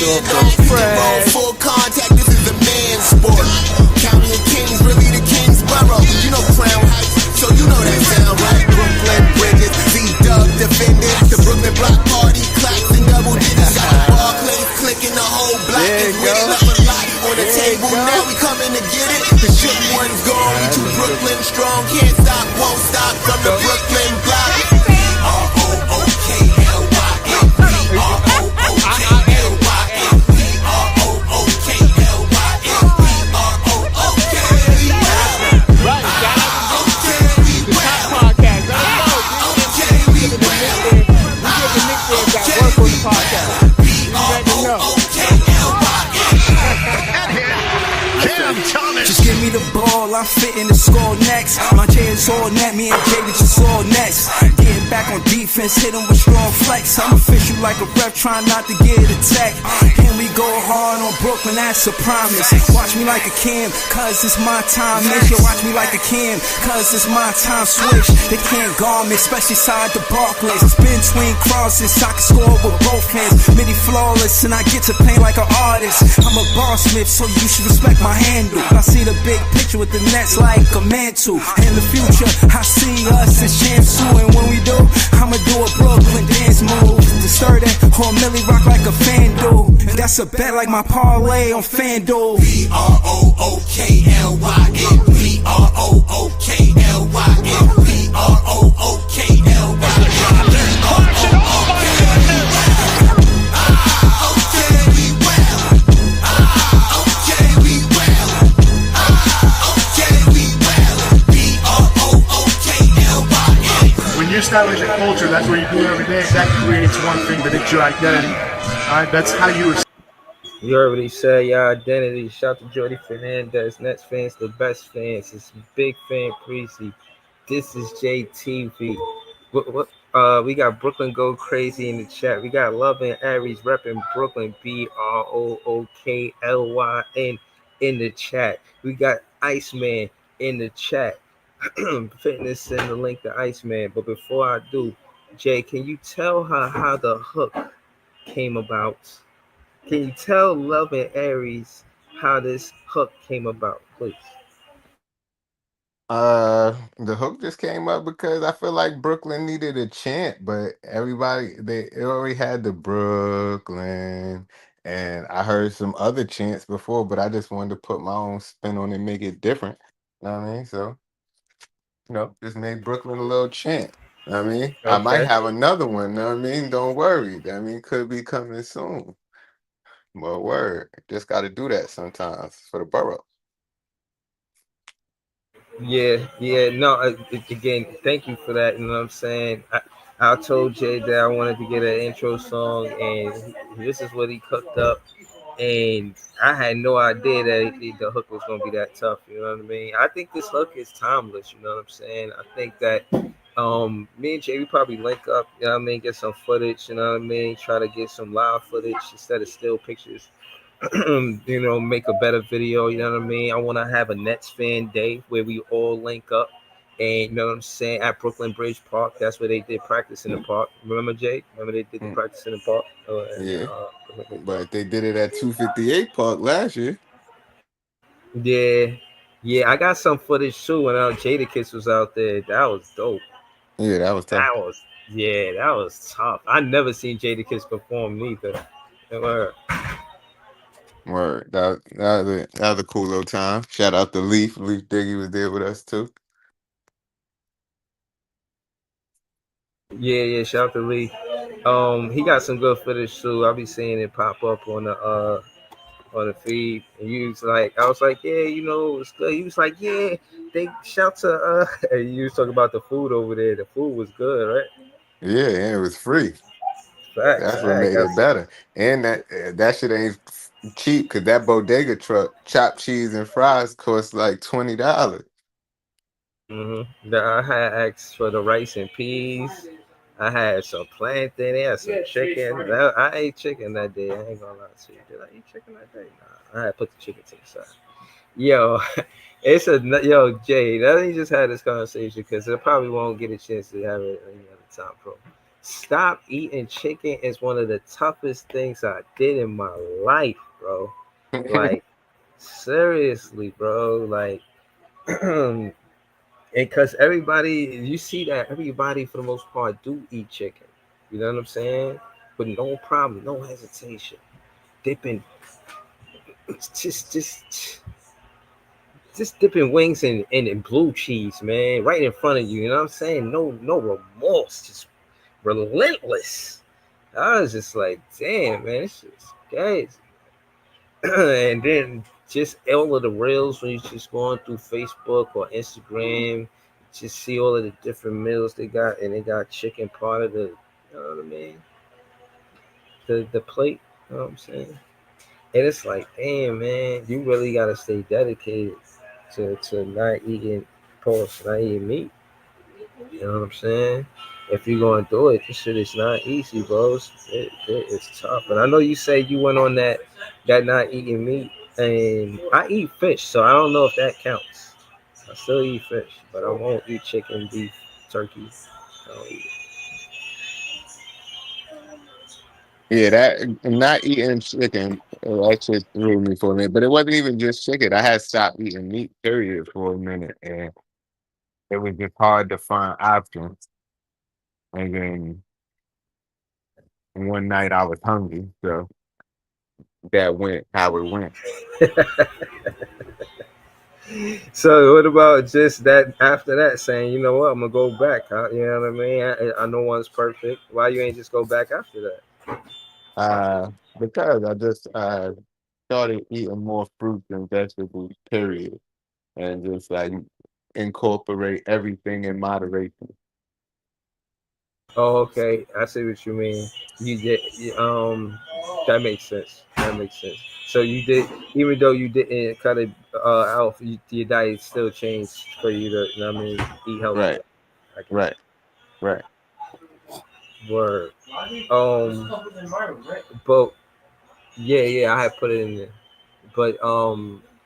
shook 'em. Hit the road full contact, this is a man's sport. County of Kings, really the Kingsborough. You know Crown Heights, so you know that sound, right? Brooklyn Bridges, Z-Dub defended. The Brooklyn Block Party, claps and double digits. Got the Barclays clicking, the whole block is with it. Left a lot on the table, now we coming to get it. The shook one's gone, we too Brooklyn strong. Can't stop, won't stop from the Brooklyn block. B-R-O-O-K-L-Y-N, B-R-O-O-K-L-Y-N, B-R-O-O-K-L-Y-N, B-R-O-O-K-L-Y-N. Right, guys. The top podcast. Let us know. We giving the nicknames that work on the podcast. You already know. Just give me the ball, I'm fitting the score next. My J is all net, me and Jada just all next. Getting back on defense, hit him with strong flex. I'm official like a ref, trying not to get attacked. And we go hard on Brooklyn, that's a promise. Watch me like a Cam, cause it's my time. Make sure watch me like a Cam, cause it's my time. Switch, they can't guard me, especially side the Barclays. It's between crosses, I can score with both hands. Midi flawless, and I get to play like an artist. I'm a boss smith, so you should respect my handle. I see the big picture with the Nets like a mantle. In the future, I see us as champs too. And when we do, I'ma do a Brooklyn dance move. To stir that whole Millie rock like a fan do. And that's a bet like my parlay on FanDuel. B-R-O-O-K-L-Y-N, B-R-O-O-K-L-Y-N, When you establish a culture, that's what you do every day. That creates one thing, that it's your identity. All right, that's how you. You already said your identity. Shout to Jordy Fernandez, Nets fans, the best fans. It's Big Fan Precy. This is JTV. We got Brooklyn Go Crazy in the chat. We got Love and Aries repping Brooklyn, BROOKLYN in the chat. We got Iceman in the chat. Fitness send the link to Iceman. But before I do, Jay, can you tell her how the hook came about? Can you tell Love and Aries how this hook came about, please? The hook just came up because I feel like Brooklyn needed a chant, but everybody they already had the Brooklyn, and I heard some other chants before, but I just wanted to put my own spin on it and make it different. You know what I mean? So, just made Brooklyn a little chant. I mean, I might have another one. You know what I mean? Don't worry. I mean, could be coming soon. But word, just got to do that sometimes for the borough. Yeah. No, again, thank you for that. You know what I'm saying? I told Jay that I wanted to get an intro song, and this is what he cooked up. And I had no idea that the hook was going to be that tough. You know what I mean? I think this hook is timeless. You know what I'm saying? I think that me and Jay, we probably link up, you know what I mean, get some footage, you know what I mean, try to get some live footage instead of still pictures. Make a better video, you know what I mean? I want to have a Nets fan day where we all link up, and you know what I'm saying, at Brooklyn Bridge Park. That's where they did practice in the park. Remember, Jay? Remember they did the practice in the park? Yeah, but they did it at 258 Park last year. Yeah, I got some footage too when Jadakiss was out there. That was dope. Yeah, that was tough. That was tough. I never seen Jadakiss perform neither. Word. That was a cool little time. Shout out to Leaf. Leaf Diggy was there with us too. Yeah. Shout out to Leaf. He got some good footage too. I'll be seeing it pop up on the feed. And I was like, yeah, it's good. He was like, yeah, they shout to and you was talking about the food over there. The food was good, right? Yeah, and it was free. That's what made it better. And that shit ain't cheap, because that bodega truck, chopped cheese and fries, cost like $20. I had asked for the rice and peas. I had some plantain. They had some chicken. I ate chicken that day. I ain't gonna lie to you. Did I eat chicken that day? Nah, I had put the chicken to the side. Yo, Jay, let me just have this conversation because I probably won't get a chance to have it any other time, bro. stop eating chicken is one of the toughest things I did in my life, bro. Like, seriously, bro. Like, and because everybody, you see that everybody for the most part do eat chicken. You know what I'm saying? But no problem, no hesitation. Dipping, just dipping wings in blue cheese, man, right in front of you. You know what I'm saying? No remorse, just relentless. I was just like, damn, man, this shit's crazy. And then just all of the reels when you just going through Facebook or Instagram, just see all of the different meals they got, and they got chicken part of the, you know what I mean? The plate, you know what I'm saying? And it's like, damn, man, you really gotta stay dedicated to not eating pork, not eating meat. You know what I'm saying? If you're gonna do it, this shit is not easy, bro. It's tough. And I know you say you went on that not eating meat, and I eat fish, so I don't know if that counts. I still eat fish, but I won't eat chicken, beef, turkey. I don't eat Yeah, that not eating chicken, that shit threw me for a minute. But it wasn't even just chicken. I had stopped eating meat, period, for a minute, and it was just hard to find options. And then one night I was hungry, so that went how it went. So what about just that after that saying, you know what, I'm gonna go back. Huh? You know what I mean? I know one's perfect. Why you ain't just go back after that? Because I just started eating more fruits and vegetables, period, and just like incorporate everything in moderation. Oh, okay. I see what you mean. You did. That makes sense. That makes sense. So you did, even though you didn't cut it out, your diet still changed for you to, you know what I mean, eat healthier. Right, I can right, right. word. But yeah, I had put it in there. But what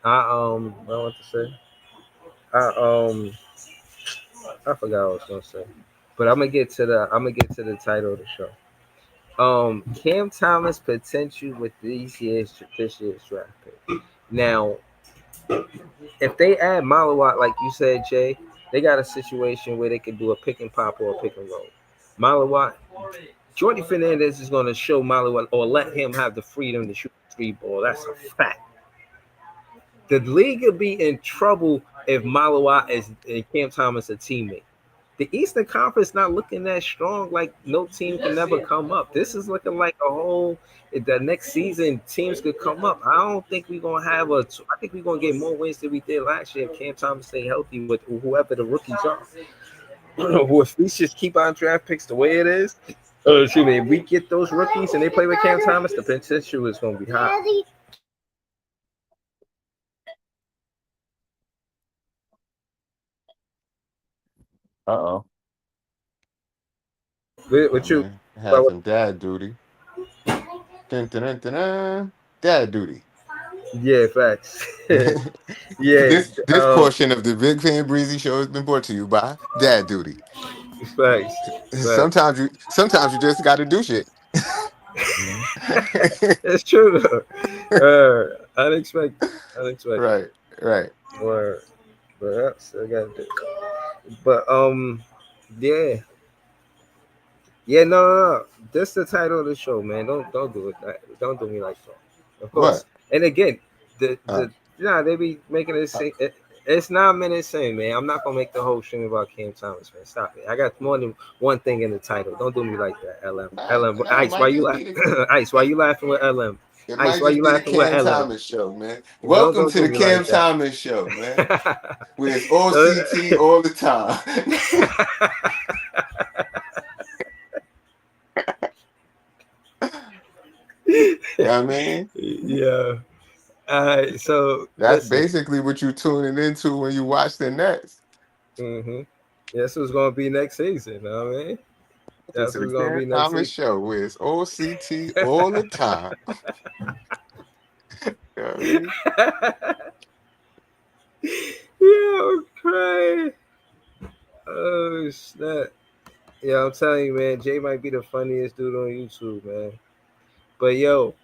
I want to say, I I forgot what I was gonna say. But I'm gonna get to the title of the show. Cam Thomas potential with this year's draft pick. Now, if they add Malawat, like you said, Jay, they got a situation where they can do a pick and pop or a pick and roll. Malawat, Jordy Fernandez is going to show Malawat or let him have the freedom to shoot the three ball. That's a fact. The league will be in trouble if Malawat is and Cam Thomas a teammate. The Eastern Conference not looking that strong. Like no team can never come up. This is looking like a whole. The next season, teams could come up. I don't think we're gonna have a. I think we're gonna get more wins than we did last year if Cam Thomas stay healthy with whoever the rookies are. If we just keep our draft picks the way it is, excuse me, if we get those rookies and they play with Cam Thomas, the potential is gonna be high. Uh-oh. What you? Man, I had some dad duty. Dun, dun, dun, dun, dun. Dad duty. Yeah, facts. Yeah, This portion of the Big Fan Breezy Show has been brought to you by Dad Duty. facts. Facts. Sometimes you just got to do shit. It's true though. Unexpected. Right, right. Word. But that's I got to. But yeah, no. This the title of the show, man. Don't do it. Don't do me like that. Of What? course. And again, the Uh, they be making it sing. It's 9 minutes in, man. I'm not gonna make the whole stream about Cam Thomas, man. Stop it. I got more than one thing in the title. Don't do me like that, LM. LM. it Ice, why might you just be laughing? Ice, why you laughing with LM? it Ice, might why just you be the laughing with Cam LM? Thomas show, man. Welcome Don't to do the me Cam like that. Thomas show, man. Where it's OCT all the time. You know what I mean? Yeah. All right. So That's listen. basically what you tuning into when you watch the Nets. That's what's gonna be next season. You know what I mean? This That's is what's the gonna Cam be next Thomas season. show where it's OCT all the time. You know what I mean? Yo, cray. Oh snap. Yeah, I'm telling you, man, Jay might be the funniest dude on YouTube, man. But yo,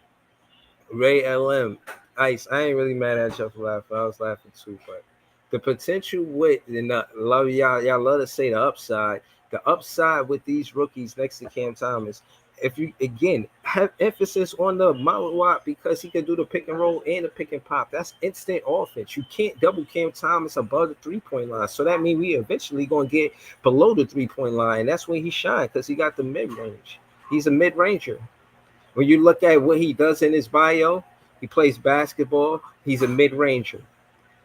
Ray LM, Ice, I ain't really mad at y'all for laughing. I was laughing too, but the potential with and love y'all love to say the upside with these rookies next to Cam Thomas. If you again have emphasis on the Malawat because he can do the pick and roll and the pick and pop. That's instant offense. You can't double Cam Thomas above the 3-point line. So that means we eventually gonna get below the 3-point line. That's when he shine because he got the mid range. He's a mid ranger. When you look at what he does in his bio, he plays basketball. He's a mid ranger.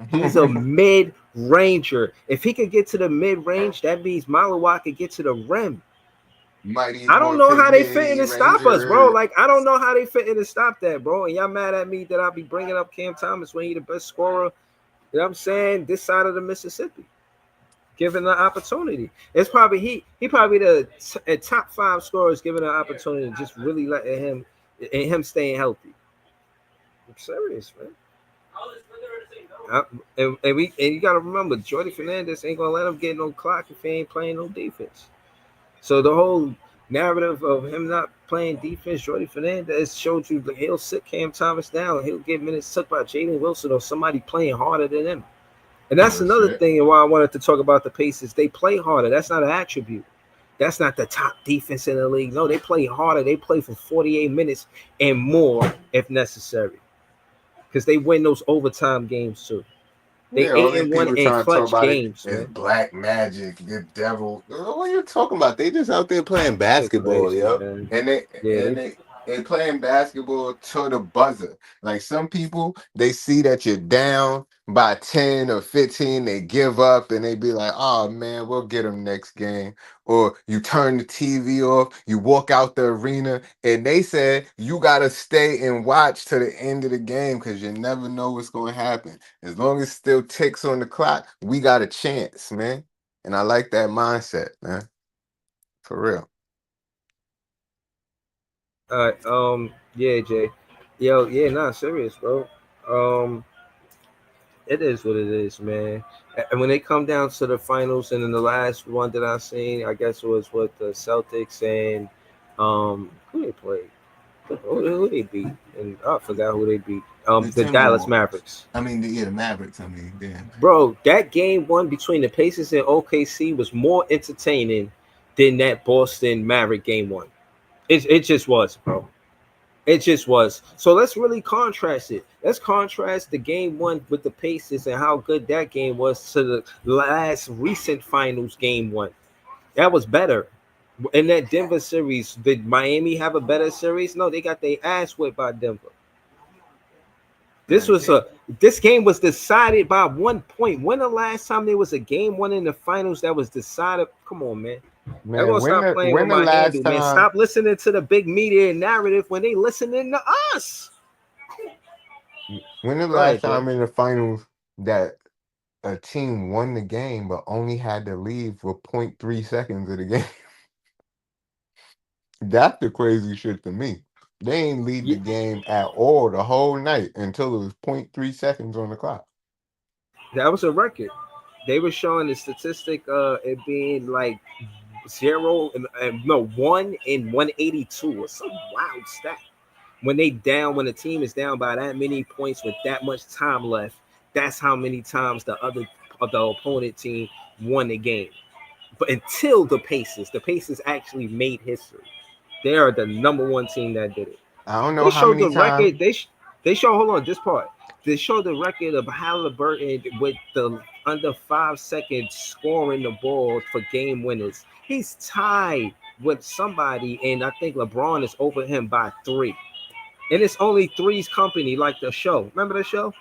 He's a mid ranger. If he could get to the mid range, that means Malawak could get to the rim. I don't know how they fit in to stop us, bro. Like, I don't know how they fit in to stop that, bro. And y'all mad at me that I'll be bringing up Cam Thomas when he the best scorer, you know what I'm saying, this side of the Mississippi. Given the opportunity. It's probably he probably the top 5 scorers given an opportunity, just really letting him and him staying healthy. I'm serious, man. And you gotta remember, Jordy Fernandez ain't gonna let him get no clock if he ain't playing no defense. So the whole narrative of him not playing defense, Jordy Fernandez showed you that he'll sit Cam Thomas down. He'll get minutes took by Jalen Wilson or somebody playing harder than him. And that's another thing, and why I wanted to talk about the Pacers. They play harder. That's not an attribute. That's not the top defense in the league. No, they play harder. They play for 48 minutes and more if necessary. Because they win those overtime games too. They 8-1 in clutch games. It's Black Magic, the devil. What are you talking about? They just out there playing basketball, yo. Man. And they playing basketball to the buzzer. Like some people, they see that you're down by 10 or 15, they give up and they be like, oh man, we'll get them next game. Or you turn the TV off, you walk out the arena, and they said you gotta stay and watch to the end of the game because you never know what's gonna happen. As long as it still ticks on the clock, we got a chance, man. And I like that mindset, man. For real. All right, yeah, Jay. Yo, yeah, nah, serious, bro. It is what it is, man. And when they come down to the finals, and in the last one that I seen, I guess it was with the Celtics and who they played, who they beat, and I forgot who they beat. The Dallas Mavericks. I mean, the Mavericks. I mean, damn. Bro, that game one between the Pacers and OKC was more entertaining than that Boston Maverick game one. It just was, bro. It just was. So let's really contrast it. Let's contrast the game one with the Pacers and how good that game was to the last recent finals game one. That was better. In that Denver series, did Miami have a better series? No, they got their ass whipped by Denver. This game was decided by 1 point. When the last time there was a game one in the finals that was decided? Come on, man. Man, stop playing with my handle, man. Stop listening to the big media narrative when they listening to us. When the last time in the finals that a team won the game but only had to leave for 0.3 seconds of the game? That's the crazy shit to me. They ain't lead the game at all the whole night until it was 0.3 seconds on the clock. That was a record. They were showing the statistic it being like 1 in 182 or some wild stat. When the team is down by that many points with that much time left, that's how many times the opponent team won the game. But until the Pacers actually made history. They are the number 1 team that did it. I don't know how many times. They show. Hold on, this part. They show the record of Halliburton with the under 5 seconds scoring the ball for game winners. He's tied with somebody, and I think LeBron is over him by 3. And it's only Three's Company, like the show. Remember the show?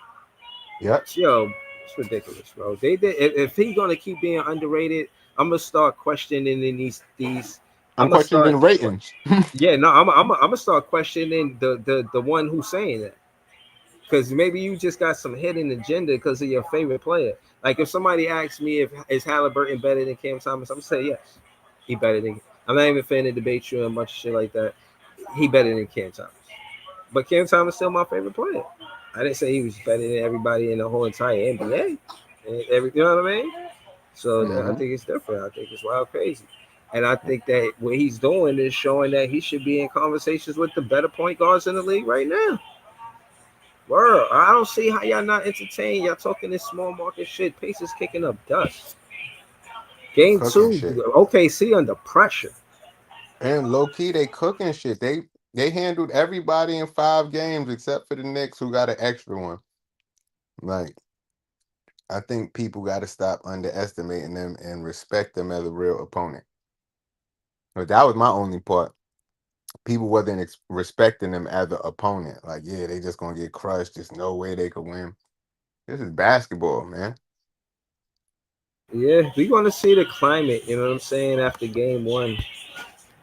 Yep. Yo, it's ridiculous, bro. They did. If he's gonna keep being underrated, I'm gonna start questioning in these. I'm questioning ratings. Yeah, no, I'm gonna start questioning the one who's saying that. Because maybe you just got some hidden agenda because of your favorite player. Like if somebody asks me if is Halliburton better than Cam Thomas, I'm gonna say yes. He better than. I'm not even finna debate you and much shit like that. He better than Cam Thomas. But Cam Thomas is still my favorite player. I didn't say he was better than everybody in the whole entire NBA. You know what I mean? So I think it's different. I think it's wild crazy. And I think that what he's doing is showing that he should be in conversations with the better point guards in the league right now. Word, I don't see how y'all not entertained. Y'all talking this small market shit. Pacers kicking up dust. Game Cooking 2, shit. OKC under pressure. And low key, they cooking shit. They handled everybody in 5 games except for the Knicks, who got an extra one. Like, I think people got to stop underestimating them and respect them as a real opponent. But that was my only part. People wasn't respecting them as an opponent. Like, yeah, they just gonna get crushed. There's no way they could win. This is basketball, man. Yeah, we're going to see the climate, you know what I'm saying, after game 1.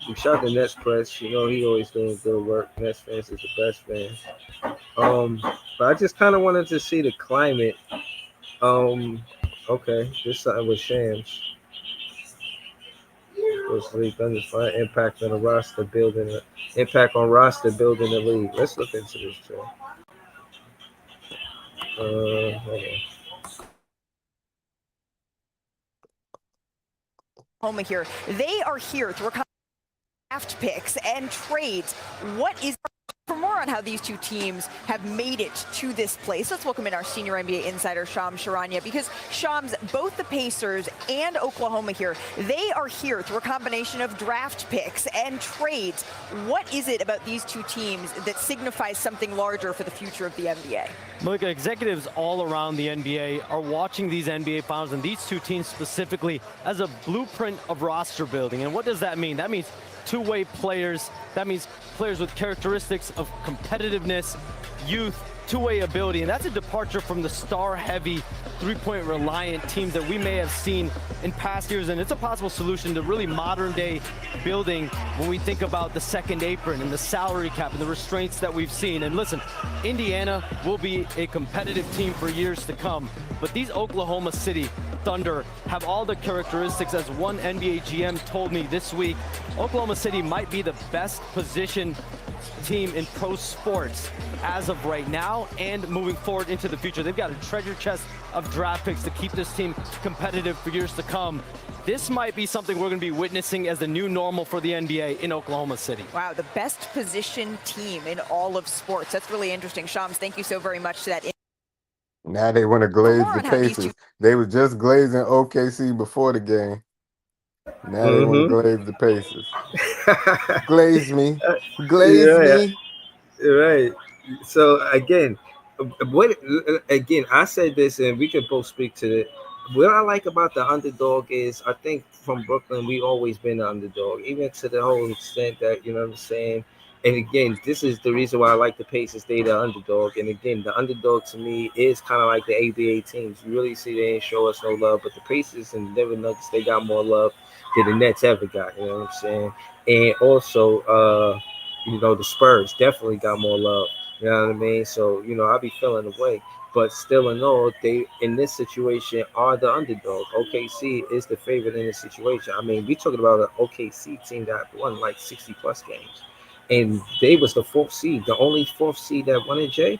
We shot the Nets press. You know, he always doing good work. Nets fans is the best fans. But I just kind of wanted to see the climate. Okay, this something with Shams. Undefined impact on the roster building. Impact on roster building the league. Let's look into this too. Hold on. Homa here. They are here to recover draft picks and trades. What is for more on how these two teams have made it to this place? Let's welcome in our senior NBA insider, Shams Charania, because Shams, both the Pacers and Oklahoma here, they are here through a combination of draft picks and trades. What is it about these two teams that signifies something larger for the future of the NBA? Malika, executives all around the NBA are watching these NBA finals and these two teams specifically as a blueprint of roster building. And what does that mean? That means two-way players. That means players with characteristics of competitiveness, youth, two-way ability. And that's a departure from the star-heavy, three-point reliant teams that we may have seen in past years. And it's a possible solution to really modern-day building when we think about the second apron and the salary cap and the restraints that we've seen. And listen, Indiana will be a competitive team for years to come. But these Oklahoma City Thunder have all the characteristics, as one NBA GM told me this week. Oklahoma City might be the best positioned team in pro sports as of right now and moving forward into the future. They've got a treasure chest of draft picks to keep this team competitive for years to come. This might be something we're going to be witnessing as the new normal for the NBA in Oklahoma City. Wow, the best positioned team in all of sports. That's really interesting. Shams, thank you so very much for that. Now they want to glaze the Pacers. They were just glazing OKC before the game. Now they want to glaze the Pacers. Glaze me. Glaze me. Right. So again, I said this, and we could both speak to it. What I like about the underdog is, I think from Brooklyn, we always been the underdog, even to the whole extent that, you know what I'm saying. And again, this is the reason why I like the Pacers. They the underdog, and again, the underdog to me is kind of like the ABA teams. You really see they ain't show us no love, but the Pacers and the Denver Nuggets, they got more love than the Nets ever got. You know what I'm saying? And also, you know, the Spurs definitely got more love. You know what I mean? So, you know, I'll be feeling the way. But still in all, they in this situation are the underdog. OKC is the favorite in this situation. I mean, we talking about an OKC team that won like 60 plus games. And they was the 4th seed. The only 4th seed that won it, Jay,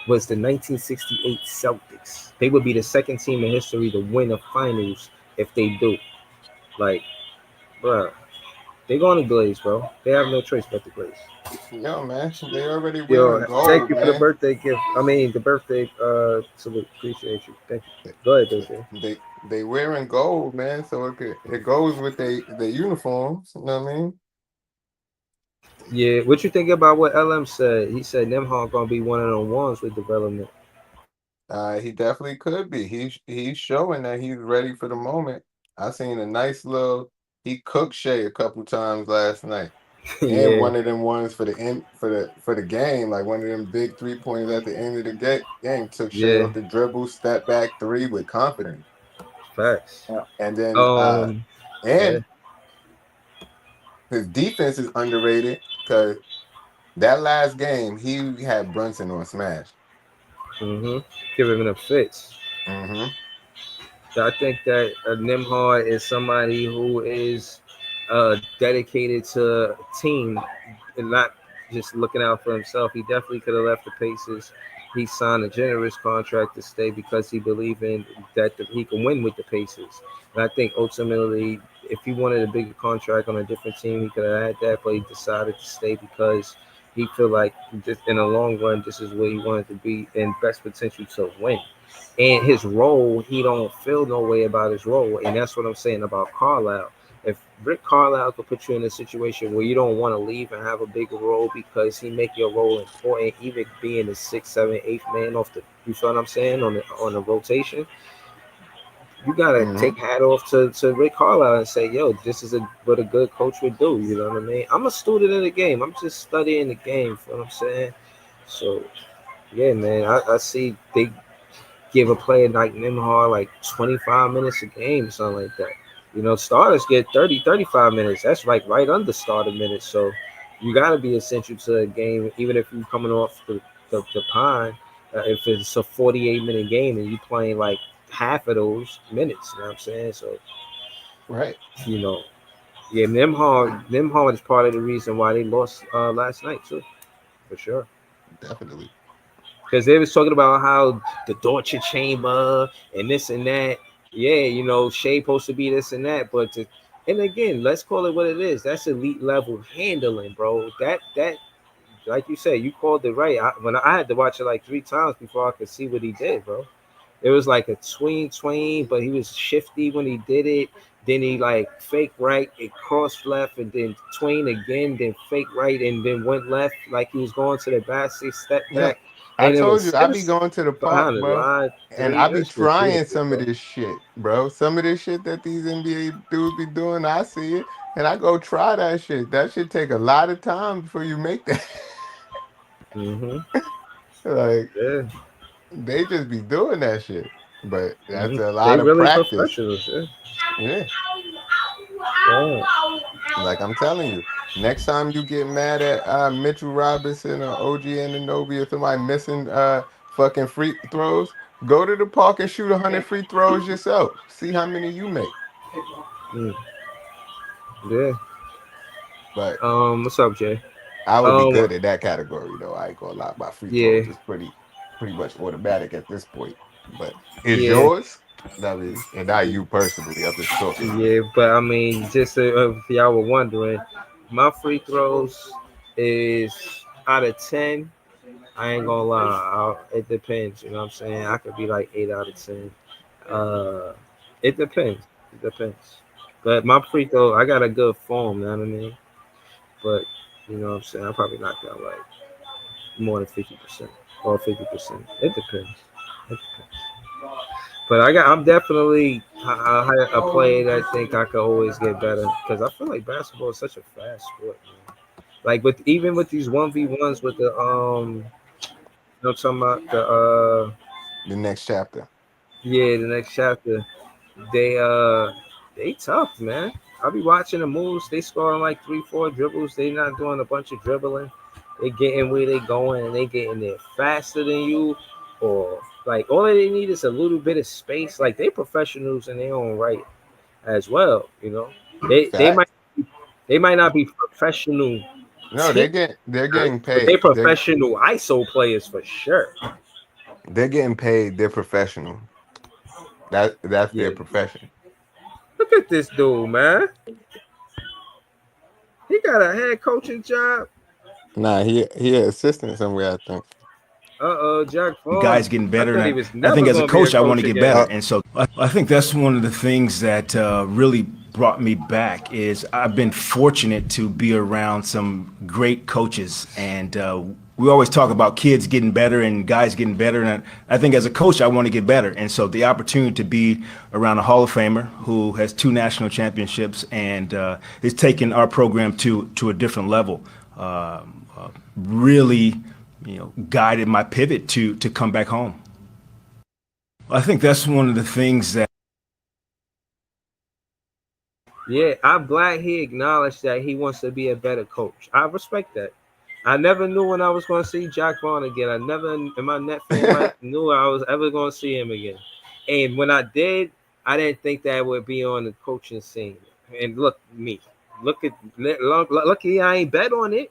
was the 1968 Celtics. They would be the second team in history to win a finals if they do. Like, bro, they going to glaze, bro. They have no choice but to glaze. Yo, man, they already wearing gold. Thank you for man. the birthday gift. I mean, the birthday salute. Appreciate you. Thank you. Go ahead, Jay. They wearing gold, man. So it goes with their uniforms. You know what I mean? Yeah, what you think about what LM said? He said Nembhard gonna be one of the ones with development. He definitely could be. He's showing that he's ready for the moment. I seen a nice little. He cooked Shea a couple times last night, and one of them ones for the end for the game, like one of them big 3-pointers at the end of the game. Took Shea off the dribble, step back 3 with confidence. Facts. And then his defense is underrated because that last game he had Brunson on smash. Giving him fits. So I think that Nembhard is somebody who is dedicated to team and not just looking out for himself. He definitely could have left the Pacers. He signed a generous contract to stay because he believed in that he can win with the Pacers. And I think ultimately if he wanted a bigger contract on a different team, he could have had that, but he decided to stay because he feel like just in the long run, this is where he wanted to be and best potential to win. And his role, he don't feel no way about his role, and that's what I'm saying about Carlisle. If Rick Carlisle could put you in a situation where you don't want to leave and have a bigger role because he make your role important, even being the 6th, 7th, 8th man off the, you feel what I'm saying, on the rotation, you gotta take hat off to Rick Carlisle and say, yo, this is what a good coach would do. You know what I mean? I'm a student in the game. I'm just studying the game. You know what I'm saying? So yeah, man, I see they give a player like Nembhard like 25 minutes a game or something like that. You know, starters get 30, 35 minutes. That's like right under starter minutes. So you got to be essential to a game, even if you're coming off the pine. If it's a 48-minute game and you playing like half of those minutes, you know what I'm saying? So, Right. you know, yeah, Nembhard is part of the reason why they lost last night too, for sure. Definitely. Because they was talking about how the torture chamber and this and that. Yeah, you know, Shea supposed to be this and that, but and again, let's call it what it is. That's elite level handling, bro. That like you said, you called it right. When I had to watch it like 3 times before I could see what he did, bro. It was like a tween, but he was shifty when he did it. Then he like fake right, it crossed left, and then tween again, then fake right, and then went left like he was going to the basket, step Yeah. back. I And it told was you I be going to the park, behind the bro. line And three. I be It's just trying beautiful, some of bro. this shit, bro. Some of this shit that these NBA dudes be doing, I see it. And I go try that shit. That shit take a lot of time before you make that. Mm-hmm. Like, Yeah. they just be doing that shit. But that's a They lot of really practice. professionals. Yeah. Yeah. Yeah. Like I'm telling you, next time you get mad at Mitchell Robinson or OG Anunoby or somebody missing fucking free throws, go to the park and shoot 100 free throws yourself. See how many you make. Mm. Yeah. But What's up, Jay? I would be Um, good at that category though. I ain't gonna lie. My free yeah, throws is pretty much automatic at this point. But is yeah, yours? I mean, and not you personally. I'm just talking. yeah. But I mean, just if y'all were wondering, my free throws is out of 10. I ain't gonna lie. It depends. You know what I'm saying? I could be like 8 out of 10. Uh, it depends. It depends. But my free throw, I got a good form. You know what I mean? But you know what I'm saying? I probably knocked out like more than 50% or 50%. It depends. It depends. But I'm definitely a player that I think I could always get better because I feel like basketball is such a fast sport, man. Like even with these 1v1s with the you know, talking about the The next chapter. yeah, the next chapter, they they tough, man. I'll be watching the moves. They scoring like 3, 4 dribbles. They not doing a bunch of dribbling. They getting where they going and they getting there faster than you, or like all they need is a little bit of space. Like they professionals in their own right as well. You know, they Fact. might they might not be professional No, team, they're getting but they paid. professional ISO players for sure. They're getting paid. They're professional. That's Yeah, their profession. look at this dude, man. He got a head coaching job. Nah, he an assistant somewhere, I think. Jack Guys Vaughn. getting I better, thought he and was I think never as a going to be a coach, I want coach to get again. better, and so I think that's one of the things that really brought me back is I've been fortunate to be around some great coaches, and we always talk about kids getting better and guys getting better, and I think as a coach, I want to get better, and so the opportunity to be around a Hall of Famer who has 2 national championships and is taking our program to a different level, really, guided my pivot to come back home. I think that's one of the things that. Yeah, I'm glad he acknowledged that he wants to be a better coach. I respect that. I never knew when I was going to see Jack Vaughn again. I never in my net fan life knew I was ever going to see him again. And when I did, I didn't think that would be on the coaching scene. And look, me. Lucky I ain't bet on it.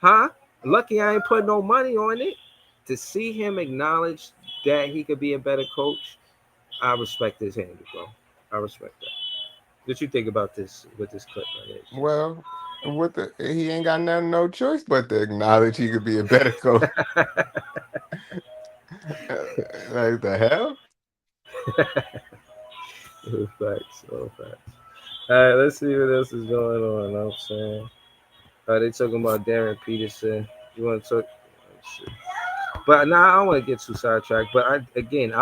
Huh? Lucky I ain't put no money on it. To see him acknowledge that he could be a better coach, I respect his hand, bro. I respect that. What you think about this with this clip right here? Well, he ain't got no choice but to acknowledge he could be a better coach. Like the hell? Facts. All right, let's see what else is going on. You know what I'm saying? They talking about Darren Peterson. You want to talk? Shit. But now I don't want to get too sidetracked. But I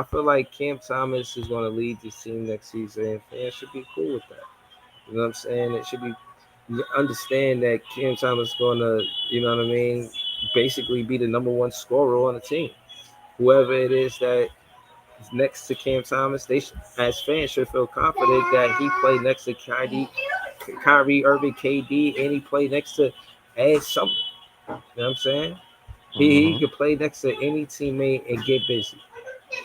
feel like Cam Thomas is going to lead this team next season, and fans should be cool with that. You know what I'm saying? It should be. You understand that Cam Thomas is going to, you know what I mean, basically be the number one scorer on the team. Whoever it is that is next to Cam Thomas, as fans should feel confident that he played next to Kyrie Irving, KD, and he played next to Ed Sumner. You know what I'm saying? He could play next to any teammate and get busy.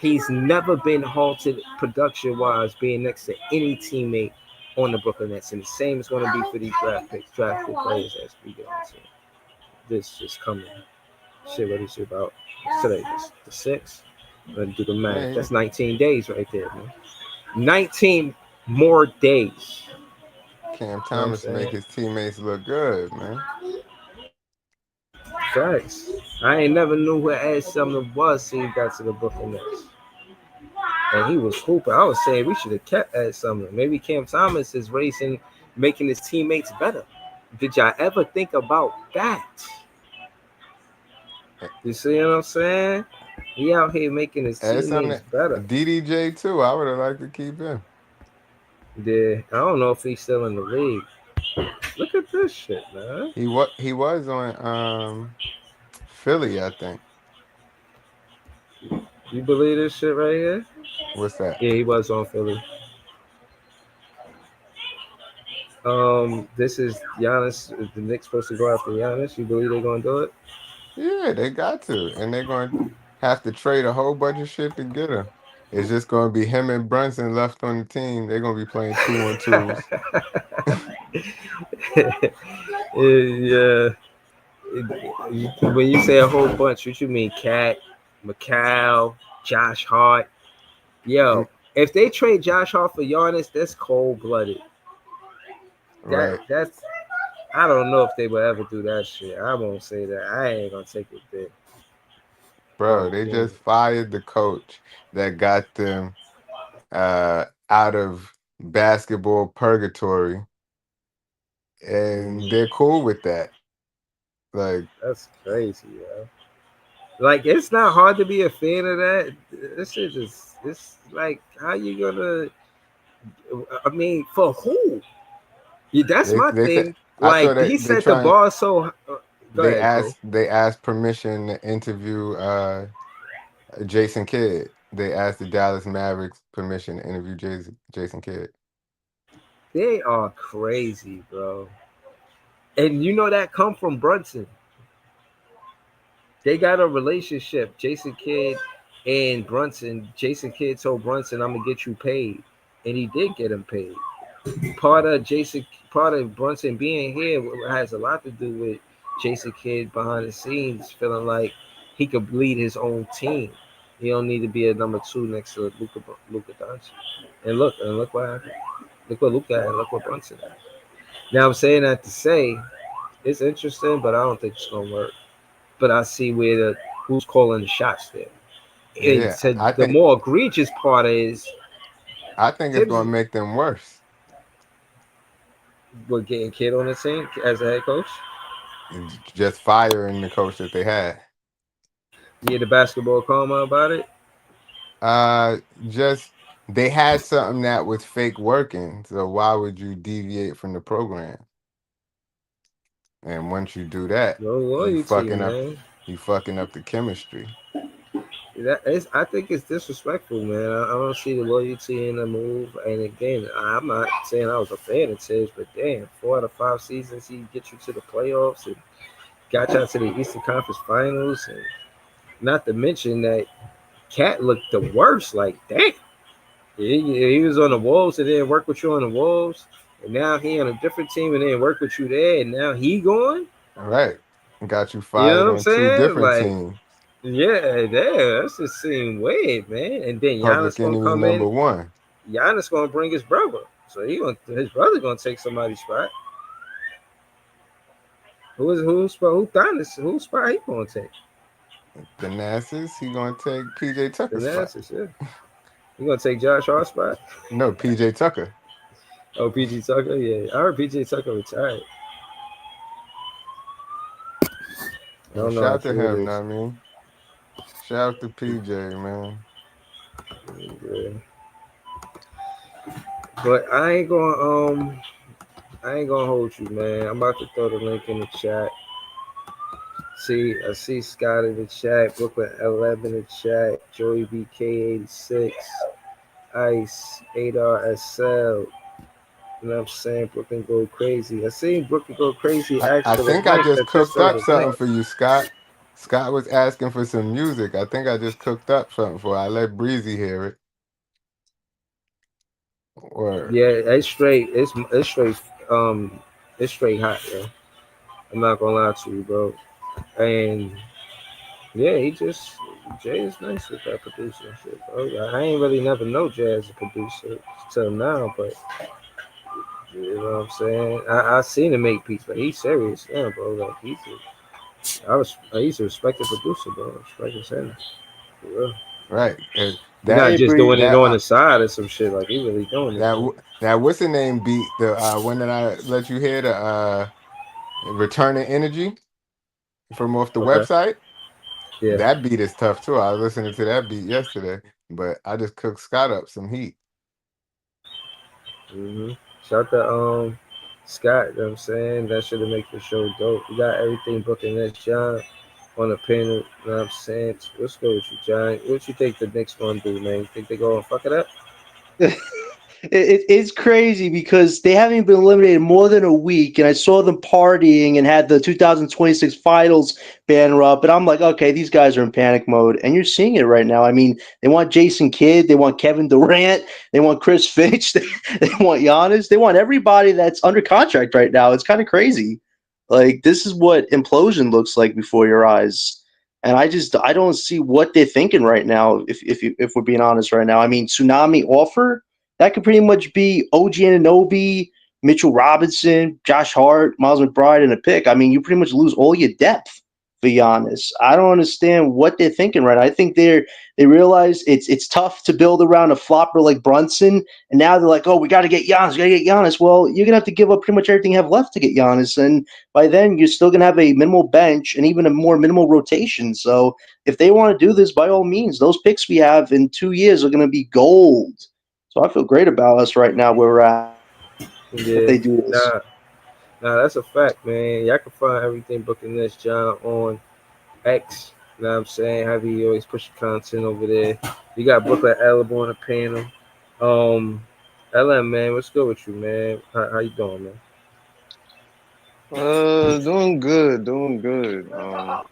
He's never been halted production-wise being next to any teammate on the Brooklyn Nets. And the same is going to be for these drafted players as we get on the team. This is coming. Shit, what is it about today? The 6th? Let's do the math. That's 19 days right there, man. 19 more days. Cam Thomas make his teammates look good, man. Facts. I ain't never knew who Ed Sumner was till he got to the Brooklyn Nets. And he was hooping. I was saying we should have kept Ed Sumner. Maybe Cam Thomas is racing, making his teammates better. Did y'all ever think about that? You see what I'm saying? He out here making his teammates better. DDJ too. I would have liked to keep him. Yeah, I don't know if he's still in the league. Look at this shit, man. He was on Philly, I think. You believe this shit right here? What's that? Yeah, he was on Philly. This is Giannis. Is the Knicks supposed to go after Giannis? You believe they're gonna do it? Yeah, they got to, and they're going to have to trade a whole bunch of shit to get him. It's just going to be him and Brunson left on the team. They're going to be playing 2-on-2s. Yeah. When you say a whole bunch, what you mean? Cat, Mikal, Josh Hart. Yo, if they trade Josh Hart for Giannis, that's cold-blooded. Right. That's. I don't know if they will ever do that shit. I won't say that. I ain't gonna take it there. Bro, they just fired the coach that got them out of basketball purgatory, and they're cool with that. Like, that's crazy, yo. Like, it's not hard to be a fan of that. This shit just, it's like, how you gonna? I mean, for who? Yeah, that's my thing. Like, he set the bar so. They asked permission to interview Jason Kidd. They asked the Dallas Mavericks permission to interview Jason Kidd. They are crazy, bro. And you know that come from Brunson. They got a relationship, Jason Kidd and Brunson. Jason Kidd told Brunson, "I'm gonna get you paid," and he did get him paid. Part of Brunson being here has a lot to do with Jason Kidd behind the scenes feeling like he could lead his own team. He don't need to be a number 2 next to Luka Doncic. And look what happened. Look what Luka had. Look what Brunson had. Now I'm saying that to say it's interesting, but I don't think it's gonna work. But I see who's calling the shots there. The more egregious part is, I think it's gonna make them worse. What, getting Kidd on the team as a head coach? Just firing the coach that they had. Yeah, the basketball karma about it? Just they had something that was fake working, so why would you deviate from the program? And once you do that, you fucking up the chemistry. I think it's disrespectful, man. I don't see the loyalty in the move. And again, I'm not saying I was a fan of Tibbs, but damn, 4 out of 5 seasons he get you to the playoffs and got you to the Eastern Conference Finals, and not to mention that Cat looked the worst. Like, damn, he was on the Wolves and then work with you on the Wolves, and now he on a different team and then work with you there, and now he going. All right, got you fired on 2 different teams. Yeah, that's just seem weird, man. And then Giannis gonna come in. #1. Giannis gonna bring his brother. So his brother gonna take somebody's spot. Who spot he gonna take? The Nassus, he gonna take PJ The Tucker's spot. Nassus, yeah. You gonna take Josh Hart's spot? No, PJ Tucker. Oh, PJ Tucker, yeah. I heard PJ Tucker retired. I don't know Shout how out to true it him, is. know what I mean? Shout out to PJ, man. Yeah. But I ain't gonna hold you, man. I'm about to throw the link in the chat. I see Scott in the chat, Brooklyn 11 in the chat, Joey BK86, Ice, ADRSL. You know what I'm saying? Brooklyn go crazy. I seen Brooklyn go crazy. I For the think I link. just I just cooked saw up the something link. for you, Scott. Scott was asking for some music. I think I just cooked up something for. I let Breezy hear it. Or Yeah, it's straight. It's straight. It's straight hot, yo. I'm not gonna lie to you, bro. And yeah, Jay is nice with that producer shit, bro. I ain't really never know Jay as a producer till now, but you know what I'm saying. I seen him make beats, but he's serious, yeah, bro. Like he's a respected producer, bro. Respect his hand, for real. right. He's not That just doing it that on the side or some shit. Like he really doing it, bro. that what's the name beat? The one that I let you hear, the Returning Energy from off the Okay. website. Yeah. That beat is tough too. I was listening to that beat yesterday, but I just cooked Scott up some heat. Shout to Scott, you know what I'm saying? That should have make the show dope. We got everything booking this John on the panel, you know what I'm saying? Let's go with you, John. What you think the Knicks gonna do, man? You think they gonna fuck it up? It's crazy because they haven't been eliminated more than a week, and I saw them partying and had the 2026 finals banner up, and I'm like, okay, these guys are in panic mode, and you're seeing it right now. I mean, they want Jason Kidd, they want Kevin Durant, they want Chris Finch, they want Giannis, they want everybody that's under contract right now. It's kind of crazy. Like, this is what implosion looks like before your eyes. And I don't see what they're thinking right now. If we're being honest right now, I mean, tsunami offer that could pretty much be OG Anunoby, Mitchell Robinson, Josh Hart, Miles McBride, and a pick. I mean, you pretty much lose all your depth for Giannis. I don't understand what they're thinking right now. I think they realize it's tough to build around a flopper like Brunson, and now they're like, oh, we got to get Giannis. Well, you're gonna have to give up pretty much everything you have left to get Giannis, and by then you're still gonna have a minimal bench and even a more minimal rotation. So if they want to do this, by all means, those picks we have in 2 years are gonna be gold. So I feel great about us right now where we're at if Yeah. they do this. Nah, that's a fact, man. Y'all can find everything booking this John on X. You know what I'm saying? Heavy always pushing content over there. You got Brooklyn Alabama on the panel. LM, man, what's good with you, man? How you doing, man? Doing good, doing good. I'm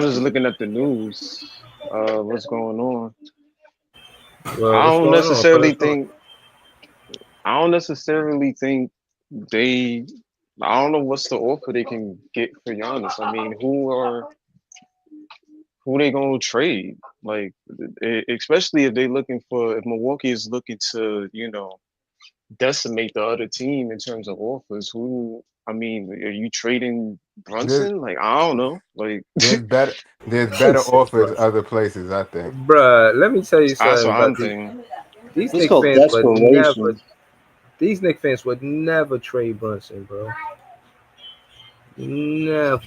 just looking at the news. What's going on? Well, I what's don't going on? Put necessarily us on. think. I don't necessarily think they. I don't know what's the offer they can get for Giannis. I mean, who they gonna trade? Like, especially if they looking for if Milwaukee is looking to decimate the other team in terms of offers. I mean, are you trading There's Brunson? Like, I don't know. Like, there's better offers other places, I think. Bruh, let me tell you that's something what about I'm thinking. these It's Knicks called fans would never. desperation. These Knicks fans would never trade Brunson, bro. Never.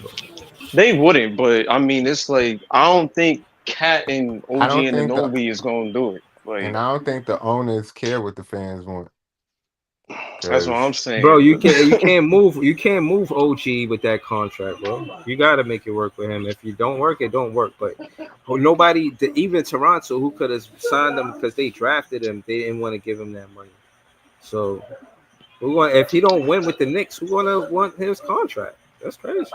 They wouldn't, but I mean, it's like I don't think Cat and I OG don't and think the Anobi is gonna do it. Like, and I don't think the owners care what the fans want. that's what I'm Cause Bro, saying. you can't move OG with that contract, bro. You gotta make it work with him. If you don't work, it don't work. But nobody, even Toronto, who could have signed him because they drafted him, they didn't want to give him that money. So if he don't win with the Knicks, who gonna want his contract? That's crazy.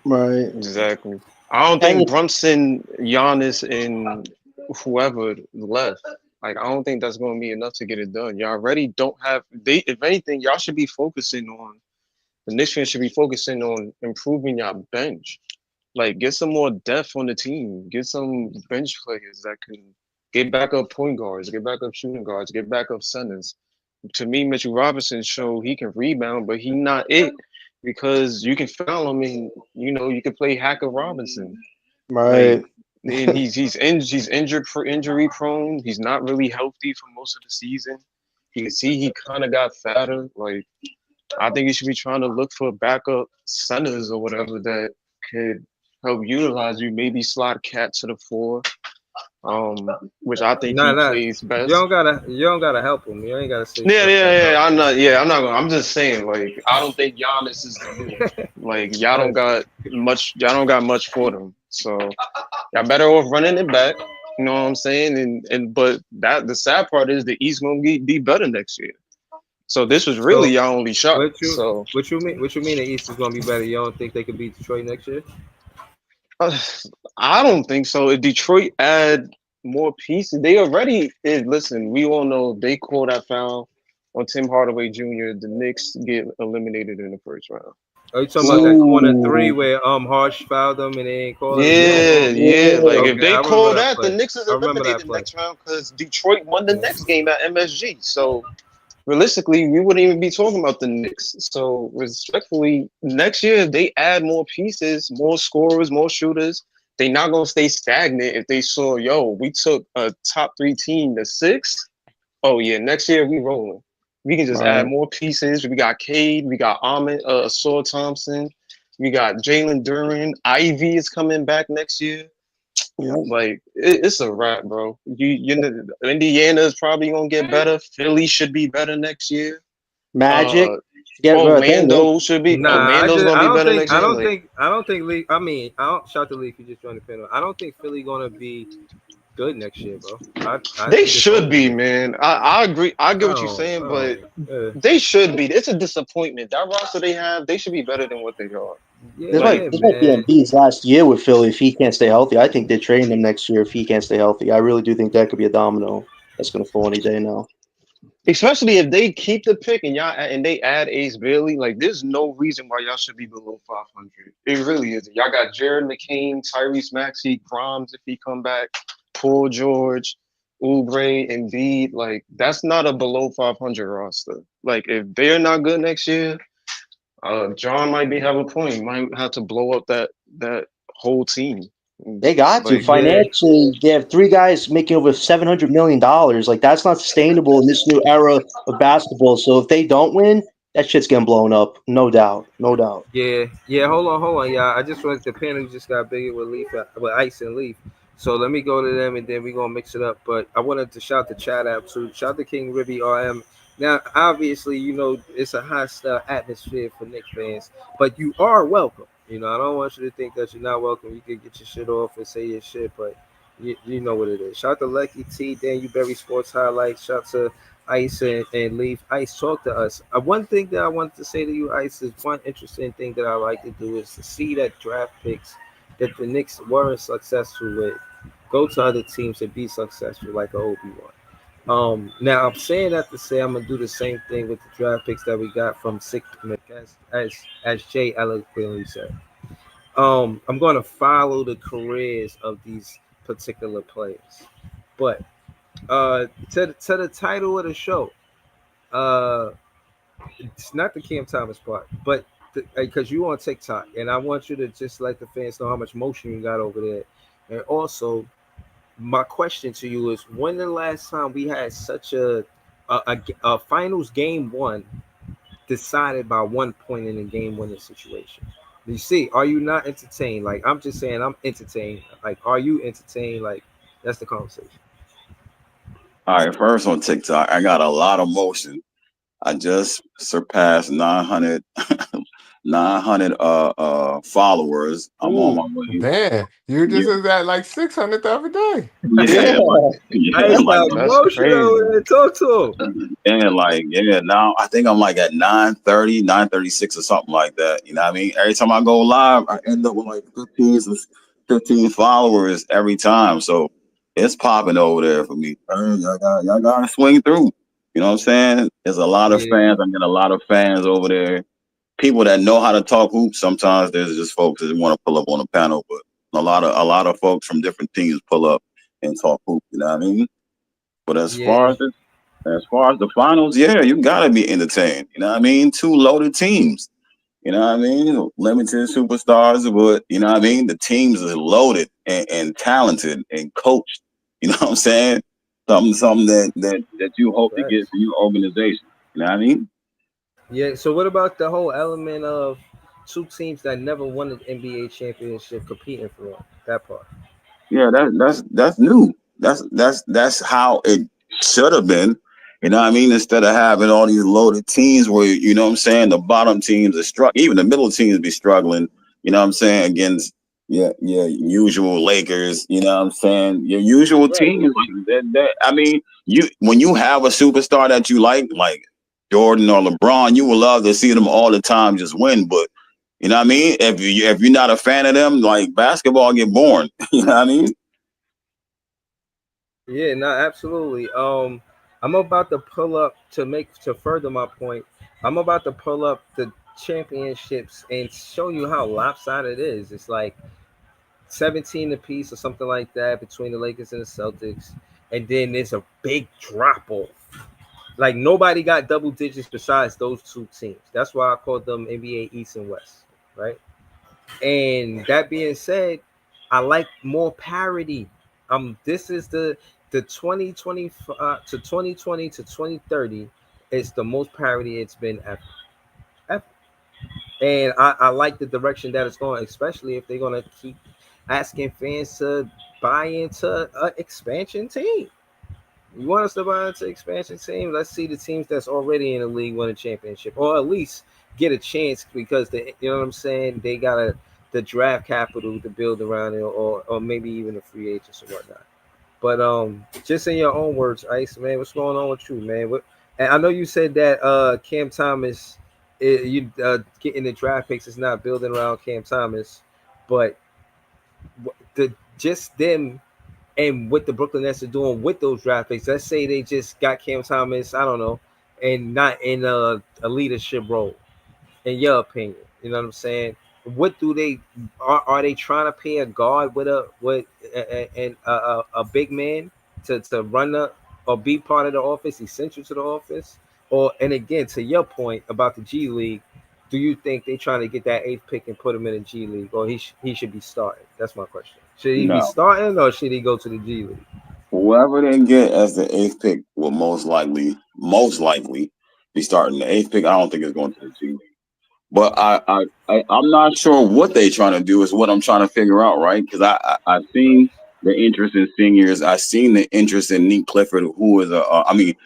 Right. Exactly. I don't And think Brunson, Giannis, and whoever left. Like, I don't think that's gonna be enough to get it done. Y'all already don't have. They, if anything, y'all should be focusing on. The Knicks fans should be focusing on improving your bench. Like, get some more depth on the team. Get some bench players that can Get backup point guards, get backup shooting guards, get backup centers. To me, Mitchell Robinson showed he can rebound, but he not it because you can foul him and you can play Hacker Robinson. Right. Like, and he's injury prone. He's not really healthy for most of the season. You can see he kind of got fatter. Like, I think he should be trying to look for backup centers or whatever that could help utilize you. Maybe slide Cat to the 4, which I think he plays best. You don't gotta help him. You ain't gotta say. Yeah. I'm not gonna. I'm just saying, like, I don't think Giannis is the move. Like, y'all don't got much for them. So y'all better off running it back. You know what I'm saying? But the sad part is the East gonna be better next year. So this was really y'all only shot. What you mean? What you mean the East is gonna be better? You don't think they could beat Detroit next year? I don't think so. If Detroit add more pieces, they already listen. We all know they call that foul on Tim Hardaway Jr. The Knicks get eliminated in the first round. Are you talking about that corner 3 where Harsh fouled them and they ain't called it? Yeah. Like, okay, if they call that, play. the Knicks is eliminated next round because Detroit won the next game at MSG. So realistically, we wouldn't even be talking about the Knicks. So respectfully, next year if they add more pieces, more scorers, more shooters, they not gonna stay stagnant. If they saw, we took a top 3 team to 6. Oh yeah, next year we rolling. We can just add more pieces. We got Cade, we got Ahmed, Saul Thompson, we got Jalen Duren. Ivy is coming back next year. Yeah. Like, it's a wrap, bro. Indiana is probably gonna get better. Philly should be better next year. Magic. Orlando should be. Orlando's gonna be better next year. I don't think Leaf. I mean, I don't shout the Leaf. You just joined the panel. I don't think Philly gonna be good next year, bro. They should be, man. I agree. I get what you're saying, but they should be. It's a disappointment. That roster they have, they should be better than what they are. This might be Embiid's last year with Philly if he can't stay healthy. I think they're trading him next year if he can't stay healthy. I really do think that could be a domino that's going to fall any day now. Especially if they keep the pick and they add Ace Bailey, like, there's no reason why y'all should be below 500. It really isn't. Y'all got Jared McCain, Tyrese Maxey, Grimes if he come back, Paul George, Oubre, Embiid. Like, that's not a below 500 roster. Like, if they're not good next year, John might have a point. He might have to blow up that whole team. They got to. Financially, they have 3 guys making over $700 million. Like, that's not sustainable in this new era of basketball. So if they don't win, that shit's getting blown up. No doubt. Yeah. Hold on, y'all. I just want the panel just got bigger with Ice and Leaf. So let me go to them and then we're gonna mix it up. But I wanted to shout the chat out too. Shout to King Ribby RM. Now, obviously, it's a hostile atmosphere for Knicks fans, but you are welcome. I don't want you to think that you're not welcome. You can get your shit off and say your shit, but you know what it is. Shout to Lucky T, Daniel Berry Sports Highlights. Shout to Ice and Leaf. Ice, talk to us. One thing that I wanted to say to you, Ice, is one interesting thing that I like to do is to see that draft picks that the Knicks weren't successful with go to other teams and be successful like a Obi-Wan. Now I'm saying that to say I'm gonna do the same thing with the draft picks that we got from Sick as Jay eloquently said. I'm gonna follow the careers of these particular players. But to the title of the show, it's not the Cam Thomas part, but because you on TikTok, and I want you to just let the fans know how much motion you got over there, and also. My question to you is: when the last time we had such a finals game 1 decided by 1 point in a game winning situation? You see, are you not entertained? Like, I'm just saying, I'm entertained. Like, are you entertained? Like, that's the conversation. All right, first on TikTok, I got a lot of motion. I just surpassed 900 followers. I'm on my way. Damn, you just was at like 600 the other day. Talk to him. And now I think I'm like at 930, 936 or something like that. You know what I mean? Every time I go live, I end up with like 15 followers every time. So it's popping over there for me. Y'all gotta swing through. You know what I'm saying? There's a lot of fans. I'm getting a lot of fans over there. People that know how to talk hoops. Sometimes there's just folks that want to pull up on a panel, but a lot of folks from different teams pull up and talk hoop. You know what I mean? But as Yeah. far as the finals, yeah, you gotta be entertained. You know what I mean? Two loaded teams. You know what I mean? Limited superstars, but you know what I mean? The teams are loaded and talented and coached. You know what I'm saying? Something that you hope to Right. get for your organization. You know what I mean? Yeah. So what about the whole element of two teams that never won an NBA championship competing for one? That part. Yeah, that's new. That's how it should have been. You know what I mean? Instead of having all these loaded teams where, you know what I'm saying, the bottom teams are struggling, even the middle teams be struggling, you know what I'm saying, against your usual Lakers, you know what I'm saying? Your usual teams. I mean, when you have a superstar that you like Jordan or LeBron, you will love to see them all the time just win. But you know what I mean? If you're not a fan of them, like basketball get boring. You know what I mean? Yeah, no, absolutely. I'm about to pull up to further my point. I'm about to pull up the championships and show you how lopsided it is. It's like 17 apiece or something like that between the Lakers and the Celtics, and then there's a big drop off. Like nobody got double digits besides those two teams. That's why I call them NBA East and West, right? And that being said, I like more parity. This is the 2020 to 2020 to 2030. It's the most parity it's been ever. And I like the direction that it's going, especially if they're gonna keep asking fans to buy into an expansion team. You want us to buy into expansion team? Let's see the teams that's already in the league win a championship, or at least get a chance because you know what I'm saying. They got the draft capital to build around it, or maybe even the free agents or whatnot. But just in your own words, Ice man, what's going on with you, man? And I know you said that Cam Thomas, getting the draft picks is not building around Cam Thomas, but just them. And what the Brooklyn Nets are doing with those draft picks, let's say they just got Cam Thomas, I don't know, and not in a leadership role. In your opinion, you know what I'm saying? What do they are they trying to pay a guard with a big man to run or be part of the office, essential to the office? Or and again, to your point about the G League, do you think they trying to get that 8th pick and put him in the G League, or he should be starting? That's my question. Should he be No. starting, or should he go to the G League? Whoever they get as the 8th pick will most likely be starting. The 8th pick, I don't think it's going to the G League. But I'm not sure what they're trying to do is what I'm trying to figure out, right? Because I've seen the interest in seniors. I've seen the interest in Nick Clifford, who is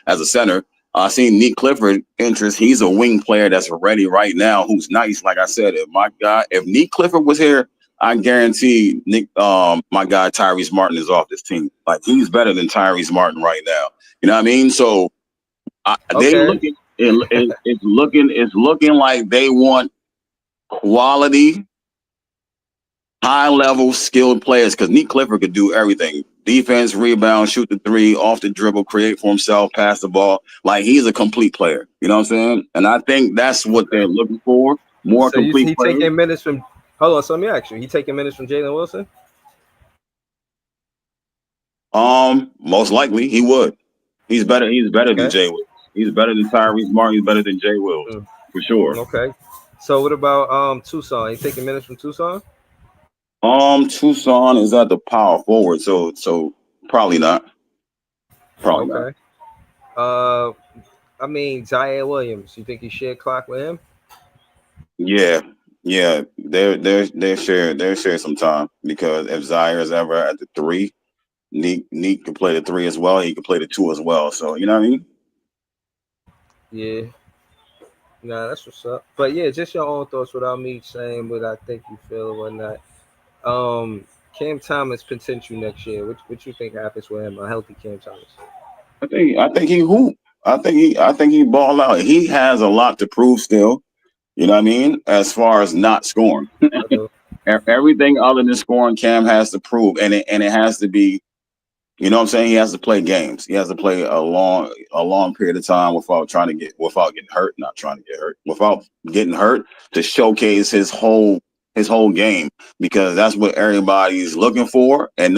as a center. I've seen Nick Clifford interest. He's a wing player that's ready right now, who's nice. Like I said, if Nick Clifford was here, I guarantee my guy Tyrese Martin is off this team. Like he's better than Tyrese Martin right now. You know what I mean? So they looking. It's looking like they want quality, high level, skilled players because Nick Clifford could do everything: defense, rebound, shoot the three, off the dribble, create for himself, pass the ball. Like he's a complete player. You know what I'm saying? And I think that's what they're looking for: more complete players. Taking minutes from. Hold on, so let me ask you: he taking minutes from Jalen Wilson? Most likely he would. He's better. He's better than Jay Will. He's better than Tyrese Martin. He's better than Jay Will, for sure. Okay. So what about Tucson? He taking minutes from Tucson? Tucson is at the power forward, so probably not. Probably not. I mean, Zaire Williams. You think he shared clock with him? Yeah. They share some time because if Zaire is ever at the 3, Neek can play the 3 as well. He can play the 2 as well. So you know what I mean? Yeah. Nah, that's what's up. But yeah, just your own thoughts without me saying what I think you feel or whatnot. Cam Thomas potential next year. What you think happens with him? A healthy Cam Thomas? I think he hoop. I think he ball out. He has a lot to prove still. You know what I mean? As far as not scoring, everything other than scoring, Cam has to prove, and it has to be. You know what I'm saying? He has to play games. He has to play a long period of time without getting hurt to showcase his whole his whole game, because that's what everybody's looking for, and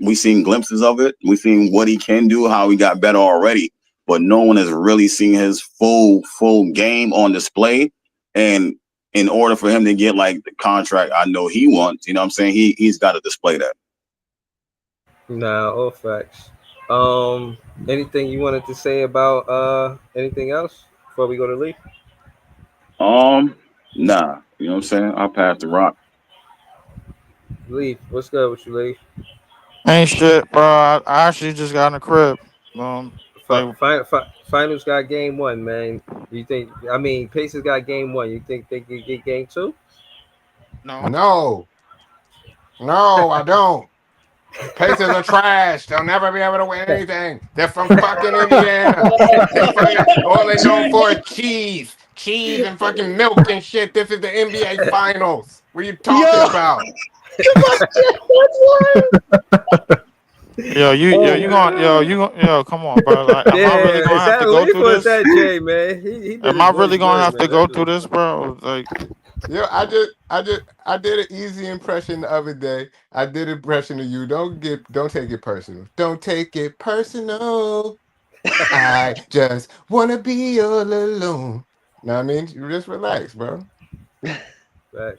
we seen glimpses of it. We seen what he can do, how he got better already, but no one has really seen his full game on display. And in order for him to get like the contract I know he wants, you know what I'm saying, he's got to display that. Nah, all facts. Anything you wanted to say about anything else before we go to Lee? Nah, you know what I'm saying? I'll pass the rock. Lee, what's good with you, Lee? Ain't shit, bro. I actually just got in the crib. Finals got game 1, man. You think? I mean, Pacers got game 1. You think they can get game 2? No, I don't. Pacers are trash. They'll never be able to win anything. They're from fucking Indiana. All they known for is cheese and fucking milk and shit. This is the NBA Finals. What are you talking about? Come on, bro. Like, am I really gonna have to go through this? That Jay, man? Am I really gonna have to go through this, bro? Like, yo, I did an easy impression the other day. I did an impression of you. Don't take it personal. Don't take it personal. I just wanna be all alone. Know what I mean? You just relax, bro. Right.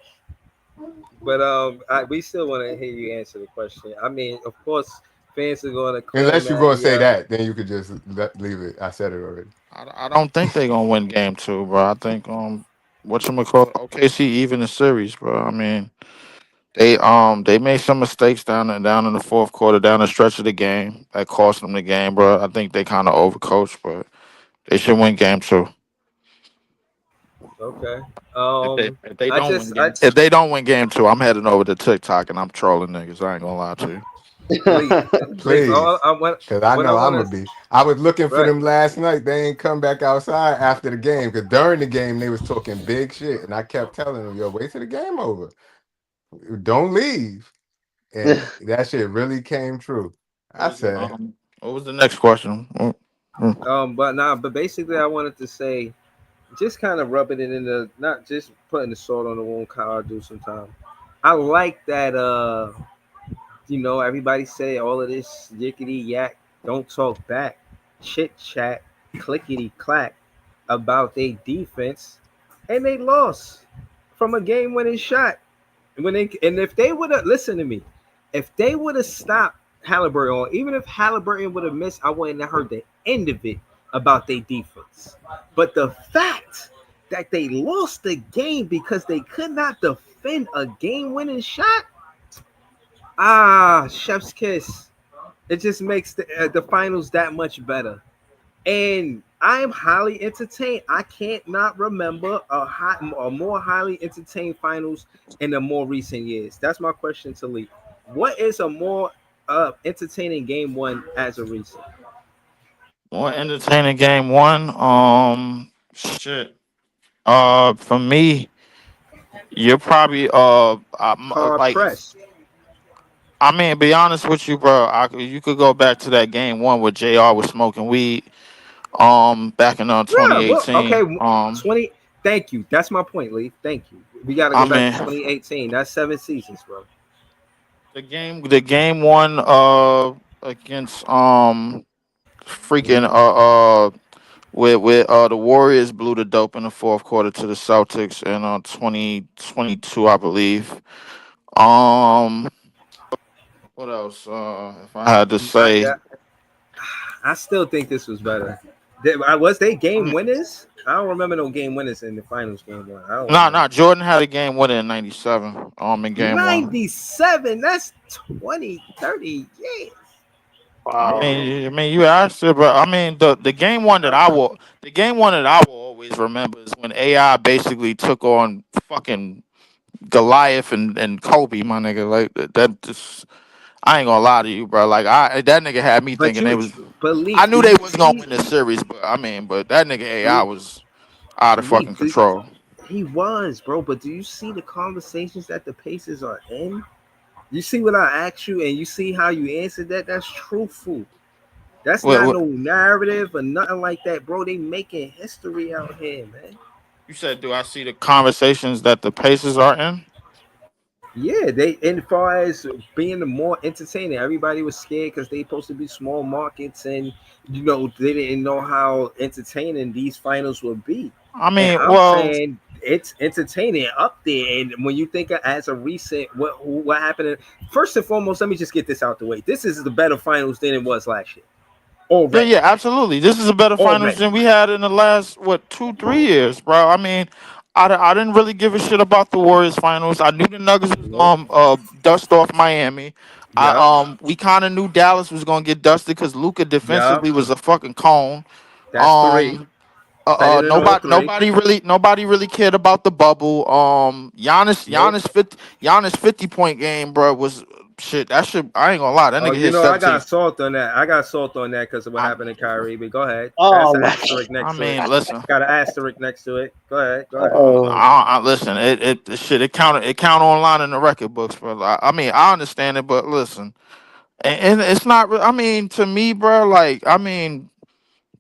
But we still want to hear you answer the question. I mean, of course, fans are going to unless you're going to say that, then you could just leave it. I said it already. I don't think they're gonna win game 2, bro. I think OKC even the series, bro. I mean, they made some mistakes down in the fourth quarter, down the stretch of the game that cost them the game, bro. I think they kind of overcoached, but they should win game 2. Okay. If they don't win game 2, I'm heading over to TikTok and I'm trolling niggas. I ain't gonna lie to you. Please, because I know I'm gonna be. I was looking for them last night. They ain't come back outside after the game, because during the game they was talking big shit, and I kept telling them, "Yo, wait till the game over. Don't leave." And that shit really came true. I said, what was the next question? But basically, I wanted to say, just kind of rubbing it in the, not just putting the salt on the wound, how I do sometimes. I like that. Everybody say all of this yickety yak, don't talk back, chit chat, clickety clack about their defense, and they lost from a game-winning shot. If they would have listened to me, if they would have stopped Halliburton, or even if Halliburton would have missed, I wouldn't have heard the end of it about their defense. But the fact that they lost the game because they could not defend a game-winning shot. Chef's kiss. It just makes the finals that much better. And I am highly entertained. I can't not remember a more highly entertained finals in the more recent years. That's my question to Lee. What is a more entertaining game 1 as a recent? More entertaining game 1? Shit. For me, you're probably like press. I mean, be honest with you, bro. You could go back to that game 1 where JR was smoking weed. Back in 2018. 20. Thank you. That's my point, Lee. Thank you. We gotta go back to 2018. That's 7 seasons, bro. The game 1 against with the Warriors blew the dope in the fourth quarter to the Celtics in 2022, I believe. What else? If I had to say, I still think this was better. Was they game winners? I don't remember no game winners in the finals game 1. No. Jordan had a game winner in '97. In game 97. That's 20, 30 years. Wow. I mean, you asked it, but I mean, the game one that I will always remember is when AI basically took on fucking Goliath and Kobe, my nigga. Like that just. I ain't gonna lie to you, bro. Like that nigga had me thinking they was. I knew they was gonna win this series, but that nigga AI was out of fucking control. He was, bro. But do you see the conversations that the Pacers are in? You see what I asked you, and you see how you answered that. That's truthful. That's not no narrative or nothing like that, bro. They making history out here, man. You said, do I see the conversations that the Pacers are in? Yeah, they as far as being the more entertaining, everybody was scared because they supposed to be small markets, and they didn't know how entertaining these finals would be. I And mean, I'm well, saying it's entertaining up there. And when you think of as a recent what happened, first and foremost, let me just get this out the way. This is the better finals than it was last year yeah, already. yeah, absolutely. This is a better finals Already, than we had in the last 2-3 years, bro. I mean, I didn't really give a shit about the Warriors finals. I knew the Nuggets was nope, gonna dust off Miami. yup, We kind of knew Dallas was gonna get dusted because Luka yup. defensively was a fucking cone. That's three Um, better than all nobody, three. nobody really cared about the bubble. Nope. Giannis 50 point game, bro, was shit. That shit, I ain't gonna lie, that Oh, nigga hit I 17. got salt on that. I got salt on that because of what I, happened to Kyrie. But go ahead. That's Oh an my. asterisk I next to it. mean, listen. Got an asterisk next to it. Go ahead. Go ahead. Oh. Listen. The shit. It count online in the record books, bro. I mean, I understand it, but listen, and it's not. I mean, to me, bro. Like, I mean,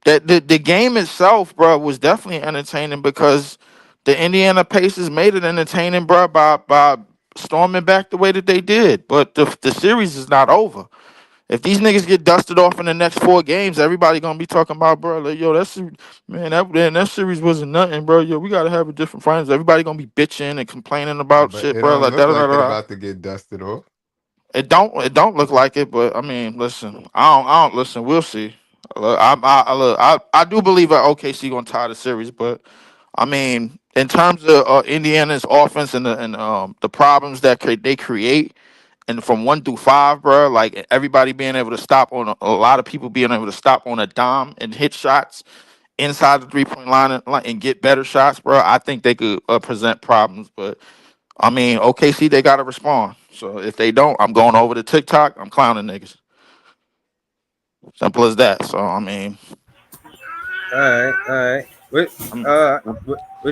that the game itself, bro, was definitely entertaining because the Indiana Pacers made it entertaining, bro, by storming back the way that they did. But the series is not over. If these niggas get dusted off in the next 4 games, everybody gonna be talking about, bro. Like, yo, that series wasn't nothing, bro. Yo, we gotta have a different finals. Everybody gonna be bitching and complaining about But shit, it bro. don't Like look da da da like da. they Da. about to get dusted off. It don't look like it, but I mean, listen, I don't listen. We'll see. I do believe that OKC gonna tie the series, but I mean, in terms of Indiana's offense and the problems that they create, and from 1 through 5, bro, like everybody being able to stop on a lot of people being able to stop on a dime and hit shots inside the 3 point line and get better shots, bro. I think they could present problems, but I mean, OKC they gotta respond. So if they don't, I'm going over to TikTok. I'm clowning niggas. Simple as that. So I mean, All right. All right. I'm,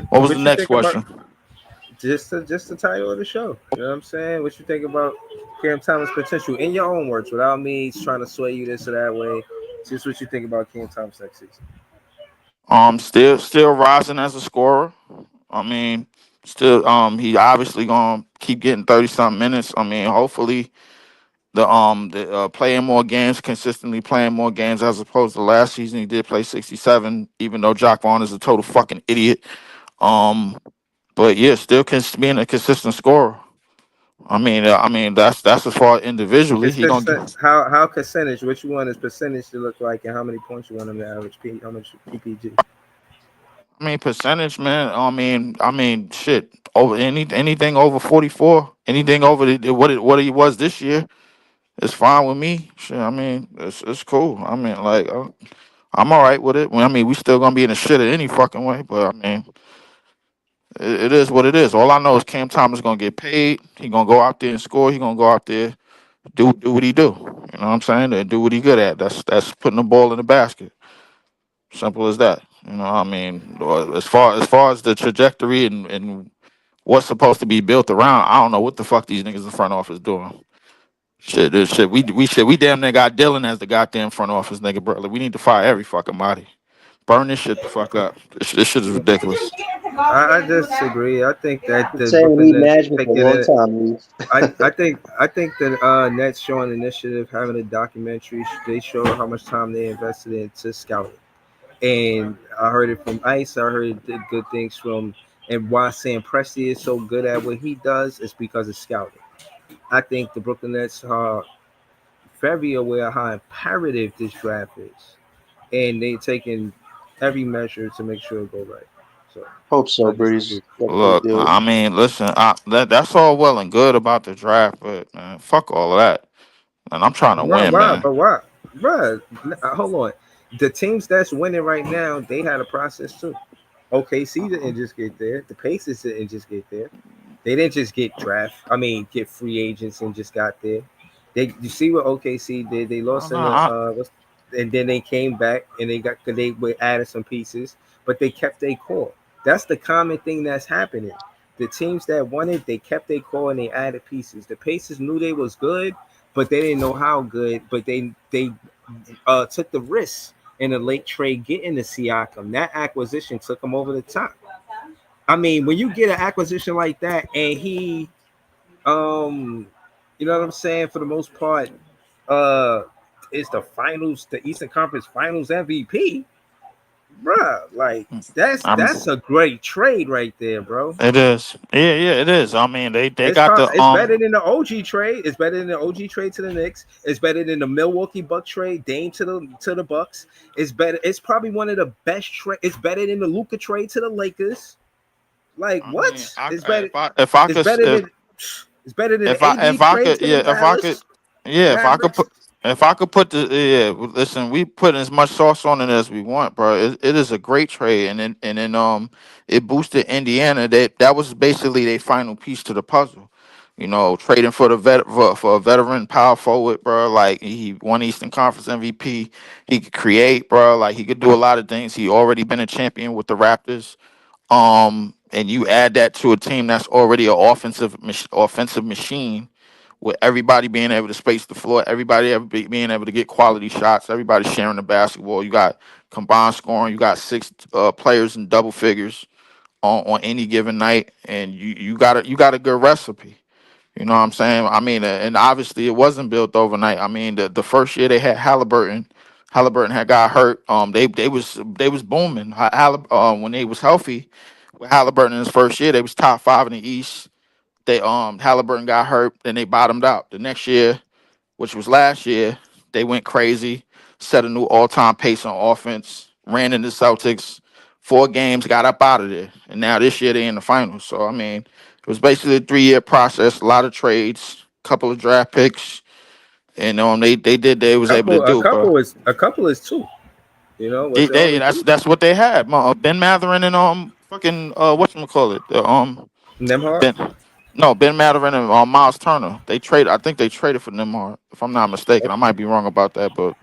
what was the What you next think about question? just the title of the show? You know what I'm saying? What you think about Cam Thomas' potential in your own words, without me trying to sway you this or that way? Just what you think about Cam Thomas next season? Still rising as a scorer. I mean, still he obviously gonna keep getting 30 something minutes. I mean, hopefully the playing more games, consistently playing more games as opposed to last season. He did play 67, even though Jock Vaughn is a total fucking idiot. Um, but yeah, still being a consistent scorer. I mean that's as far individually It's he gonna get. how percentage? What you want his percentage to look like, and how many points you want him to average? How much PPG? I mean percentage, man. I mean shit over anything over 44, anything over what he was this year. It's fine with me. Shit, I mean, it's cool. I mean, like, I'm all right with it. I mean, we still gonna be in the shit in any fucking way, but I mean, it is what it is. All I know is Cam Thomas gonna get paid. He gonna go out there and score. He gonna go out there do what he do. You know what I'm saying? And do what he good at. That's putting the ball in the basket. Simple as that. You know, I mean, as far as the trajectory and what's supposed to be built around, I don't know what the fuck these niggas in front office doing. Shit, this shit. We damn near got Dylan as the goddamn front office nigga, bro. Like, we need to fire every fucking body. Burn this shit the fuck up. This shit is ridiculous. I disagree. I think that Been the saying we Brooklyn need Nets management for a taking long it. time. Reeves. I think that Nets showing initiative, having a documentary, they show how much time they invested into scouting. And I heard it from Ice. I heard good things from, and why Sam Presti is so good at what he does is because of scouting. I think the Brooklyn Nets are very aware how imperative this draft is, and they taking every measure to make sure it go right. So Hope so, I Breeze. disagree. Definitely Look, do. I mean, listen, that's all well and good about the draft, but man, fuck all of that. And I'm trying to Why? win, Why? man. But why? Bruh, hold on. The teams that's winning right now, they had a process too. OKC didn't just get there. The Pacers didn't just get there. They didn't just get get free agents and just got there. You see what OKC did? They No, lost no, in and then they came back and they were added some pieces, but they kept their core. That's the common thing that's happening. The teams that won it, they kept their core and they added pieces. The Pacers knew they was good, but they didn't know how good. But they took the risk in a late trade getting the Siakam. That acquisition took them over the top. I mean, when you get an acquisition like that and he You know what I'm saying? For the most part, is the finals, the Eastern Conference Finals MVP, bruh. Like that's a great trade right there, bro. It is. Yeah, it is. I mean, they It's got the it's better than the OG trade. It's better than the OG trade to the Knicks. It's better than the Milwaukee Buck trade, Dame to the Bucks. It's better. It's probably one of the best trade. It's better than the Luka trade to the Lakers. Like what? It's better. If I It's could, better than. It's better than if the I AD if I trade could, to yeah, the Dallas if I could Mavericks. put. If I could put the listen, we put as much sauce on it as we want, bro. It is a great trade, and then it boosted Indiana. That was basically their final piece to the puzzle. You know, trading for for a veteran power forward, bro. Like he won Eastern Conference MVP. He could create, bro. Like he could do a lot of things. He already been a champion with the Raptors. And you add that to a team that's already an offensive machine, with everybody being able to space the floor, being able to get quality shots, everybody sharing the basketball. You got combined scoring. You got 6 players in double figures on any given night, and you got a good recipe. You know what I'm saying? I mean, and obviously it wasn't built overnight. I mean, the first year they had Halliburton. Halliburton had got hurt. They was booming. When they was healthy, with Halliburton in his first year, they was top 5 in the East. They Halliburton got hurt, then they bottomed out. The next year, which was last year, they went crazy, set a new all-time pace on offense, ran into Celtics, 4 games, got up out of there, and now this year they in the finals. So I mean, it was basically a 3-year process, a lot of trades, couple of draft picks, and they did they was able to A do, bro. couple is 2. You know, was it only 2? That's what they had. Ben Mathurin and fucking whatchamacallit, Nembhard? Ben Mathurin and Miles Turner. I think they traded for Nembhard, if I'm not mistaken. I might be wrong about that, but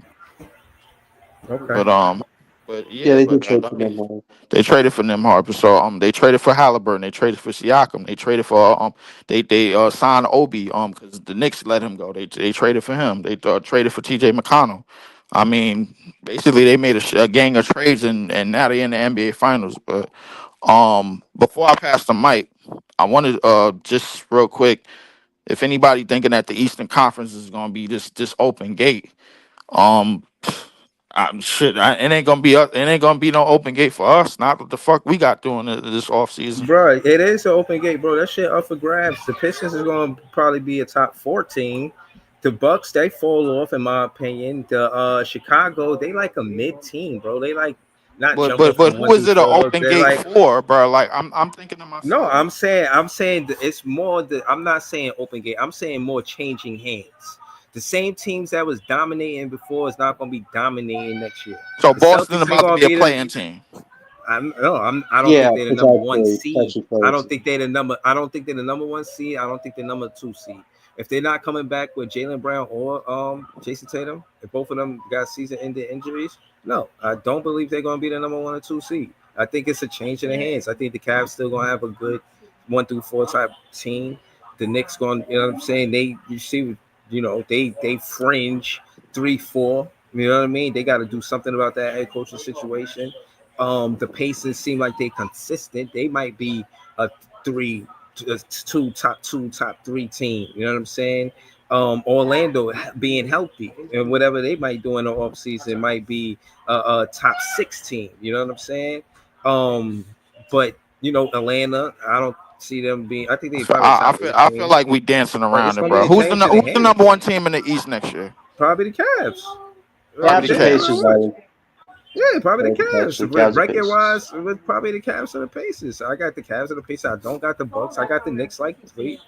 Okay. but Yeah, they did but trade for them. they traded for Nembhard. So they traded for Halliburton. They traded for Siakam. They traded for they signed Obi because the Knicks let him go. They traded for him. They traded for T.J. McConnell. I mean, basically they made a gang of trades and now they're in the NBA Finals. But before I pass the mic, I wanted just real quick, if anybody thinking that the Eastern Conference is gonna be this open gate, it ain't gonna be it ain't gonna be no open gate for us. Not what the fuck we got doing this off season. Bro, it is an open gate, bro. That shit up for grabs. The Pistons is going to probably be a top 14. The Bucks, they fall off, in my opinion. The Chicago, they like a mid team, bro. They like not But jumping from who 1 is through it an 4. open They're gate like, for, bro? Like I'm thinking to myself. no, I'm saying that it's more. I'm not saying open gate. I'm saying more changing hands. The same teams that was dominating before is not going to be dominating next year. So The Boston Celtics ain't about to gonna be a playing team. I don't Yeah, think they're the number 1 exactly. seed. That's what I don't think they're the number 1 seed. I don't think they're number 2 seed. If they're not coming back with Jaylen Brown or Jason Tatum, if both of them got season-ending injuries, no, I don't believe they're going to be the number 1 or 2 seed. I think it's a change in the hands. I think the Cavs still going to have a good 1 through 4 type team. The Knicks going, you know what I'm saying? They fringe 3-4. You know what I mean? They got to do something about that head coaching situation. The Pacers seem like they're consistent. They might be a top 3 team. You know what I'm saying? Orlando being healthy and whatever they might do in the offseason might be a top 6 team. You know what I'm saying? But Atlanta, I don't see them being. I think they probably I feel like we dancing around it, bro. Who's the number 1 team in the East next year? Probably the Cavs. Cavs and Pacers, I think. Yeah, probably the Cavs. Cavs Record wise, with probably the Cavs and the Pacers. I got the Cavs and the Pacers. I don't got the Bucks. I got the Knicks like 3.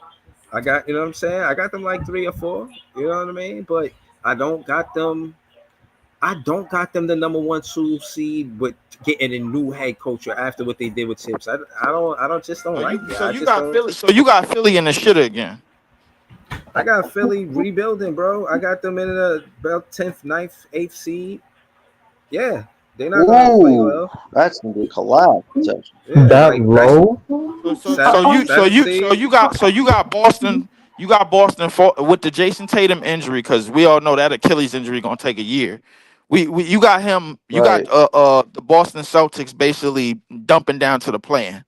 I got, you know what I'm saying? I got them like 3 or 4. You know what I mean? But I don't got them. The number 1, 2 seed with getting a new head coach after what they did with Tips. I just don't like it. So you got Philly in the shit again. I got Philly rebuilding, bro. I got them in about 10th, 9th, 8th seed. Yeah, they're not going to play well. That's gonna be a collapse. That low? So you got Boston. You got Boston with the Jason Tatum injury, because we all know that Achilles injury gonna take a year. You got him. You got the Boston Celtics basically dumping down to the play-in.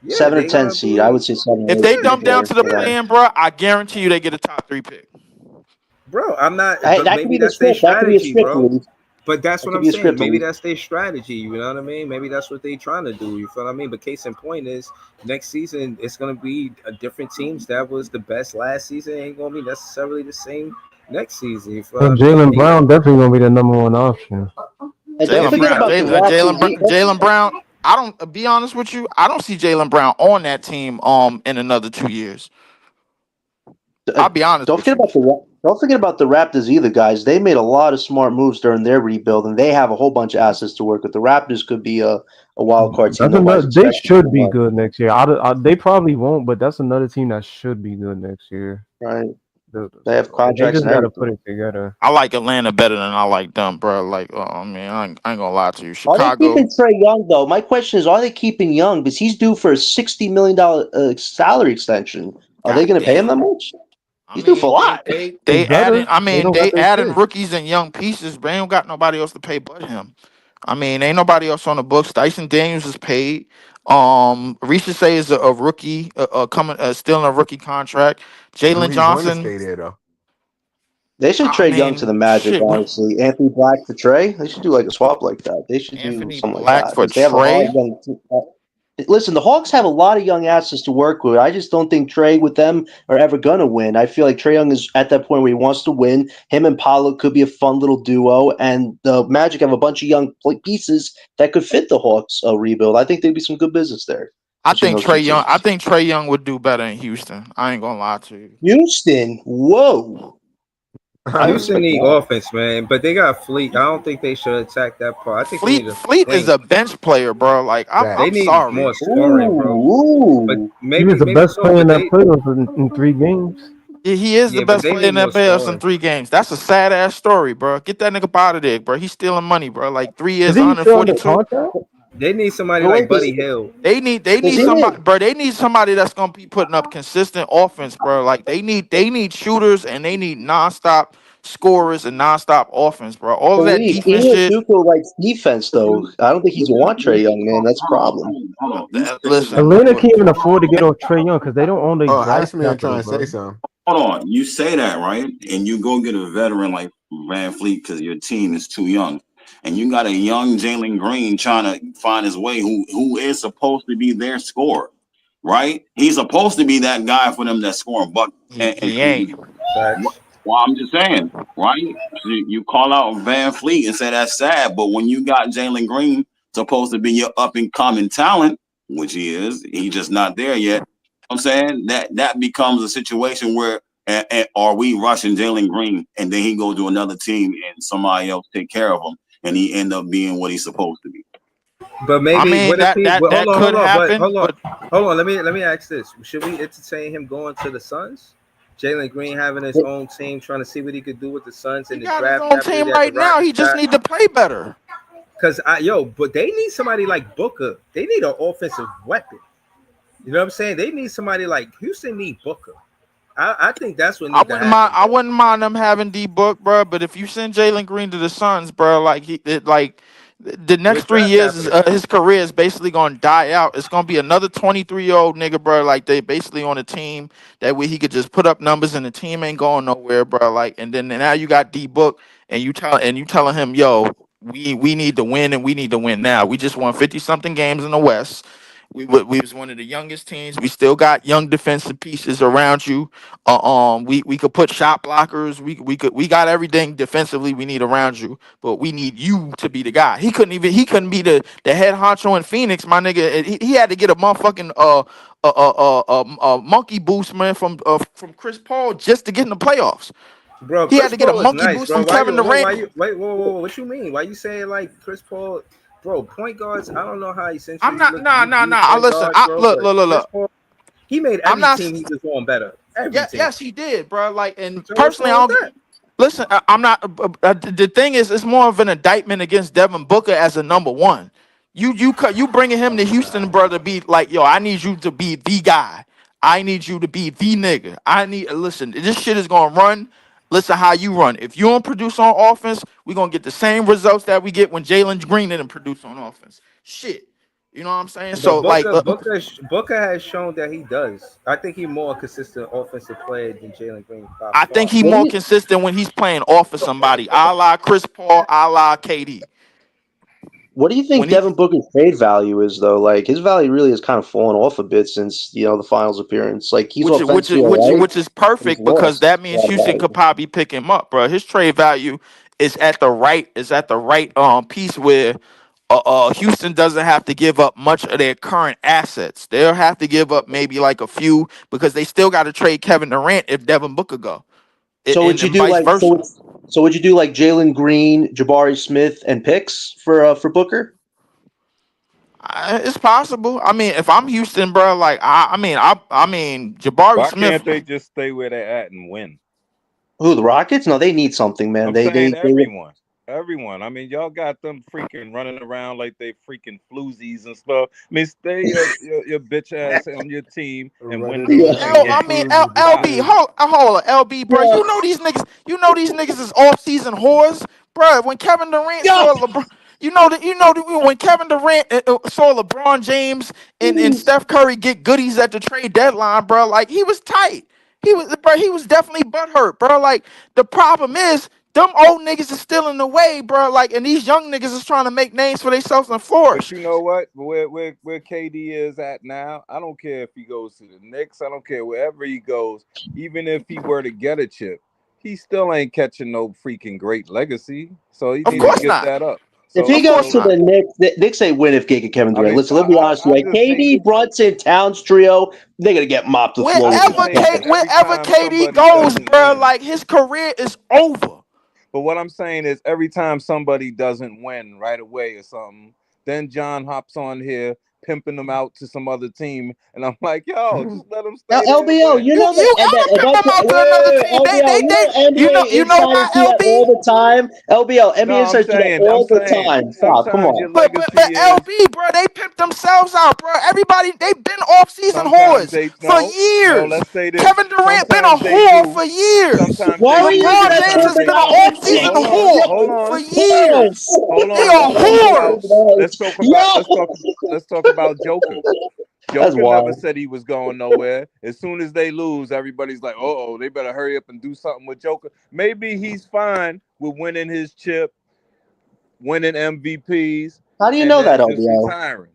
Yeah, 7 or they 10 gonna seed. I be. would say 7 If or they 8 dump down to the yeah. play-in, bro, I guarantee you they get a top 3 pick. Bro, I'm not. But That could maybe be the that's their script. That could be a strategy, script, bro. Lee. But that's That what could I'm be a saying. script, Maybe Lee. that's their strategy. You know what I mean? Maybe that's what they're trying to do. You feel what I mean? But case in point is next season it's gonna be a different teams that was the best last season ain't gonna be necessarily the same next season. You feel So what I mean? Jalen Brown definitely gonna be the number one option. And don't Jalen forget Brown, about the Raptors. Jalen Brown. I don't be honest with you. I don't see Jalen Brown on that team in another 2 years. I'll be honest Don't with forget you. about the Raptors either, guys. They made a lot of smart moves during their rebuild, and they have a whole bunch of assets to work with. The Raptors could be a wild card team. That's Nobody's another. They expecting should too be much. good next year. They probably won't, but that's another team that should be good next year. Right. They have They contracts just and gotta everything. put it together. I like Atlanta better than I like them, bro. Like, I mean, I ain't gonna lie to you. Are they Chicago, keeping Trey Young though? My question is, are they keeping Young? Because he's due for a $60 million salary extension. Are they going to pay him that much? He's due for a lot. they adding. I They mean, don't got they their adding pick. rookies and young pieces, but they don't got nobody else to pay but him. I mean, ain't nobody else on the books. Dyson Daniels is paid. Risha Say is a rookie, coming, still in a rookie contract. Do Jalen he want to Johnson. stay there though? They should I trade Young to the mean, Magic, shit. honestly. Anthony Black for Trey. They should do like a swap like that. They should do Anthony something like Black that for because they have a lot Trey. of young. Listen, the Hawks have a lot of young assets to work with. I just don't think Trey with them are ever gonna win. I feel like Trey Young is at that point where he wants to win. Him and Paolo could be a fun little duo, and the Magic have a bunch of young pieces that could fit the Hawks rebuild. I think there'd be some good business there. I between think those two Trey Young. I teams. think Trey Young would do better in Houston. I ain't gonna lie to you. Houston, whoa. Houston need offense, man, but they got Fleet. I don't think they should attack that part. I think they need a Fleet is a bench player, bro. Like They I'm need sorry. more scoring, bro. But He maybe was the maybe best so, player in but that playoffs in 3 games. He is the Yeah, but best they player in need more that playoffs in scoring. 3 games. That's a sad ass story, bro. Get that nigga out of there, bro. He's stealing money, bro. Like 3 years, Is he still under 142. contract? They need somebody But like wait, Buddy Hill. They need somebody, bro. They need somebody that's gonna be putting up consistent offense, bro. Like they need shooters and they need nonstop scorers and nonstop offense, bro. All of that Lee, defense Ime shit. Udoka likes defense, though. I don't think he's a want Trey Young, man. That's a problem. Listen, Atlanta can't even afford to get off Trey Young because they don't own the Oh, draft Iceman capital, trying to say bro. something. Hold on, you say that, right? And you go get a veteran like Van Fleet because your team is too young. And you got a young Jalen Green trying to find his way, who is supposed to be their scorer, right? He's supposed to be that guy for them that's scoring. But he ain't. Well, I'm just saying, right? You call out Van Fleet and say that's sad, but when you got Jalen Green supposed to be your up and coming talent, which he is, he's just not there yet. I'm saying that becomes a situation where are we rushing Jalen Green and then he go to another team and somebody else take care of him and he end up being what he's supposed to be. But maybe I mean, what if he? that Hold on, could happen. hold on. Let me ask this: should we entertain him going to the Suns? Jalen Green having his own team, trying to see what he could do with the Suns in the Got draft. his own team right now. He just need to play better. Cause but they need somebody like Booker. They need an offensive weapon. You know what I'm saying? They need somebody like Houston need Booker. I think that's what needs to happen. I wouldn't mind them having D Book, bro. But if you send Jalen Green to the Suns, bro, the next 3 years, his career is basically going to die out. It's going to be another 23-year-old nigga, bro. Like they basically on a team that way he could just put up numbers and the team ain't going nowhere, bro. Like, and then now you got D Book and you telling him, yo, we need to win and we need to win now. We just won 50-something games in the West. We was one of the youngest teams. We still got young defensive pieces around you. We could put shot blockers. We got everything defensively we need around you, but we need you to be the guy. He couldn't be the head honcho in Phoenix, my nigga. He had to get a motherfucking monkey boost, man, from Chris Paul just to get in the playoffs. Bro, he Chris had to get a Paul is monkey nice, boost bro. from Kevin Durant. Wait, whoa, what you mean? Why you saying like Chris Paul? Bro, point guards, I don't know how essentially. I'm not. Nah. Listen, look. He made every team he was on better. Yes, he did, bro. Like, and personally, I don't. Listen, I'm not. The thing is, it's more of an indictment against Devin Booker as a number one. You bringing him to Houston, bro, to be like, yo, I need you to be the guy. I need you to be the nigga. Listen, this shit is gonna run. Listen how you run. If you don't produce on offense, we're gonna get the same results that we get when Jalen Green didn't produce on offense. Shit. You know what I'm saying? But So like, Booker has shown that he does. I think he's more consistent offensive player than Jalen Green by I think far. he's more consistent when he's playing off of somebody, a la Chris Paul, a la KD. What do you think Devin Booker's trade value is, though? Like, his value really has kind of fallen off a bit since, the finals appearance. Like, he's offensively all right, which is perfect he's because lost that a means lot of Houston value. could probably pick him up, bro. His trade value is at the right piece where Houston doesn't have to give up much of their current assets. They'll have to give up maybe like a few because they still got to trade Kevin Durant if Devin Booker go. So would you do vice like versa. so would you do like Jalen Green, Jabari Smith, and picks for Booker? It's possible. I mean, if I'm Houston, bro, like I mean, Jabari Why Smith. can't they just stay where they're at and win? Who, the Rockets? No, they need something, man. I'm saying everyone. I mean, y'all got them freaking running around like they freaking floozies and stuff. I mean, stay your bitch ass on your team and win the LB, hold on, LB, bro. You know these niggas is off-season whores, bro. When Kevin Durant saw LeBron, when Kevin Durant saw LeBron James and Steph Curry get goodies at the trade deadline, bro, like he was tight. He was definitely butthurt, bro. Like the problem is them old niggas is still in the way, bro. Like, and these young niggas is trying to make names for themselves and flourish. But you know what? Where KD is at now, I don't care if he goes to the Knicks. I don't care wherever he goes. Even if he were to get a chip, he still ain't catching no freaking great legacy. So he needs to get that up. If he goes to the Knicks, the Knicks ain't win if Gig and Kevin Durant. Listen, let me be honest with you. Like, KD, Brunson, Towns trio, they're gonna get mopped the floor. Wherever KD goes, bro, like his career is over. But what I'm saying is every time somebody doesn't win right away or something, then John hops on here pimping them out to some other team, and I'm like, yo, just let them stay. LBO, you know you know why LB all the time. LBO, NBA insiders do that all the time. Oh, come on. But LB, bro, they pimp themselves out, bro. Everybody, they've been off-season whores for years. Let's say this. Kevin Durant been a whore for years. LeBron James has been an off-season whore for years. They are whores. Let's talk about Joker. Joker never said he was going nowhere. As soon as they lose, everybody's like, oh, they better hurry up and do something with Joker. Maybe he's fine with winning his chip, winning MVPs. How do you know that, LBO?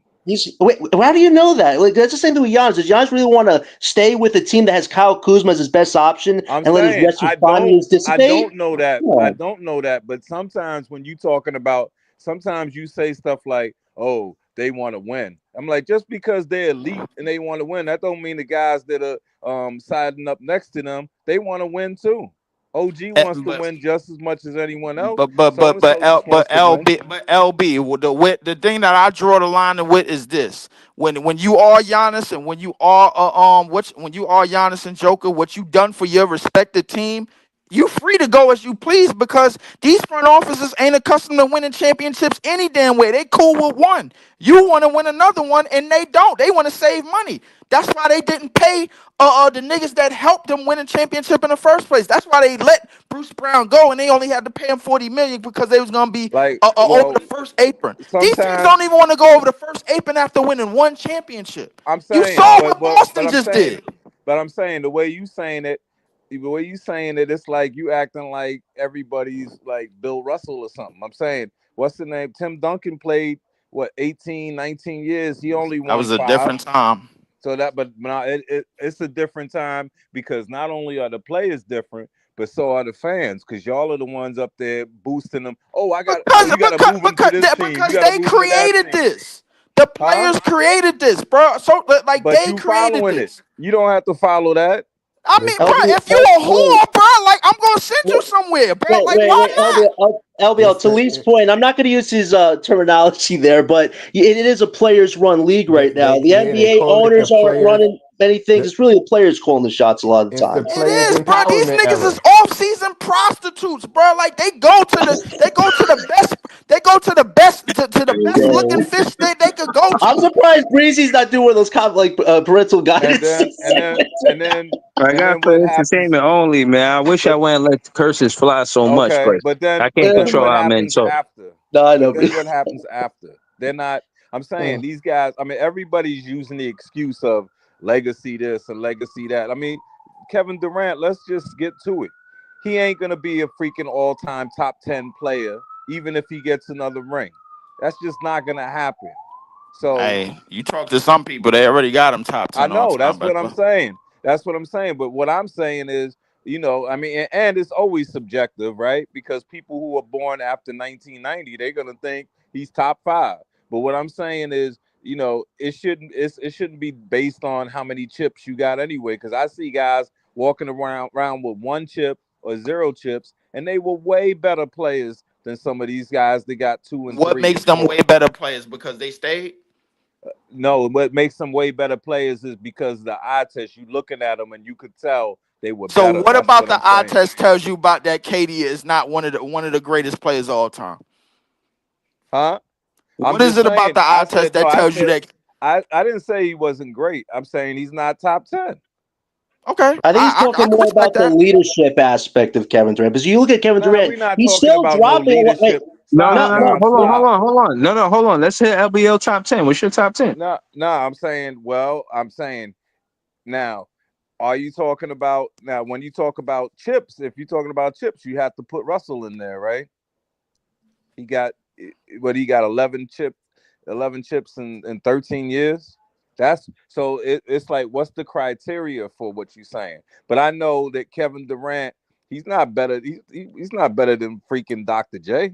How do you know that? Like, that's the same thing with Giannis. Does Giannis really want to stay with a team that has Kyle Kuzma as his best option and let his rest responders dissipate? I don't know that. I don't know that. But sometimes when you're talking about, sometimes you say stuff like, oh, they want to win. I'm like, just because they're elite and they want to win, that don't mean the guys that are siding up next to them, they want to win too. OG wants to win just as much as anyone else. But LB, the thing that I draw the line with is this: when you are Giannis and when you are Giannis and Joker, what you done for your respective team, you free to go as you please because these front offices ain't accustomed to winning championships any damn way. They cool with one. You want to win another one, and they don't. They want to save money. That's why they didn't pay the niggas that helped them win a championship in the first place. That's why they let Bruce Brown go, and they only had to pay him $40 million because they was gonna be over the first apron. These teams don't even want to go over the first apron after winning one championship. I'm saying, you saw what Boston just did. But I'm saying the way you saying it, it's like you acting like everybody's like Bill Russell or something. I'm saying, what's the name? Tim Duncan played 18, 19 years. He only won. That was a different time. So but now it's a different time because not only are the players different, but so are the fans. Because y'all are the ones up there boosting them. Oh, because they created this. The players created this, bro. So like but they created this. You don't have to follow that. I mean, bro, if you a whore, bro, like I'm gonna send you somewhere, bro. Why not? LBL, to Lee's point, I'm not going to use his terminology there, but it is a players-run league right now. The NBA owners aren't running many things. It's really the players calling the shots a lot of the time. It is, bro. These niggas is off-season prostitutes, bro. Like they go to the best looking fish they could go to. I'm surprised Breezy's not doing those parental guidance. And then I got for entertainment only, man. I wish I wouldn't let the curses fly so much, but then I can't control how many talk. No, I know. Then what happens after? They're not. I'm saying these guys. I mean, everybody's using the excuse of legacy this and legacy that. I mean, Kevin Durant. Let's just get to it. He ain't gonna be a freaking all-time top 10 player, even if he gets another ring. That's just not gonna happen. So Hey, you talk to some people, they already got him top I 10 all know time. that's what I'm saying. That's what I'm saying. But what I'm saying is, you know, I mean, and it's always subjective, right? Because people who are born after 1990, they're gonna think he's top 5. But what I'm saying is, you know, it shouldn't be based on how many chips you got anyway. Because I see guys walking around with 1 chip or 0 chips, and they were way better players than some of these guys that got 2 and 3. What makes them way better players? Because they stayed? No, what makes them way better players is because the eye test, you looking at them and you could tell they were So better. what That's about what the I'm eye saying. test tells you about that KD is not one of the greatest players of all time? Huh? What is it about the eye test that tells you that? I didn't say he wasn't great. I'm saying he's not top 10. Okay. I think he's talking more about the leadership aspect of Kevin Durant. Because you look at Kevin Nah, Durant, we're not he's talking still about no dropping a lot. leadership. No, Stop. hold on. No, hold on. Let's hit LBL top 10. What's your top 10? No, I'm saying now, are you talking about now when you talk about chips, if you're talking about chips, you have to put Russell in there, right? He got 11 chips in 13 years. That's so it's like, what's the criteria for what you're saying? But I know that Kevin Durant, he's not better. He's not better than freaking Dr. J.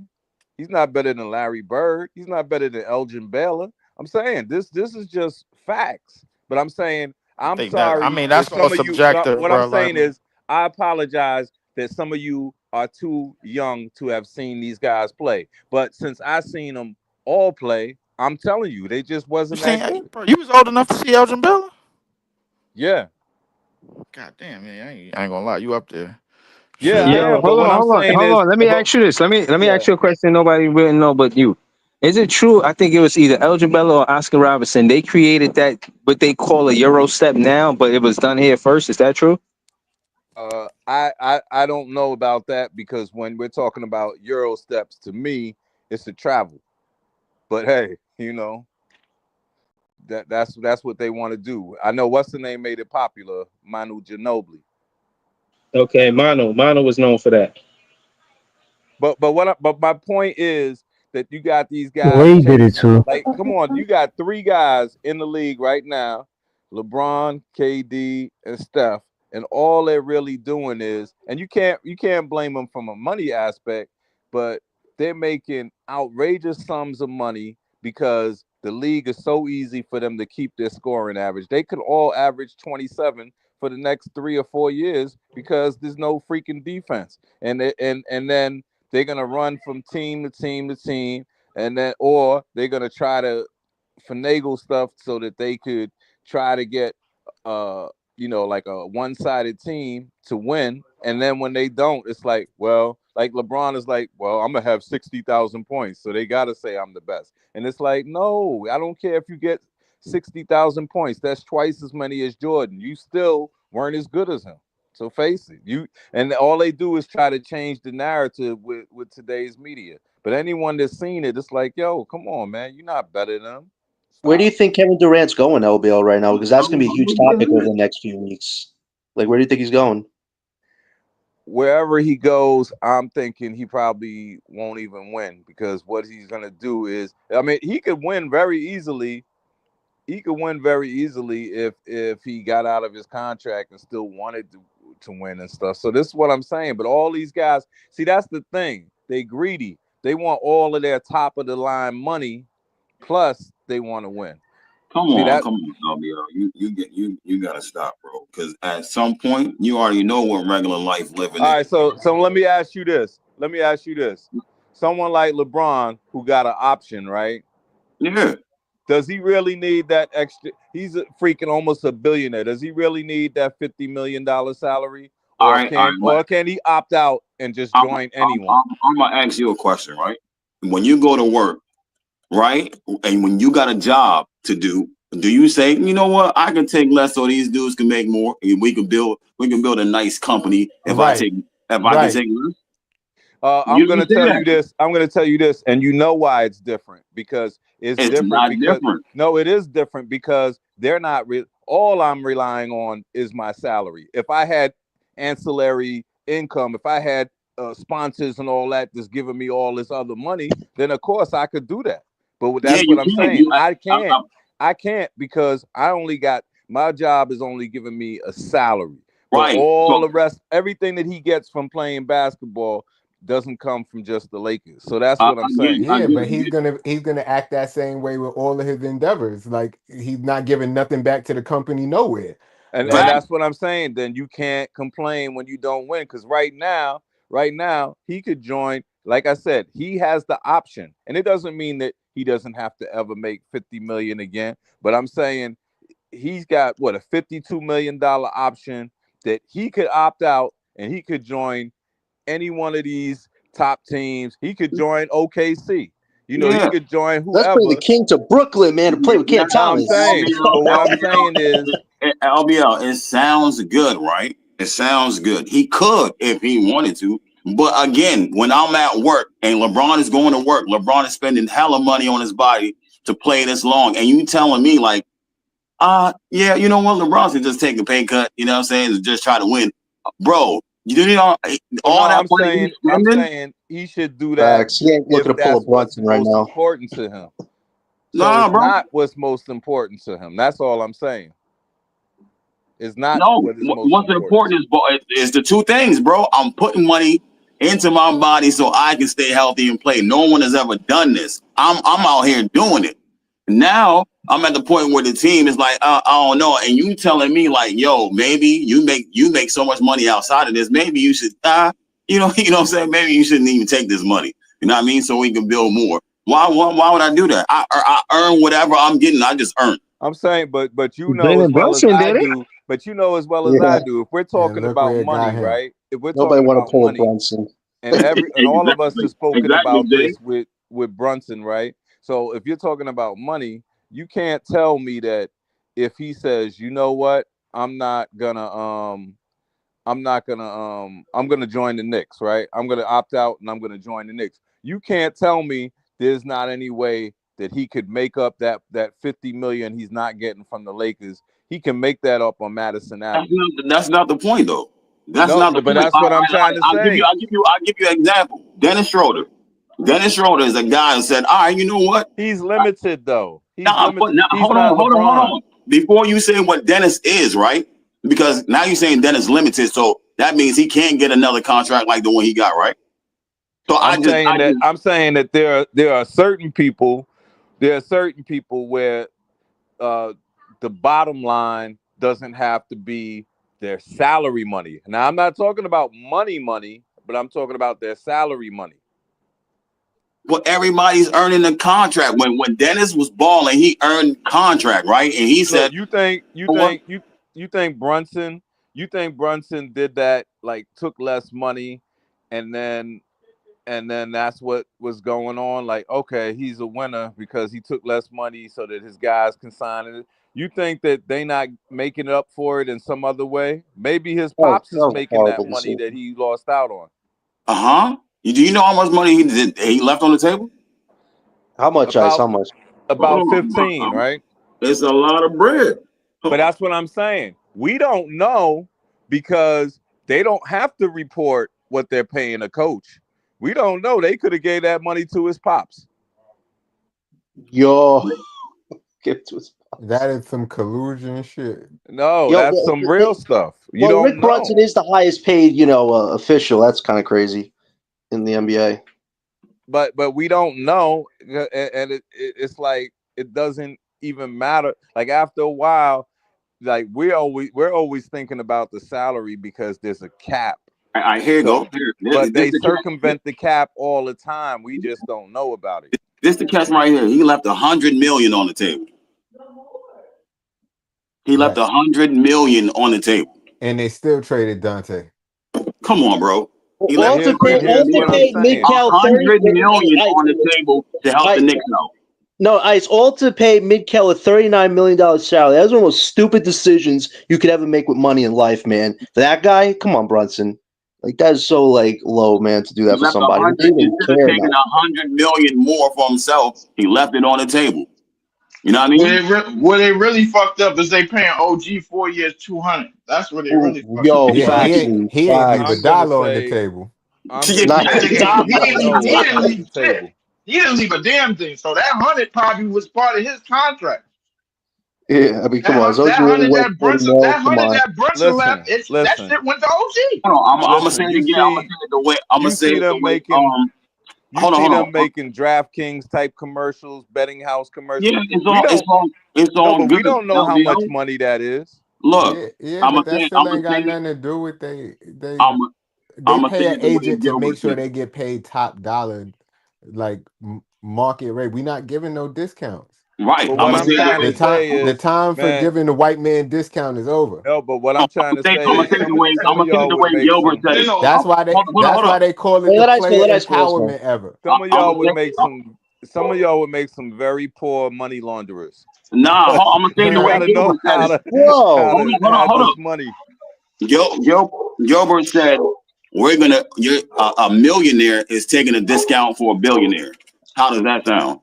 He's not better than Larry Bird. He's not better than Elgin Baylor. I'm saying this is just facts. But I'm saying I'm sorry. I mean, that's if all some of you, subjective, what bro. I'm saying is, I apologize that some of you are too young to have seen these guys play. But since I seen them all play, I'm telling you, they just wasn't that good. Bro, you was old enough to see Elgin Baylor? Yeah. God damn, man, I ain't gonna lie, you up there. Yeah, Yo, I am. But what I'm saying hold is, on. Let me ask you this. Let me ask you a question nobody really know but you. Is it true? I think it was either Elgin Baylor or Oscar Robertson. They created that what they call a Euro step now, but it was done here first. Is that true? I don't know about that, because when we're talking about Euro steps, to me, it's a travel. But hey, you know, that's what they want to do. I know what's the name made it popular, Manu Ginobili. Okay, Mano was known for that. But my point is that you got these guys. Wade did it too. Like, come on, you got 3 guys in the league right now: LeBron, KD, and Steph, and all they're really doing is, and you can't blame them from a money aspect, but they're making outrageous sums of money because the league is so easy for them to keep their scoring average. They could all average 27 for the next 3 or 4 years because there's no freaking defense, and then they're gonna run from team to team to team, and then or they're gonna try to finagle stuff so that they could try to get like a one-sided team to win. And then when they don't, it's like, well, like LeBron is like, well, I'm gonna have 60,000 points, so they gotta say I'm the best. And it's like, no, I don't care if you get 60,000 points. That's twice as many as Jordan. You still weren't as good as him. So face it, and all they do is try to change the narrative with today's media. But anyone that's seen it, it's like, yo, come on, man, you're not better than them. Where do you think Kevin Durant's going, LBL, right now? Because that's going to be a huge topic over the next few weeks. Like, where do you think he's going? Wherever he goes, I'm thinking he probably won't even win, because what he's going to do is, I mean, he could win very easily. He could win very easily if he got out of his contract and still wanted to win and stuff. So this is what I'm saying. But all these guys, see, that's the thing. They greedy. They want all of their top of the line money, plus they want to win. Come on, LBL. You gotta stop, bro. Because at some point, you already know what regular life living All is. right, so let me ask you this. Someone like LeBron, who got an option, right? Yeah. Does he really need that extra? He's a freaking almost a billionaire. Does he really need that $50 million salary? Or can he opt out and just join anyone? I'm gonna ask you a question, right? When you go to work, right, and when you got a job to do you say, you know what, I can take less so these dudes can make more, and we can build a nice company if I can take less? I'm going to tell you this, and you know why it's different. Because It's It's different not because different. no, it is different because they're not all I'm relying on is my salary. If I had ancillary income, if I had sponsors and all that that's giving me all this other money, then of course I could do that. But Yeah, that's you what I'm can. saying. I can't because I only got my job is only giving me a salary. But Right. all So the rest, everything that he gets from playing basketball doesn't come from just the Lakers. So that's what I'm saying. Yeah, but he's gonna act that same way with all of his endeavors. Like he's not giving nothing back to the company nowhere. And Like, that's what I'm saying. Then you can't complain when you don't win. Because right now, he could join. Like I said, he has the option. And it doesn't mean that he doesn't have to ever make 50 million again. But I'm saying he's got what, a $52 million option that he could opt out and he could join any one of these top teams. He could join OKC. You know, he yeah, could join Let's whoever. bring the King to Brooklyn, man, to play with Cam That's what I'm Thomas. saying. But what I'm saying is, LBL, it sounds good, right? It sounds good. He could if he wanted to. But again, when I'm at work and LeBron is going to work, LeBron is spending hella money on his body to play this long. And you telling me like, yeah, you know what? LeBron can just take a pay cut, you know what I'm saying, to just try to win. Bro, you know, all that money I'm saying he should do that. Facts. He ain't looking to pull a Brunson right now. Important to him. So Nah, it's bro. not what's most important to him. That's all I'm saying. It's not No, what is most what's important is the two things, bro. I'm putting money into my body so I can stay healthy and play. No one has ever done this. I'm out here doing it. Now I'm at the point where the team is like, I don't know. And you telling me like, yo, maybe you make so much money outside of this. Maybe you should, you know what I'm saying? Maybe you shouldn't even take this money. You know what I mean? So we can build more. Why would I do that? I earn whatever I'm getting. I just earn. I'm saying, but you know Jalen as well as Brunson I did it. do. But you know as well as I do. If we're talking look where about it got money, him. right? If we're Nobody talking want to about pull a money, Brunson. and all of us have spoken Exactly, about Jay. this with Brunson, right? So if you're talking about money, you can't tell me that if he says, you know what, I'm gonna join the Knicks, right? I'm gonna opt out and I'm gonna join the Knicks. You can't tell me there's not any way that he could make up that 50 million he's not getting from the Lakers. He can make that up on Madison Avenue. That's not the point, though. That's No, not the but point. that's what I'm trying to say. I'll give you an example. Dennis Schroeder. Dennis Schroeder is a guy who said, all right, you know what? He's limited, though. He's Hold on. Before you say what Dennis is, right? Because now you're saying Dennis limited, so that means he can't get another contract like the one he got, right? So I'm saying that there are certain people where the bottom line doesn't have to be their salary money. Now I'm not talking about money, but I'm talking about their salary money. Well, everybody's earning a contract. When Dennis was balling, he earned contract, right? And he said, you think Brunson did that, like took less money, and then that's what was going on. Like, okay, he's a winner because he took less money so that his guys can sign it. You think that they not making up for it in some other way? Maybe his pops is making that money that he lost out on. Do you know how much money he left on the table? How much, Ice? How much? About 15, right? It's a lot of bread. But that's what I'm saying. We don't know because they don't have to report what they're paying a coach. We don't know. They could have gave that money to his pops. Yo, give it to his pops. That is some collusion shit. No, that's some real stuff. You don't Rick know. Brunson is the highest paid, official. That's kind of crazy in the NBA. But we don't know, and it's like it doesn't even matter. Like after a while, like we're always thinking about the salary because there's a cap. Here you go. But they circumvent the cap all the time. We just don't know about it. This the catch right here. He left $100 million on the table. He left $100 million on the table, and they still traded Dante. Come on, bro. He All left to pay Mid-Cal $100 million on the table to help the Knicks out. No, Ice, all to pay Mid-Cal a $39 million salary. That was one of the most stupid decisions you could ever make with money in life, man. That guy, come on, Brunson. Like that is so like low, man, to do He that for left somebody. 100 They didn't even instead of care taking about 100 million more for himself. He left it on the table. You know what I mean? What they really fucked up is they paying OG 4 years 200. That's what they really fucked up. Yo, Yeah, facts, he ain't leave a I'm gonna dollar on the say table. I'm Yeah. gonna Not say That we nigga, we don't know he what's didn't under the leave shit. table. He didn't leave a damn thing. So that 100 probably was part of his contract. yeah, I mean, come on, is OG That really 100 worth that 40 Brunson, mil? that Come 100 on. that Brunson left, that Listen. shit went to OG. Hold on, I'm gonna say Listen, it again. I'm gonna say it the way. I'm gonna you say see it the them way. making Hold on. making DraftKings type commercials, betting house commercials. Yeah, it's We all don't it's no, all but good. we don't know how much LBO. money that is. Look, Yeah, I'm but gonna that say. still ain't got nothing to do with they I'm gonna pay say an it the way agent to Gilbert make sure said. they get paid top dollar, like market rate. We not giving no discounts. Right. But I'm what gonna I'm say it the trying way. to say The is, time for man, giving the white man discount is over. no, but what I'm trying to say I'm gonna is say it the way. I'm some of gonna say it y'all the would way make Gilbert some said it. That's why Hold on. they call it Hey, the let ice go. player Let ice go. empowerment ever. some of I'm y'all gonna would say. make some very poor money launderers. Nah, Because I'm gonna say it the you way gotta know Gilbert said it. how Whoa. to Hold have on. this money. Gilbert said a millionaire is taking a discount for a billionaire. How does that sound?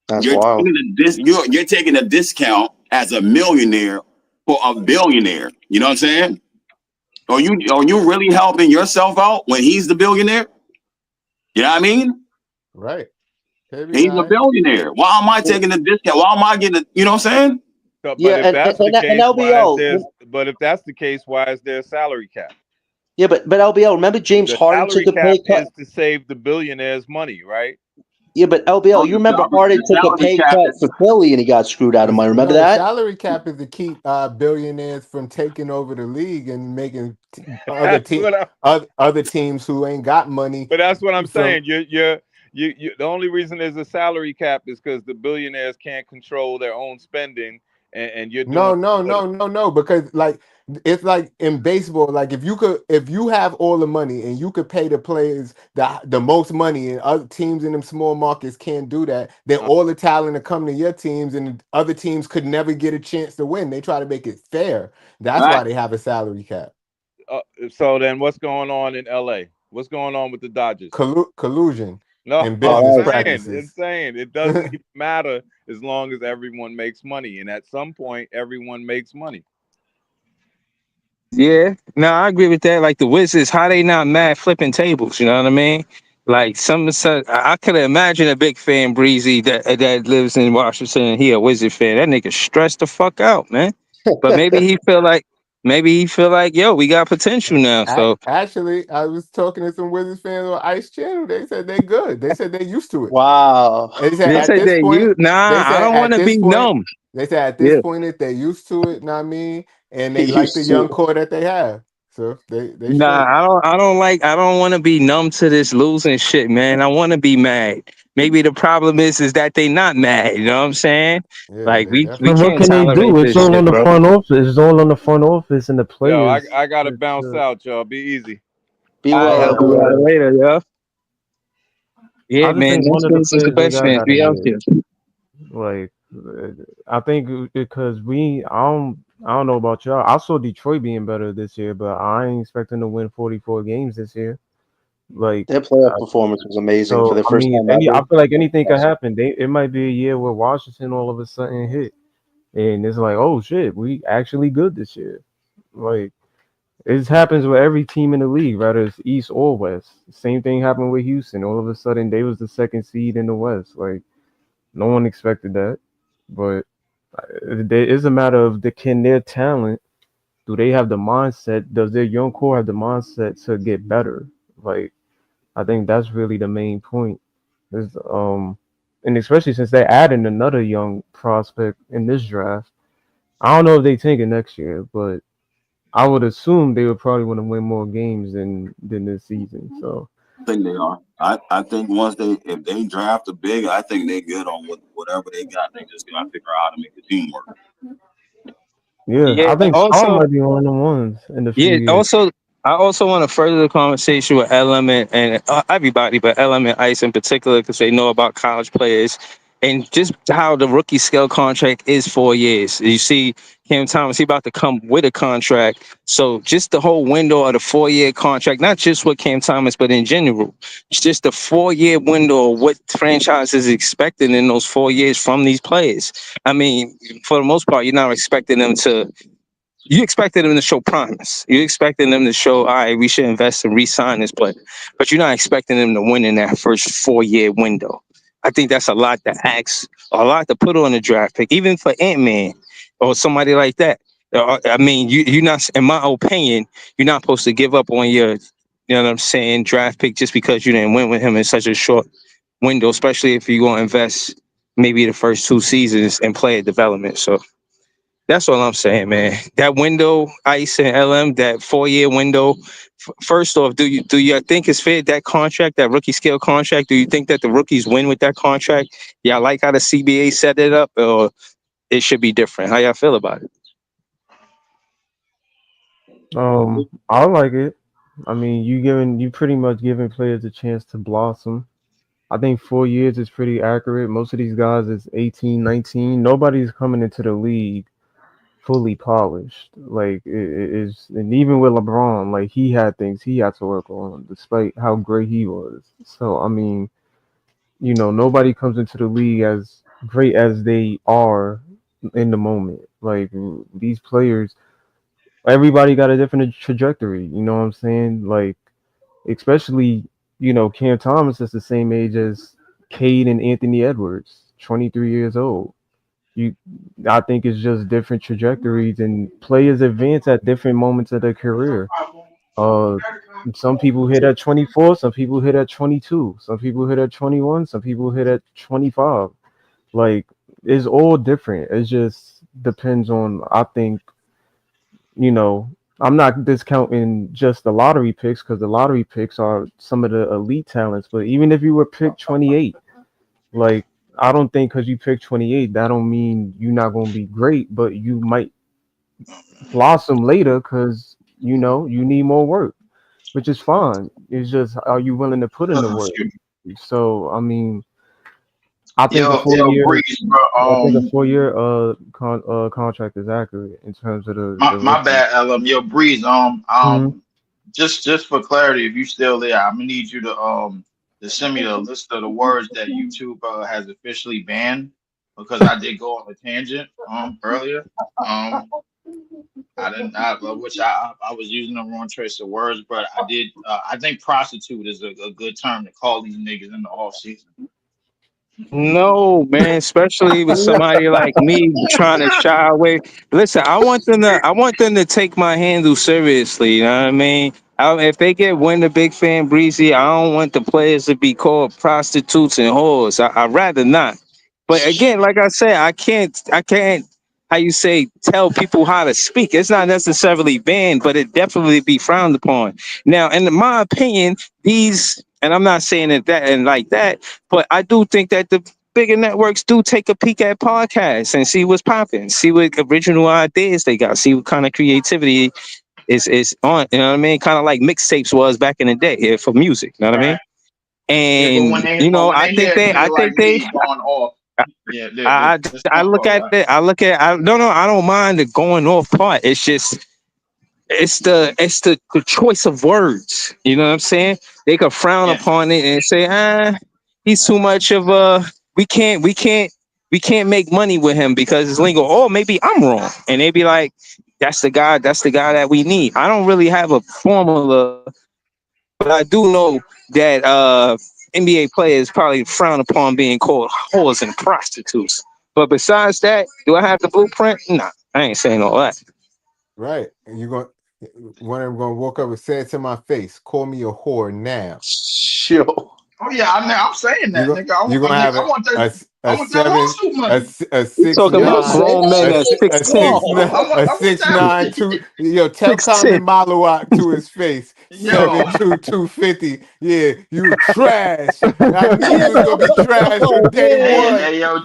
That's wild. You're taking a discount as a millionaire for a billionaire. You know what I'm saying? Are you really helping yourself out when he's the billionaire? You know what I mean? Right. He's a billionaire. Why am I taking a discount? Why am I getting a, you know what I'm saying? But Yeah, if that's the and case, LBO. if that's the case, why is there a salary cap? Yeah, but LBO. Remember James The Harden took salary a pay cap cut. is to save the billionaires money, right? Yeah, but LBO. You remember Harden The took a salary pay cap cut is for Philly and he got screwed out of money. Remember The that? salary cap is to keep billionaires from taking over the league and making That's what other teams who ain't got money. But that's what I'm from saying. You the only reason there's a salary cap is because the billionaires can't control their own spending, and you're doing No, because like it's like in baseball, like if you have all the money and you could pay the players the most money and other teams in them small markets can't do that, then all the talent to come to your teams and other teams could never get a chance to win. They try to make it fair. That's why they have a salary cap. So then what's going on in LA? What's going on with the Dodgers? Collusion. No, and business I'm practices. saying it doesn't even matter as long as everyone makes money, and at some point, everyone makes money. Yeah, no, I agree with that. Like the Wizards, how they not mad flipping tables? You know what I mean? Like I could imagine a big fan Breezy that lives in Washington and he a Wizard fan. That nigga stressed the fuck out, man. But maybe he feel like yo, we got potential now. So Actually, I was talking to some Wizards fans on Ice Channel. They said they good. They said they used to it. Wow. They said they at said this point, I don't want to be numb. They said at this Yeah. point if they used to it, know what I mean, and they like the Used to young it. core that they have. So they Nah, straight. I don't want to be numb to this losing shit, man. I want to be mad. Maybe the problem is that they not mad. You know what I'm saying? Yeah, Like they we But what can't can they tolerate do? It's this all shit, on the bro. front office. It's all on the front office and the Yo, players. I gotta bounce out, y'all. Be easy. Be All right, well, I'll be LBO. out later, yo. Yeah, I just man. think one That's of the the players they best fans. got Be out to here. hit. Like, I think because I don't know about y'all. I saw Detroit being better this year, but I ain't expecting to win 44 games this year. Like, Their playoff performance was amazing for so the I first mean, time I ever. feel like anything could happen. It might be a year where Washington all of a sudden hit, and it's like, oh shit, we actually good this year. Like, it happens with every team in the league, whether it's East or West. Same thing happened with Houston. All of a sudden, they was the second seed in the West. Like, no one expected that, but it's a matter of can their talent, do they have the mindset? Does their young core have the mindset to get better? Like, I think that's really the main point. Is and especially since they're adding another young prospect in this draft. I don't know if they take it next year, but I would assume they would probably want to win more games than this season. So I think they are. I think if they draft a big, I think they good on whatever they got. They just gotta figure out how to make the team work. yeah, Yeah. I think Strong Also, might be one of the ones in a few yeah. years. I also want to further the conversation with Element and everybody, but Element Ice in particular, because they know about college players. And just how the rookie scale contract is 4 years. You see Cam Thomas, he about to come with a contract. So just the whole window of the 4-year contract, not just with Cam Thomas, but in general, it's just the 4-year window of what franchise is expecting in those 4 years from these players. I mean, for the most part, you're not expecting them to. You expected them to show promise. You expecting them to show, all right, we should invest and re-sign this player. But you're not expecting them to win in that first 4-year window. I think that's a lot to ask, a lot to put on a draft pick, even for Ant-Man or somebody like that. I mean, you're not, in my opinion, you're not supposed to give up on your, you know what I'm saying, draft pick just because you didn't win with him in such a short window, especially if you're going to invest maybe the first 2 seasons in player development. So that's all I'm saying, man. That window, Ice and LM, that 4-year window. First off, do you think it's fair, that contract, that rookie scale contract? Do you think that the rookies win with that contract? Y'all like how the CBA set it up, or it should be different? How y'all feel about it? I like it. I mean, you pretty much giving players a chance to blossom. I think 4 years is pretty accurate. Most of these guys is 18, 19. Nobody's coming into the league fully polished. Like it is, and even with LeBron, like he had things he had to work on, despite how great he was. So I mean, nobody comes into the league as great as they are in the moment. Like these players, everybody got a different trajectory. You know what I'm saying? Like, especially Cam Thomas is the same age as Cade and Anthony Edwards, 23 years old. I think it's just different trajectories, and players advance at different moments of their career. Some people hit at 24, some people hit at 22, some people hit at 21, some people hit at 25. Like, it's all different. It just depends on, I think, I'm not discounting just the lottery picks, because the lottery picks are some of the elite talents. But even if you were picked 28, like, I don't think because you picked 28, that don't mean you're not going to be great, but you might blossom later because, you need more work, which is fine. It's just, are you willing to put in the work? So, I mean, I think a 4-year, Breeze, bro. I think a 4-year contract is accurate in terms of the My bad, LM. Yo, Breeze. Mhm. Just for clarity, if you still there, I'm gonna need you to send me the list of the words that YouTube has officially banned, because I did go on a tangent earlier. I was using the wrong choice of words, but I did. I think prostitute is a good term to call these niggas in the off season. No, man, especially with somebody like me trying to shy away. Listen, I want them to take my handle seriously. You know what I mean? If they get win the big fan Breezy, I don't want the players to be called prostitutes and whores. I'd rather not. But again, like I said, I can't how you say, tell people how to speak. It's not necessarily banned, but it definitely be frowned upon. Now, in my opinion, and I'm not saying it that and like that, but I do think that the bigger networks do take a peek at podcasts and see what's popping, see what original ideas they got, see what kind of creativity is on. You know what I mean? Kind of like mixtapes was back in the day for music. You know what I mean? And I think they. Going off. Yeah, I look at it. I don't mind the going off part. It's just. It's the choice of words. You know what I'm saying? They could frown upon it and say, he's too much of a. We can't make money with him because it's lingo. Or maybe I'm wrong, and they be like, that's the guy that we need. I don't really have a formula, but I do know that NBA players probably frown upon being called whores and prostitutes. But besides that, do I have the blueprint? Nah, I ain't saying all that. Right. And one of them gonna walk up and say it to my face, call me a whore now. Sure. Oh yeah, I'm saying that, nigga. You're gonna have I want that lawsuit money. a 6'9", talking about grown men at 6'9", tell Common Maluak to his face, 7'2", 250. Yeah, you trash. I knew you was gonna be trash from day one. Hey, yo,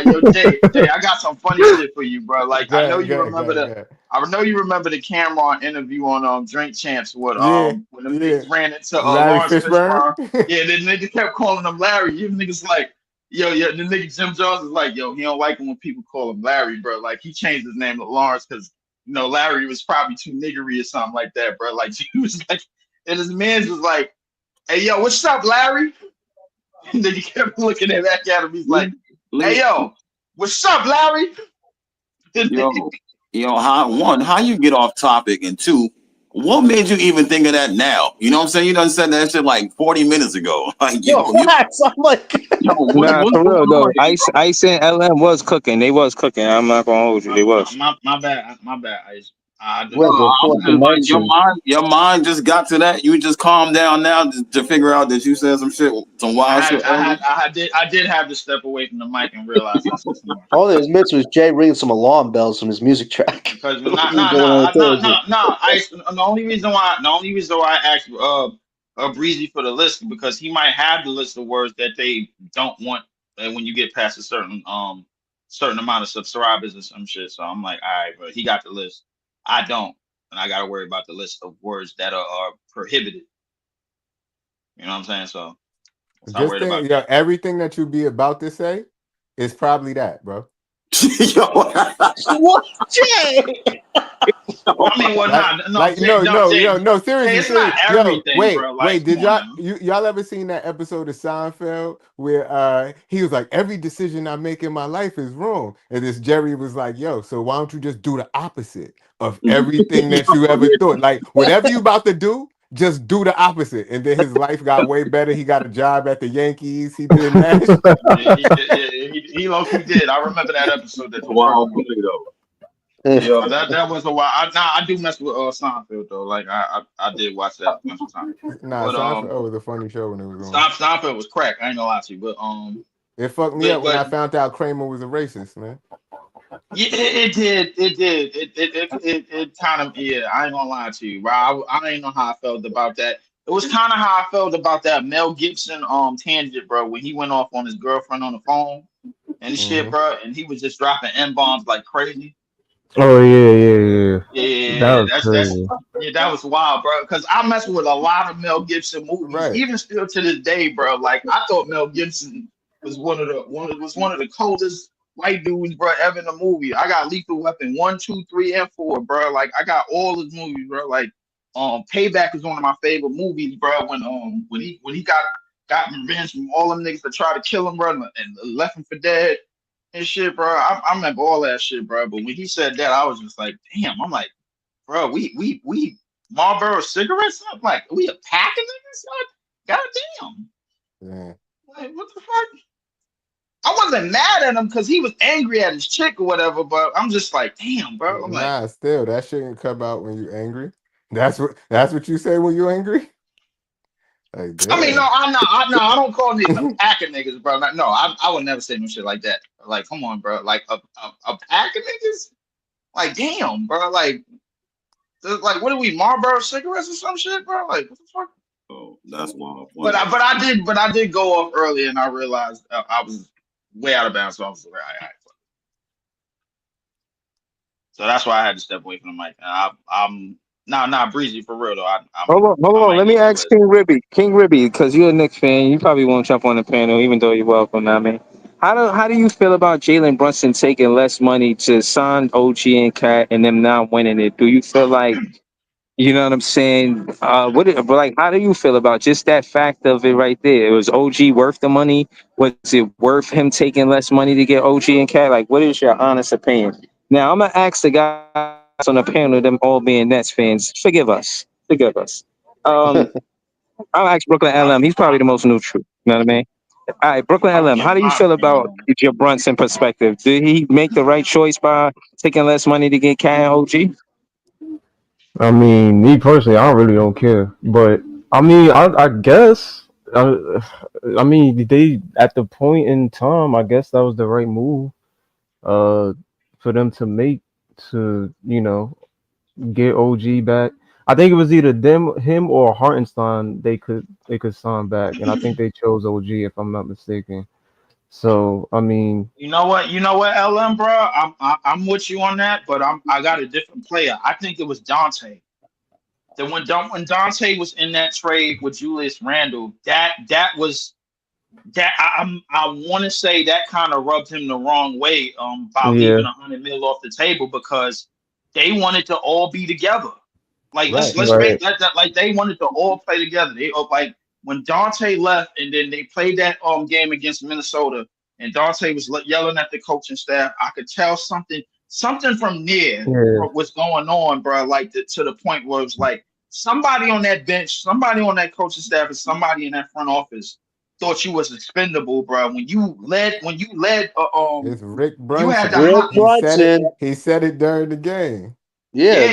yo, Jay, I got some funny shit for you, bro. Like, I know you remember the Cameron interview on Drink Champs with when the niggas ran into Lawrence Fishburne. Yeah, the nigga kept calling him Larry. You niggas like, the nigga Jim Jones is like, yo, he don't like it when people call him Larry, bro. Like he changed his name to Lawrence because Larry was probably too niggery or something like that, bro. Like he was like, and his man's was like, hey yo, what's up, Larry? And then he kept looking back at him. He's like, hey yo, what's up, Larry? How you get off topic, and two, what made you even think of that now? You know what I'm saying? You done said that shit like 40 minutes ago. Like, facts. I'm like, Nah, for real though. Ice and LM was cooking. They was cooking. I'm not gonna hold you. They was. My bad, Ice. Your mind just got to that. You just calmed down now to figure out that you said some wild shit. I did have to step away from the mic and realize I said some more. all there's missed was Jay ringing some alarm bells from his music track. Because no, Ice. The only reason why I asked Breezy for the list because he might have the list of words that they don't want when you get past a certain amount of subscribers or some shit. So I'm like, all right, but he got the list. I don't, and I got to worry about the list of words that are prohibited. You know what I'm saying? So just think, everything that you be about to say is probably that, bro. What, Jay? I mean, seriously. It's not everything, bro. Like, did y'all ever seen that episode of Seinfeld where he was like, every decision I make in my life is wrong, and this Jerry was like, yo, so why don't you just do the opposite of everything that you ever thought? Like, whatever you about to do, just do the opposite. And then his life got way better. He got a job at the Yankees. He did that. He low-key did. I remember that episode. That was a while. I do mess with Seinfeld though. Like I did watch that bunch of times. Seinfeld was a funny show when it was on. Seinfeld was crack. I ain't gonna lie to you, but it fucked me up when I found out Kramer was a racist, man. Yeah, it did. It kind of, I ain't gonna lie to you, bro. I ain't know how I felt about that. It was kind of how I felt about that Mel Gibson tangent, bro, when he went off on his girlfriend on the phone and shit, bro, and he was just dropping N-bombs like crazy. Oh yeah. That was wild, bro. Because I mess with a lot of Mel Gibson movies, even still to this day, bro. Like I thought Mel Gibson was one of the coldest white dudes, bro, ever in the movie. I got Lethal Weapon 1, 2, 3, and 4, bro. Like I got all his movies, bro. Like Payback is one of my favorite movies, bro. When he got revenge from all them niggas that tried to kill him, bro, and left him for dead and shit, bro. I remember all that shit, bro. But when he said that, I was just like, damn. I'm like, bro, we Marlboro cigarettes? I'm like, we a pack of niggas? God damn. Yeah. Like, what the fuck? I wasn't mad at him because he was angry at his chick or whatever, but I'm just like, damn, bro. I'm like, still, that shit can come out when you're angry. That's what you say when you're angry. Like, I mean, no, I don't call niggas a pack of niggas, bro. Like, no, I would never say no shit like that. Like, come on, bro. Like a pack of niggas? Like, damn, bro. Like, what are we, Marlboro cigarettes or some shit, bro? Like, what the fuck? Oh, that's wild. But I did go off early, and I realized I was way out of bounds, so I was like, all right. So that's why I had to step away from the mic. And I'm not Breezy for real though. Hold on. Let me ask King Ribby, because you're a Knicks fan. You probably won't jump on the panel, even though you're welcome. I mean, how do you feel about Jalen Brunson taking less money to sign OG and Cat and them not winning it? Do you feel like, you know what I'm saying? How do you feel about just that fact of it right there? Was OG worth the money? Was it worth him taking less money to get OG and Cat? Like, what is your honest opinion? Now, I'm going to ask the guys on the panel, them all being Nets fans, forgive us. I'll ask Brooklyn LM. He's probably the most neutral. You know what I mean? All right, Brooklyn LM, how do you feel about your Brunson perspective? Did he make the right choice by taking less money to get Cat and OG? I mean, me personally, I really don't care. But I mean, I guess. I mean, they at the point in time, I guess that was the right move. For them to make to get OG back. I think it was either him or Hartenstein they could sign back, and I think they chose OG if I'm not mistaken. So I mean, you know what, LM, bro, I'm with you on that, but I got a different player. I think it was Dante. Then when Dante was in that trade with Julius Randle, that was that I want to say that kind of rubbed him the wrong way by Yeah. leaving $100 million off the table because they wanted to all be together. Like let's Right. make that like they wanted to all play together. They like when Dante left and then they played that game against Minnesota and Dante was yelling at the coaching staff. I could tell something from there Yeah. was going on, bro. Like to the point where it was like somebody on that bench, somebody on that coaching staff, and somebody in that front office thought you was expendable, bro. When you led, It's Rick you Brunson. had the He said it during the game. yeah. Oh,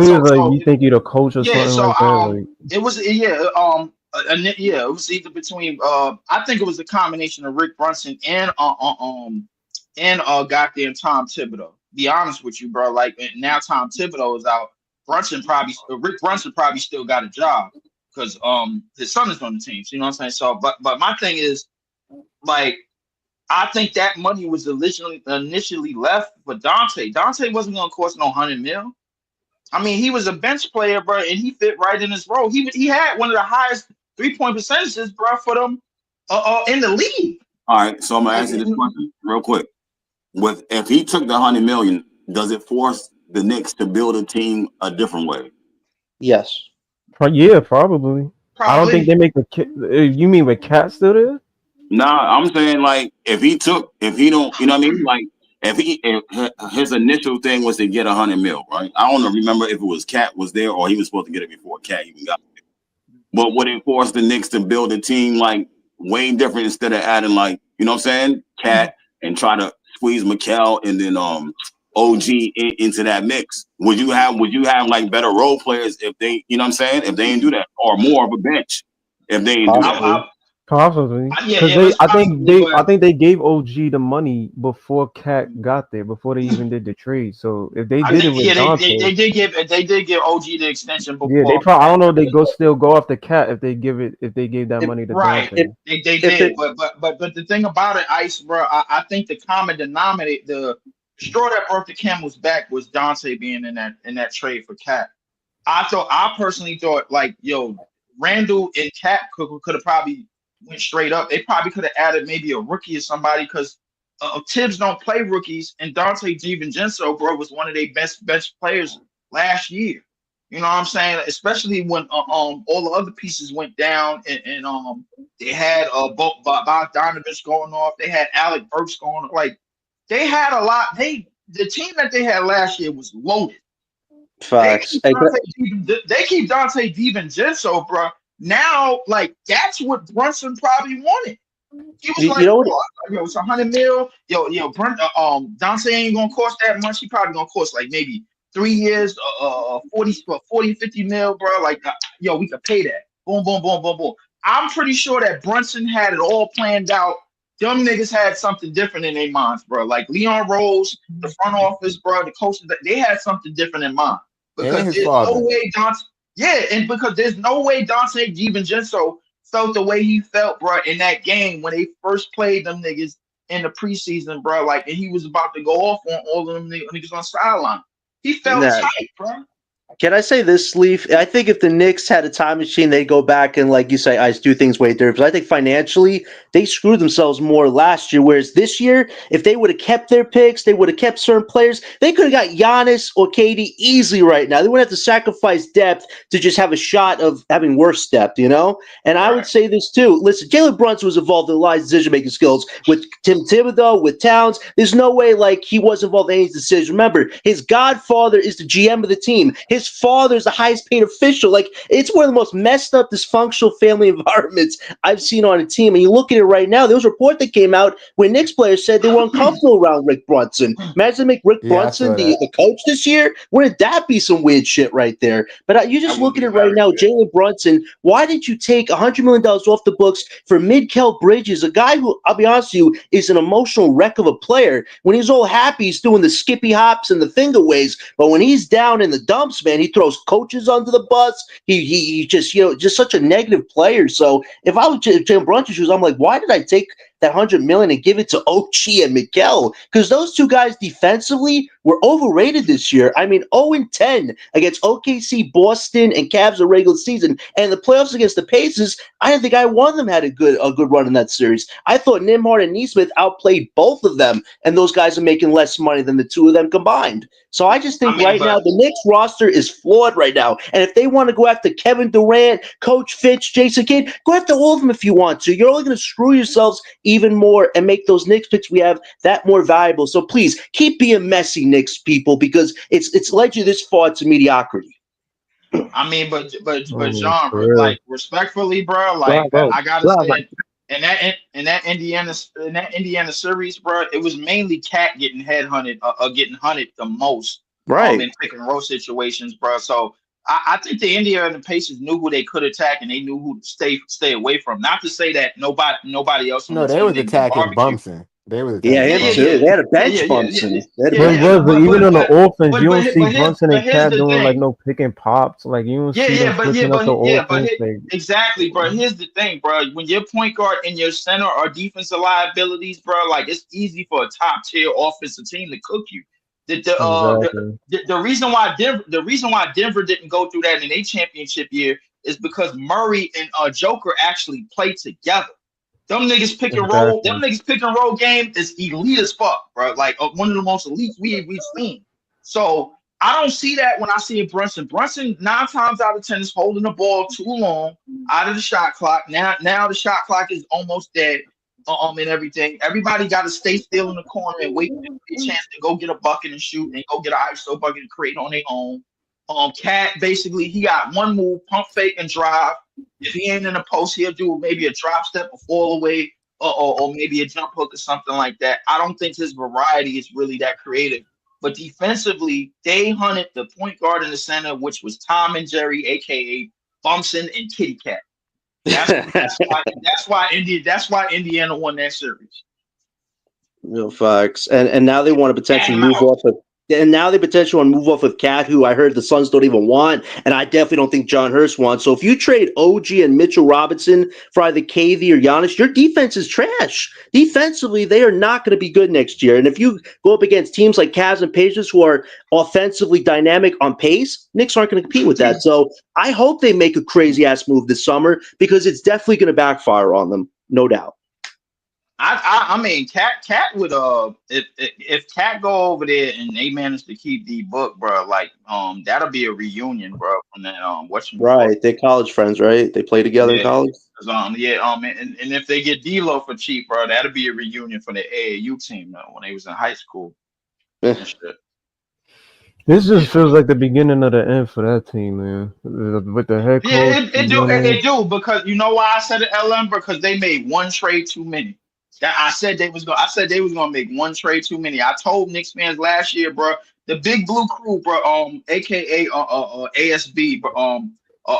he was like, "You think you're the coach or something like that?" Like, It was it was either between I think it was a combination of Rick Brunson and goddamn Tom Thibodeau. Be honest with you, bro. Like now Tom Thibodeau is out. Rick Brunson probably still got a job because his son is on the team. So you know what I'm saying? So but my thing is like I think that money was initially left for Dante. Dante wasn't gonna cost no $100 million. I mean, he was a bench player, bro, and he fit right in his role. He had one of the highest 3-point percentages, bro, for them in the league. All right, so I'm gonna ask you this question real quick. If he took the $100 million, does it force the Knicks to build a team a different way? Yes. Yeah, probably. I don't think they make the kid. You mean with Cat still there? Nah, I'm saying like if he don't, you know what I mean? Like if his initial thing was to get $100 million, right? I don't remember if it was Cat was there or he was supposed to get it before Cat even got it. But would it force the Knicks to build a team like way different instead of adding like, you know what I'm saying, Cat and try to squeeze Mikal and then OG into that mix? Would you have like better role players if they, you know what I'm saying, if they didn't do that, or more of a bench if they didn't do that? Possibly, because I think they gave OG the money before Cat got there, before they even did the trade. So if they did it with Dante, they did give OG the extension before. yeah, they probably I don't know if they still go after Cat if they gave that money to Dante. They did, but the thing about it, Ice, bro, I think the common denominator, the straw that broke the camel's back was Dante being in that trade for Cat. I personally thought like, yo, Randall and Cat could have probably went straight up. They probably could have added maybe a rookie or somebody because Tibbs don't play rookies, and Dante DiVincenzo, bro, was one of their best players last year. You know what I'm saying? Especially when all the other pieces went down, and they had Bogdanovich going off. They had Alec Burks going off. Like they had a lot. The team that they had last year was loaded. Facts. They keep Dante DiVincenzo, bro. Now, like that's what Brunson probably wanted. He was like, yo, it's $100 million. Yo, Dante ain't gonna cost that much. He probably gonna cost like maybe 3 years, 50 mil, bro. Like, yo, we could pay that. Boom, boom, boom, boom, boom. I'm pretty sure that Brunson had it all planned out. Them niggas had something different in their minds, bro. Like Leon Rose, the front office, bro, the coaches, they had something different in mind. Because there's no way Dante. Yeah, and because there's no way Dante DiVincenzo felt the way he felt, bro, in that game when they first played them niggas in the preseason, bro. Like, and he was about to go off on all of them niggas on the sideline. He felt tight, bro. Can I say this, Leaf? I think if the Knicks had a time machine, they'd go back and, like you say, Ice, do things way different. Because I think financially, they screwed themselves more last year. Whereas this year, if they would have kept their picks, they would have kept certain players, they could have got Giannis or KD easily right now. They wouldn't have to sacrifice depth to just have a shot of having worse depth, you know? And I would say this too. Listen, Jalen Brunson was involved in a lot of decision-making skills with Tim Thibodeau, with Towns. There's no way, like, he was involved in any decision. Remember, his godfather is the GM of the team. His father is the highest paid official. Like, it's one of the most messed up, dysfunctional family environments I've seen on a team. And you look at it right now, there was a report that came out where Knicks players said they were uncomfortable around Rick Brunson. Imagine to make Rick Brunson the coach this year. Wouldn't that be some weird shit right there? But you just look at it right now, Jalen Brunson, why did you take $100 million off the books for Mikal Bridges, a guy who, I'll be honest with you, is an emotional wreck of a player? When he's all happy, he's doing the skippy hops and the finger waves. But when he's down in the dumps, man, he throws coaches under the bus. He just, just such a negative player. So if I was Jalen Brunson's shoes, I'm like, why did I take that $100 million and give it to Ochi and Miguel, because those two guys defensively were overrated this year. I mean, 0-10 against OKC, Boston, and Cavs the regular season, and the playoffs against the Pacers. I didn't think one of them had a good run in that series. I thought Nembhard and Nesmith outplayed both of them, and those guys are making less money than the two of them combined. So I just think now the Knicks roster is flawed right now, and if they want to go after Kevin Durant, Coach Fitch, Jason Kidd, go after all of them if you want to. You're only going to screw yourselves even more and make those Knicks picks we have that more valuable. So please keep being messy, Knicks people, because it's led you this far to mediocrity. I mean, but John, bro, like respectfully, bro, like I gotta say, in that Indiana series, bro, it was mainly Cat getting hunted the most, right? In pick and roll situations, bro. So I think the Indiana Pacers knew who they could attack and they knew who to stay away from. Not to say that nobody else. No, they was attacking Bumson. They was attacking. They had a bench Bumson. Even on the offense, you don't see Brunson and Cat doing like no pick and pops. Like you don't see them switching up the offense. Exactly, bro. Here's the thing, bro. When your point guard and your center are defensive liabilities, bro, like it's easy for a top tier offensive team to cook you. The reason why Denver didn't go through that in a championship year is because Murray and Joker actually played together. Them niggas pick and roll game is elite as fuck, bro. Like one of the most elite we've seen. So I don't see that when I see Brunson. Brunson 9 times out of 10 is holding the ball too long out of the shot clock. Now the shot clock is almost dead. And everything. Everybody got to stay still in the corner and wait for a chance to go get a bucket and shoot and go get an ISO bucket and create on their own. Cat basically he got one move, pump fake and drive. If he ain't in the post, he'll do maybe a drop step or fall away or maybe a jump hook or something like that. I don't think his variety is really that creative. But defensively, they hunted the point guard in the center, which was Tom and Jerry, aka Bumson and Kitty Cat. That's why Indiana won that series. Real facts. And now they want to potentially move off of. And now they potentially want to move off of Cat, who I heard the Suns don't even want, and I definitely don't think John Hurst wants. So if you trade OG and Mitchell Robinson for either KD or Giannis, your defense is trash. Defensively, they are not going to be good next year. And if you go up against teams like Cavs and Pacers who are offensively dynamic on pace, Knicks aren't going to compete with that. So I hope they make a crazy-ass move this summer because it's definitely going to backfire on them, no doubt. I mean, Cat would if Cat go over there and they manage to keep the book, bro, like that'll be a reunion, bro. From that right, they're college friends, right? They play together in college. And if they get D'Lo for cheap, bro, that'll be a reunion for the AAU team though, when they was in high school. This just feels like the beginning of the end for that team, man. With the head coach. Yeah, it do because you know why I said it, LM, because they made one trade too many. I said they was gonna make one trade too many. I told Knicks fans last year, bro. The Big Blue Crew, bro. AKA ASB,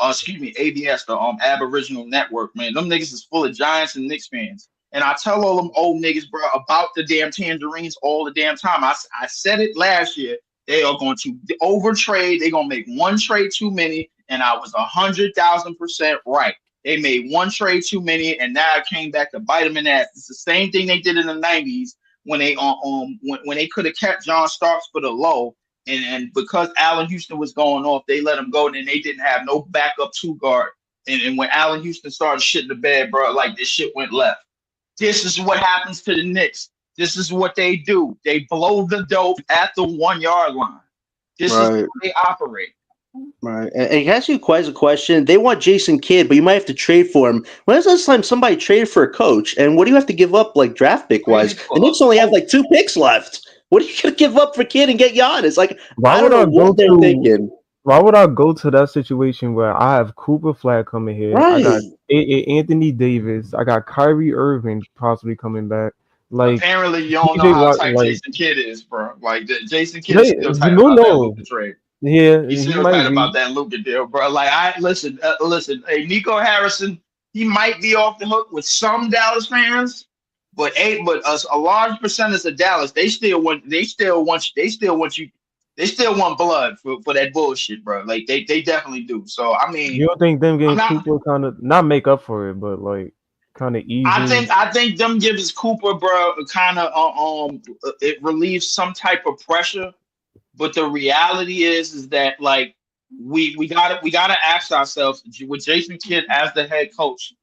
excuse me, ABS, the Aboriginal Network, man. Them niggas is full of Giants and Knicks fans. And I tell all them old niggas, bro, about the damn Tangerines all the damn time. I said it last year. They are going to overtrade. They're gonna make one trade too many, and I was 100,000% right. They made one trade too many, and now it came back to bite them in the ass. It's the same thing they did in the 90s when they when they could have kept John Starks for the low, and because Allen Houston was going off, they let him go, and then they didn't have no backup two guard. And when Allen Houston started shitting the bed, bro, like this shit went left. This is what happens to the Knicks. This is what they do. They blow the dope at the 1 yard line. This is how they operate. Right. And can I ask you quite a question? They want Jason Kidd, but you might have to trade for him. When was the last time somebody traded for a coach? And what do you have to give up, like, draft pick wise? The Knicks only have like 2 picks left. What are you going to give up for Kidd and get Giannis? Like, I don't know what they're thinking. Why would I go to that situation where I have Cooper Flag coming here? Right. I got Anthony Davis. I got Kyrie Irving possibly coming back. Like, apparently, you don't know how tight Jason Kidd is, bro. Like, Jason Kidd is still tight about that Luka trade. Yeah, he's still tight about that Luka deal, bro. Like, listen. Hey, Nico Harrison, he might be off the hook with some Dallas fans, but a large percentage of Dallas, they still want blood for that bullshit, bro. Like, they definitely do. So I mean, you don't think them getting Cooper kind of not make up for it, but like kind of easy. I think them gives Cooper, bro, kind of it relieves some type of pressure. But the reality is that like we gotta ask ourselves with Jason Kidd as the head coach.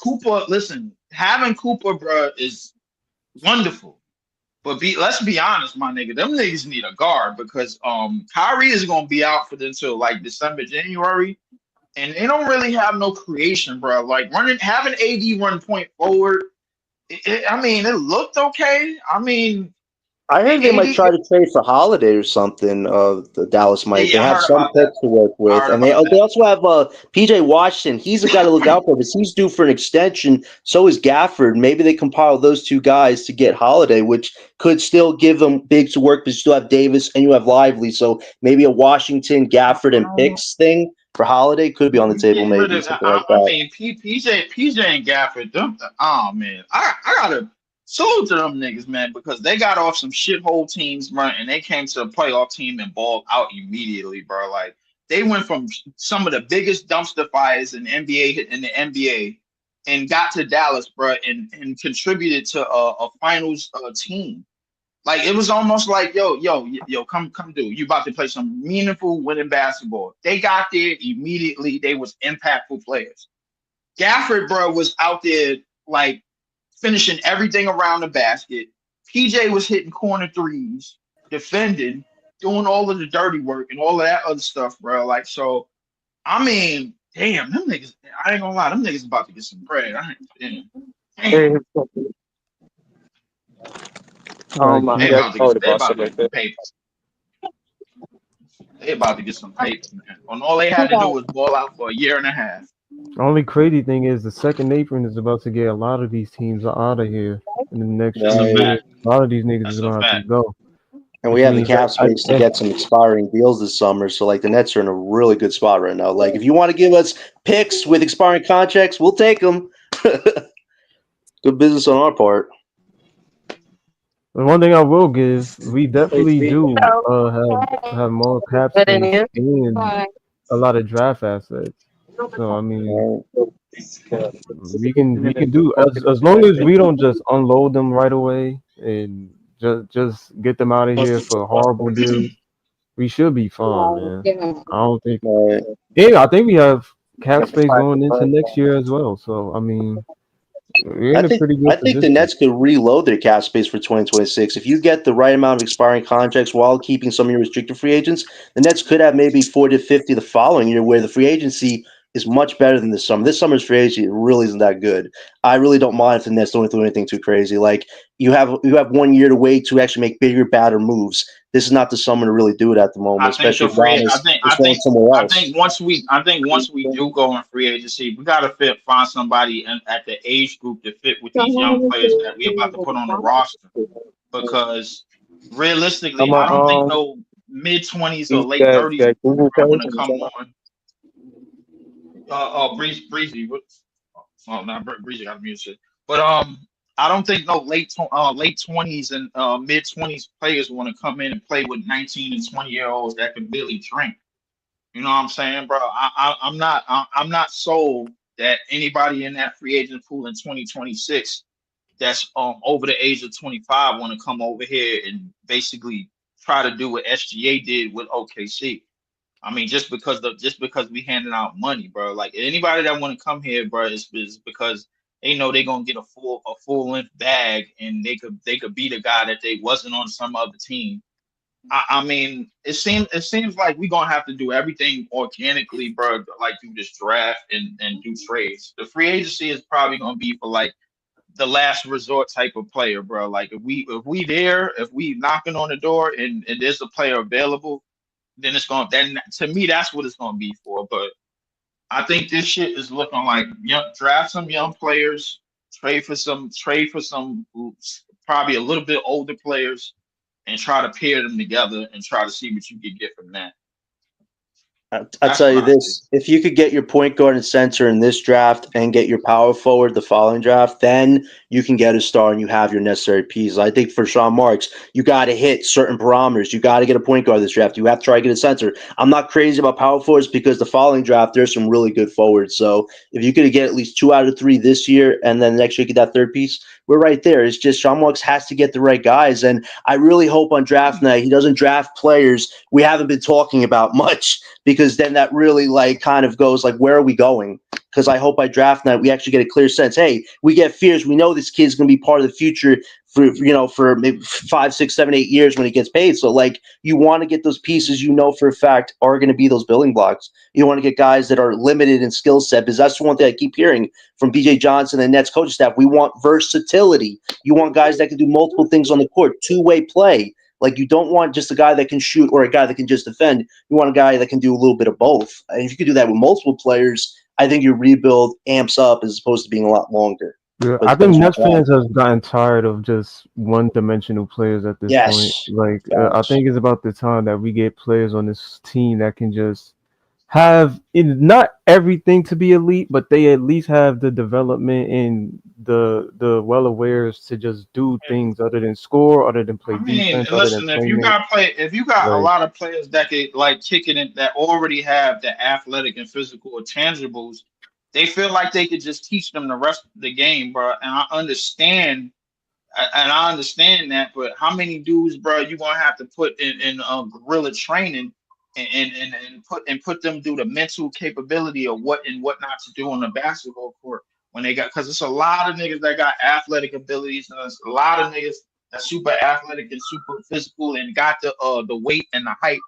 Cooper, listen, having Cooper, bro, is wonderful. But let's be honest, my nigga, them niggas need a guard because Kyrie is gonna be out for until like December, January, and they don't really have no creation, bro. Like having AD run point forward, I mean, it looked okay. I mean, I heard they might try to trade for Holiday or something. The Dallas might. Yeah, they I have heard some about picks to work with, and they also have PJ Washington. He's a guy to look out for because he's due for an extension. So is Gafford. Maybe they compile those two guys to get Holiday, which could still give them big to work. But you still have Davis and you have Lively, so maybe a Washington, Gafford, and picks thing for Holiday could be on the table. Maybe something like that. I mean, PJ and Gafford. Oh man, I gotta. Salute to them niggas, man, because they got off some shithole teams, man, and they came to a playoff team and balled out immediately, bro. Like they went from some of the biggest dumpster fires in the NBA and got to Dallas, bro, and contributed to a finals team. Like it was almost like, yo, come do. You about to play some meaningful winning basketball. They got there immediately. They was impactful players. Gafford, bro, was out there like finishing everything around the basket. PJ was hitting corner threes, defending, doing all of the dirty work and all of that other stuff, bro. Like, so, I mean, damn, them niggas, I ain't gonna lie, them niggas about to get some bread. Damn. They about to get some paper. They about to get some paper, man. And all they had to do was ball out for a year and a half. Only crazy thing is the second apron is about to get a lot of these teams out of here in the next few years. A lot of these niggas is gonna have to go. And we have the cap space to get some expiring deals this summer. So like the Nets are in a really good spot right now. Like if you want to give us picks with expiring contracts, we'll take them. Good business on our part. The one thing I will give, we definitely do have more cap space and a lot of draft assets. So I mean, we can do as long as we don't just unload them right away and just get them out of here for horrible deals. We should be fine, man. I don't think. Yeah, I think we have cap space going into next year as well. So I mean, we're in a pretty good I think the position. Nets could reload their cap space for 2026. If you get the right amount of expiring contracts while keeping some of your restricted free agents, the Nets could have maybe 40 to 50 the following year, where the free agency is much better than this summer. This summer's free agency really isn't that good. I really don't mind if the Nets don't do anything too crazy. Like you have 1 year to wait to actually make bigger, badder moves. This is not the summer to really do it at the moment, especially if Giannis is going somewhere else. I think once we do go in free agency, we gotta find somebody at the age group to fit with these young players that we're about to put on the roster. Because realistically, I don't think no mid-20s or late 30s are gonna come on. Breezy. Oh, not Breezy. Got music, but I don't think no late 20s and mid 20s players want to come in and play with 19 and 20-year-olds that can barely drink. You know what I'm saying, bro? I'm not sold that anybody in that free agent pool in 2026 that's over the age of 25 want to come over here and basically try to do what SGA did with OKC. I mean, just because we handing out money, bro. Like anybody that want to come here, bro, is because they know they're gonna get a full length bag, and they could be the guy that they wasn't on some other team. I mean, it seems like we're gonna have to do everything organically, bro. Like do this draft and do trades. The free agency is probably gonna be for like the last resort type of player, bro. Like if we knocking on the door and there's a player available, then to me that's what it's gonna be for. But I think this shit is looking like draft some young players, trade for some probably a little bit older players, and try to pair them together and try to see what you can get from that. I'll That's tell what you I think. this: if you could get your point guard and center in this draft and get your power forward the following draft, then you can get a star and you have your necessary pieces. I think for Sean Marks, you got to hit certain parameters. You got to get a point guard this draft. You have to try to get a center. I'm not crazy about power forwards because the following draft there's some really good forwards. So if you could get at least 2 out of 3 this year, and then next year get that third piece, we're right there. It's just Sean Marks has to get the right guys, and I really hope on draft night he doesn't draft players we haven't been talking about much, because then that really like kind of goes like, where are we going? Because I hope by draft night we actually get a clear sense. Hey, we get Fears. We know this kid's going to be part of the future for maybe 5, 6, 7, 8 years when he gets paid. So like you want to get those pieces for a fact are going to be those building blocks. You want to get guys that are limited in skill set, because that's the one thing I keep hearing from BJ Johnson and Nets coaching staff. We want versatility. You want guys that can do multiple things on the court, two-way play. Like you don't want just a guy that can shoot or a guy that can just defend. You want a guy that can do a little bit of both. And if you could do that with multiple players, I think your rebuild amps up as opposed to being a lot longer. Yeah, But I think that's Nets what fans have gotten tired of just one-dimensional players at this point. Yes. Like, I think it's about the time that we get players on this team that can just have not everything to be elite, but they at least have the development and the well awares to just do things other than score, other than play I mean, defense, other than listen, if you got a Like, lot of players that could like kicking it that already have the athletic and physical tangibles, they feel like they could just teach them the rest of the game, bro. And I understand that, but how many dudes, bro, you gonna have to put in guerrilla training and put them through the mental capability of what and what not to do on the basketball court when they got, because it's a lot of niggas that got athletic abilities, and there's a lot of niggas that's super athletic and super physical and got the weight and the height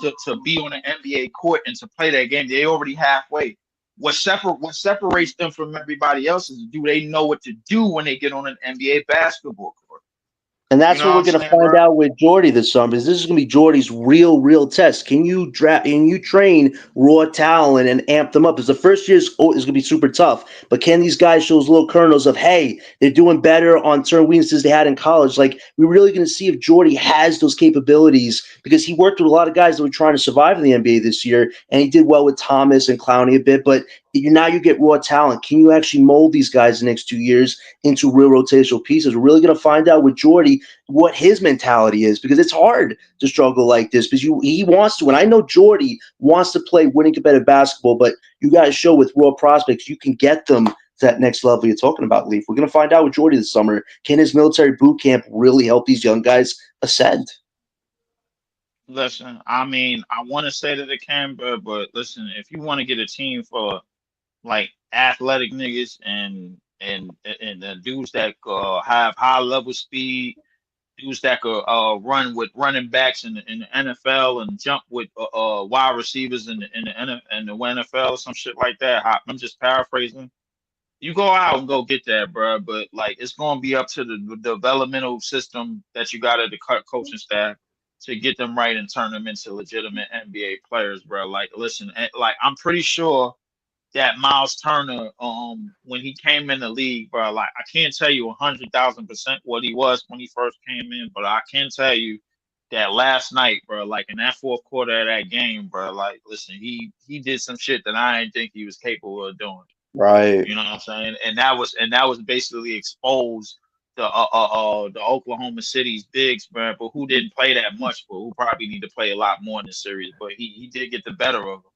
to be on an NBA court and to play that game. They already halfway. What separates them from everybody else is, do they know what to do when they get on an NBA basketball court? And that's You know what we're what I'm going to saying, find bro? out with Jordy this summer. Is this is going to be Jordy's real test? Can you train raw talent and amp them up? Because the first year is going to be super tough. But can these guys show those little kernels of, hey, they're doing better on certain weaknesses they had in college? Like, we're really going to see if Jordy has those capabilities, because he worked with a lot of guys that were trying to survive in the NBA this year, and he did well with Thomas and Clowney a bit. But now you get raw talent. Can you actually mold these guys the next 2 years into real rotational pieces? We're really going to find out with Jordy what his mentality is, because it's hard to struggle like this, because he wants to. And I know Jordy wants to play winning competitive basketball, but you got to show with raw prospects you can get them to that next level you're talking about, Leaf. We're going to find out with Jordy this summer. Can his military boot camp really help these young guys ascend? Listen, I mean, I want to say that it can, but listen, if you want to get a team for like athletic niggas and the dudes that have high level speed, dudes that could run with running backs in the NFL and jump with wide receivers in the NFL or some shit like that. I'm just paraphrasing. You go out and go get that, bro. But like, it's gonna be up to the developmental system that you got at the coaching staff to get them right and turn them into legitimate NBA players, bro. Like, listen, like I'm pretty sure that Miles Turner, when he came in the league, bro, like I can't tell you 100,000% what he was when he first came in, but I can tell you that last night, bro, like in that fourth quarter of that game, bro, like listen, he did some shit that I didn't think he was capable of doing. Right. You know what I'm saying? And that was basically exposed the Oklahoma City's bigs, bro, but who didn't play that much, but who probably need to play a lot more in the series. But he did get the better of them.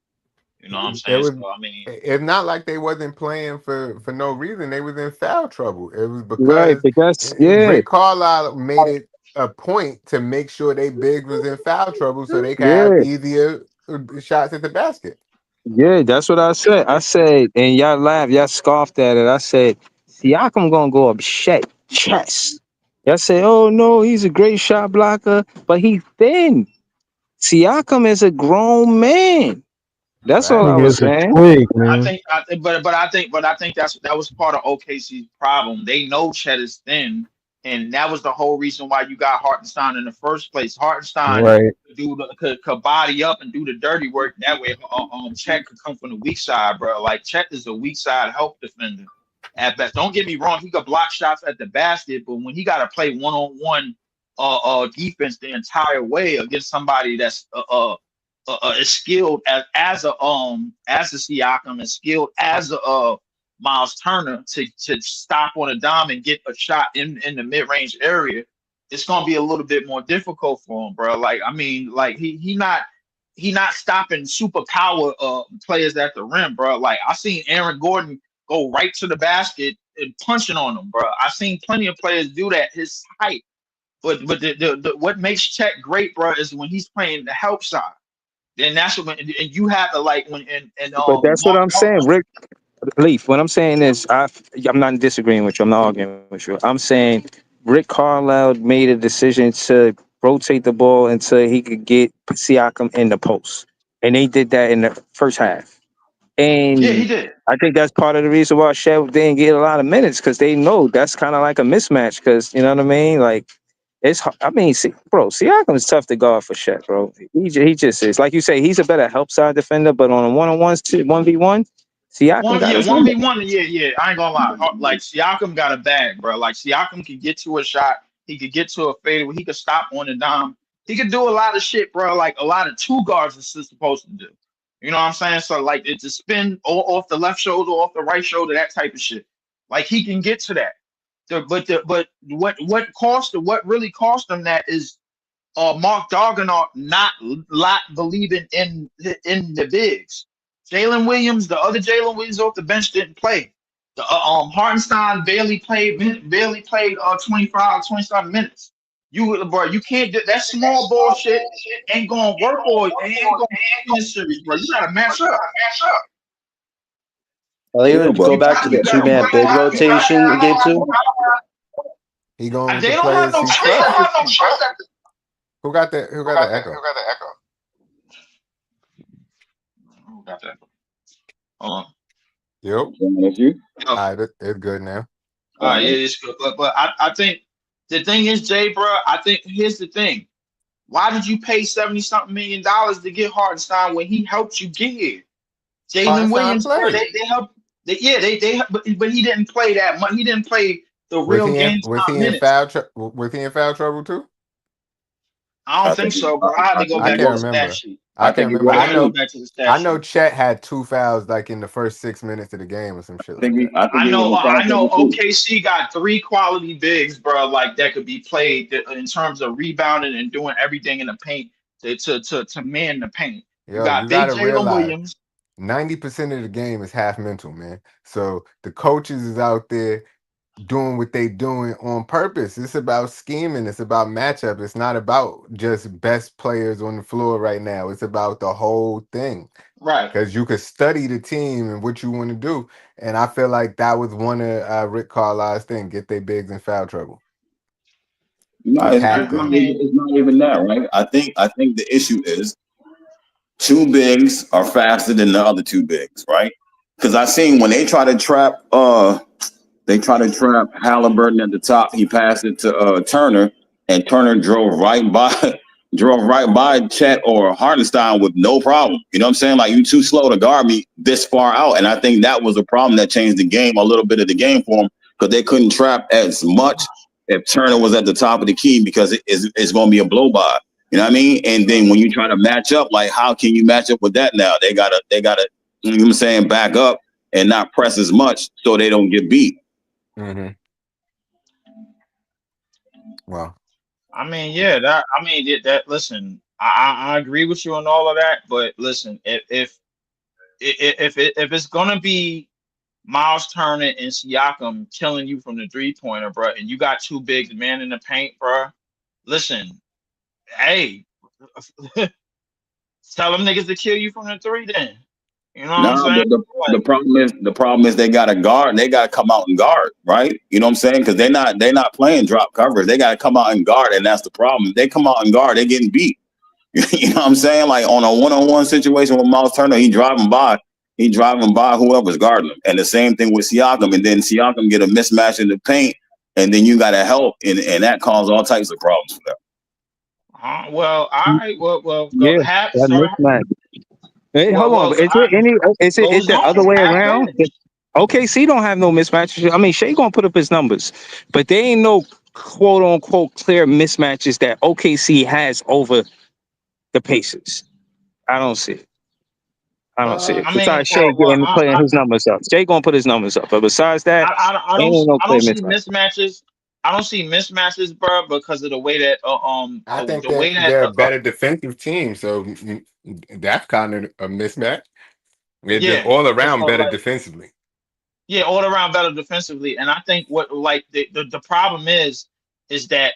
You know what I'm It saying? was. So I mean, It's not like they wasn't playing for no reason. They was in foul trouble. It was Right, because because Rick Carlisle made it a point to make sure they big was in foul trouble so they could have yeah, easier shots at the basket. yeah, that's what I said. I said, and y'all laughed, y'all scoffed at it. I said, Siakam gonna go up chest. Y'all say, oh no, he's a great shot blocker, but he's thin. Siakam is a grown man. That's all I nigga was is a saying. twig, I man. think, but I think that was part of OKC's problem. They know Chet is thin, and that was the whole reason why you got Hartenstein in the first place. Hartenstein Right. could body up and do the dirty work. That way, Chet could come from the weak side, bro. Like Chet is a weak side help defender at best. Don't get me wrong; he could block shots at the basket, but when he got to play one-on-one defense the entire way against somebody that's as skilled as a Siakam, as skilled as a Miles Turner to stop on a dime and get a shot in the mid range area, it's gonna be a little bit more difficult for him, bro. Like I mean, like he not stopping superpower players at the rim, bro. Like I seen Aaron Gordon go right to the basket and punching on them, bro. I seen plenty of players do that his height. But the what makes Chet great, bro, is when he's playing the help side. Then that's when and you have to like when and But that's what I'm saying, Rick Leaf. What I'm saying is, I'm not disagreeing with you. I'm not arguing with you. I'm saying Rick Carlisle made a decision to rotate the ball until he could get Siakam in the post, and they did that in the first half. And yeah, he did. I think that's part of the reason why Shed didn't get a lot of minutes, because they know that's kind of like a mismatch. Because you know what I mean, like. I mean, Siakam is tough to guard for Shaq, bro. He just is. Like you say, he's a better help side defender, but on a 1-on-1, 1v1, Siakam got his 1v1, yeah. I ain't gonna lie. Like Siakam got a bag, bro. Like Siakam can get to a shot, he could get to a fadeaway, he could stop on a dime. He could do a lot of shit, bro. Like a lot of two guards is supposed to do. You know what I'm saying? So like it's a spin off the left shoulder, off the right shoulder, that type of shit. Like he can get to that. But what really cost them that is Mark Dagenhart not believing in the bigs. Jalen Williams, the other Jalen Williams off the bench didn't play. The Hartenstein barely played 27 minutes. You can't do that small ball shit. Ain't gonna work or it ain't gonna in this series, bro. You gotta match up. Are they going to go back to the two-man big rotation in game 2? He going They to don't play have no trust. Who got that? Who got the echo? Who got that? Yep. That's you. All right, it's good now. All right, it's good. But I think the thing is, Jay, bro, I think here's the thing. Why did you pay $70-something million to get Hartenstein when he helped you get here? Jalen Williams, bro, they helped. But he didn't play that much. He didn't play the real game. Was he in foul trouble too? I don't think so, bro. I had to go back to the stat sheet. I can't remember. I know sheet. Chet had 2 fouls like in the first 6 minutes of the game or some shit. I know OKC got 3 quality bigs, bro, like that could be played in terms of rebounding and doing everything in the paint to man the paint. You got big Jalen Williams. 90% of the game is half mental, man. So the coaches is out there doing what they doing on purpose. It's about scheming. It's about matchup. It's not about just best players on the floor right now. It's about the whole thing. Right. Because you could study the team and what you want to do. And I feel like that was one of Rick Carlisle's thing, get their bigs in foul trouble. No, it's not even that, right? I think the issue is 2 bigs are faster than the other 2 bigs, right? Because I seen when they try to trap Halliburton at the top, he passed it to Turner, and Turner drove right by Chet or Hartenstein with no problem. You know what I'm saying? Like, you too slow to guard me this far out. And I think that was a problem that changed the game, a little bit of the game for them, because they couldn't trap as much if Turner was at the top of the key, because it's going to be a blow by. You know what I mean? And then when you try to match up, like, how can you match up with that now? They gotta, you know what I'm saying, back up and not press as much so they don't get beat. Mm-hmm. Wow. I mean, yeah, listen, I agree with you on all of that, but listen, if it's gonna be Miles Turner and Siakam killing you from the 3-pointer, bro, and you got 2 bigs man in the paint, bro, listen, hey, tell them niggas to kill you from the 3 then. You know what I'm saying? The problem is they got to guard. They got to come out and guard, right? You know what I'm saying? Because they're not playing drop coverage. They got to come out and guard, and that's the problem. They come out and guard, they're getting beat. You know what I'm saying? Like on a 1-on-1 situation with Miles Turner, he driving by whoever's guarding him. And the same thing with Siakam. And then Siakam get a mismatch in the paint, and then you got to help, and that causes all types of problems for them. Well, all right. Well, go that mismatch. Hey, hold on. Is it the other way around? OKC don't have no mismatches. I mean, Shea gonna put up his numbers, but there ain't no quote unquote clear mismatches that OKC has over the Pacers. I don't see it. I don't see it. I mean, Besides Shea putting his numbers up. Shea gonna put his numbers up. But besides that, I ain't no don't clear see mismatch. mismatches. I don't see mismatches, bro, because of the way that I think the way that that they're a better defensive team, so that's kind of a mismatch. They're yeah, all it's around better like defensively. yeah, all around better defensively. And I think what like the problem is that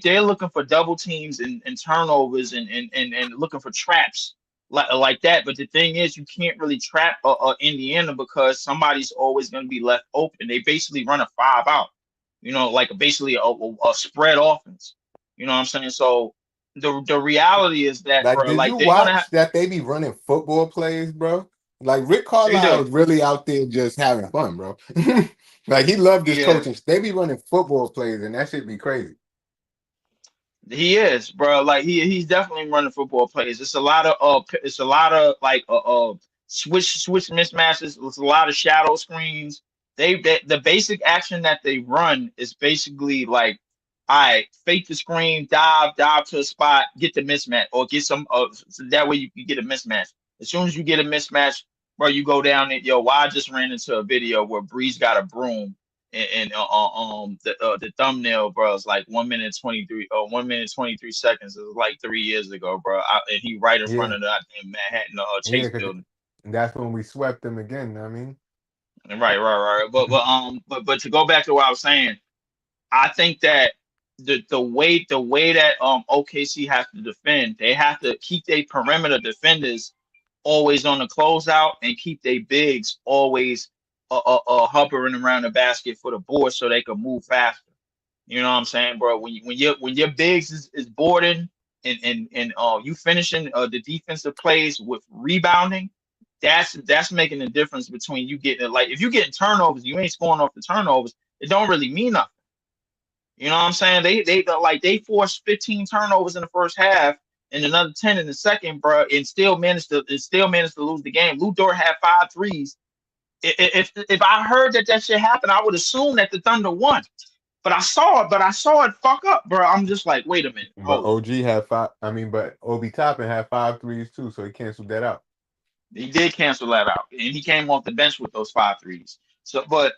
they're looking for double teams and turnovers and looking for traps like that. But the thing is, you can't really trap Indiana because somebody's always going to be left open. They basically run a 5 out, like basically a spread offense. You know what I'm saying? So the reality is that, Like, bro, did like you they're gonna have watch that they be running football plays, bro? Like Rick they Carlisle do. is really out there just having fun, bro. Like he loved his Yeah. coaching. They be running football plays, and that should be crazy. He is, bro. Like he's definitely running football plays. It's a lot of like switch mismatches. It's a lot of shadow screens. The basic action that they run is basically like, all right, fake the screen, dive to a spot, get the mismatch, or get some. So that way you can get a mismatch. As soon as you get a mismatch, bro, you go down and yo. I just ran into a video where Breeze got a broom and the thumbnail, bro, is like 1 minute 23 seconds. It was like 3 years ago, bro. And he right in front Yeah, of the Manhattan yeah, Chase because building. that's when we swept them again. I mean, Right. But to go back to what I was saying, I think that the way that OKC has to defend, they have to keep their perimeter defenders always on the closeout and keep their bigs always hovering around the basket for the board so they can move faster. You know what I'm saying, bro? When your bigs is boarding and you finishing the defensive plays with rebounding, that's making the difference between you getting, like, if you getting turnovers, you ain't scoring off the turnovers. It don't really mean nothing. You know what I'm saying? They forced 15 turnovers in the first half and another 10 in the second, bro, and still managed to lose the game. Lou Dort had 5 threes. If I heard that shit happened, I would assume that the Thunder won. But I saw it fuck up, bro. I'm just like, wait a minute, but hold on. OG had 5. I mean, but Obi Toppin had 5 threes too, so he canceled that out. He did cancel that out, and he came off the bench with those 5 threes. So, but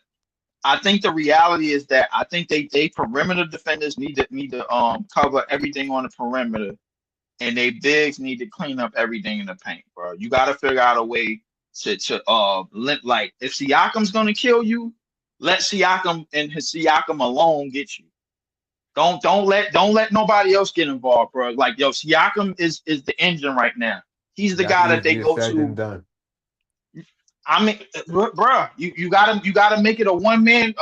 I think the reality is that I think they perimeter defenders need to cover everything on the perimeter, and they bigs need to clean up everything in the paint, bro. You got to figure out a way to like, if Siakam's gonna kill you, let Siakam and his Siakam alone get you. Don't let nobody else get involved, bro. Like, yo, Siakam is the engine right now. He's the That's guy that they easier go said than to. done. I mean, bro, you gotta make it a one man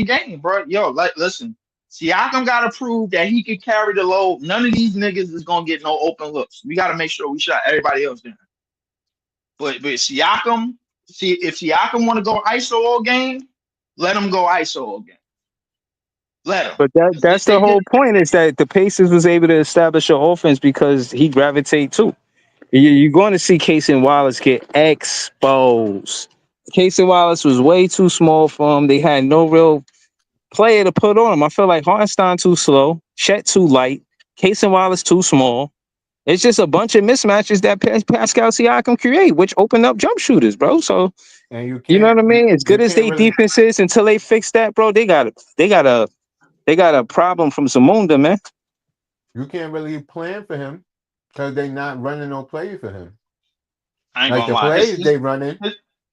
game, bro. Yo, like, listen, Siakam gotta prove that he can carry the load. None of these niggas is gonna get no open looks. We gotta make sure we shut everybody else down. But Siakam, see, if Siakam want to go ISO all game, let him go ISO all game. Let him. But that's the They did. whole point, is that the Pacers was able to establish an offense because he gravitate too. You're going to see Casey Wallace get exposed. Casey Wallace was way too small for him. They had no real player to put on him. I feel like Hartenstein too slow, Chet too light, Casey Wallace too small. It's just a bunch of mismatches that Pascal Siakam create, which open up jump shooters, bro. So And you know what I mean? As you good as can't they really defense is, until they fix that, bro, they got a problem from Zamunda, man. plan for him because they not running no plays for him. I ain't Like gonna the lie. plays they running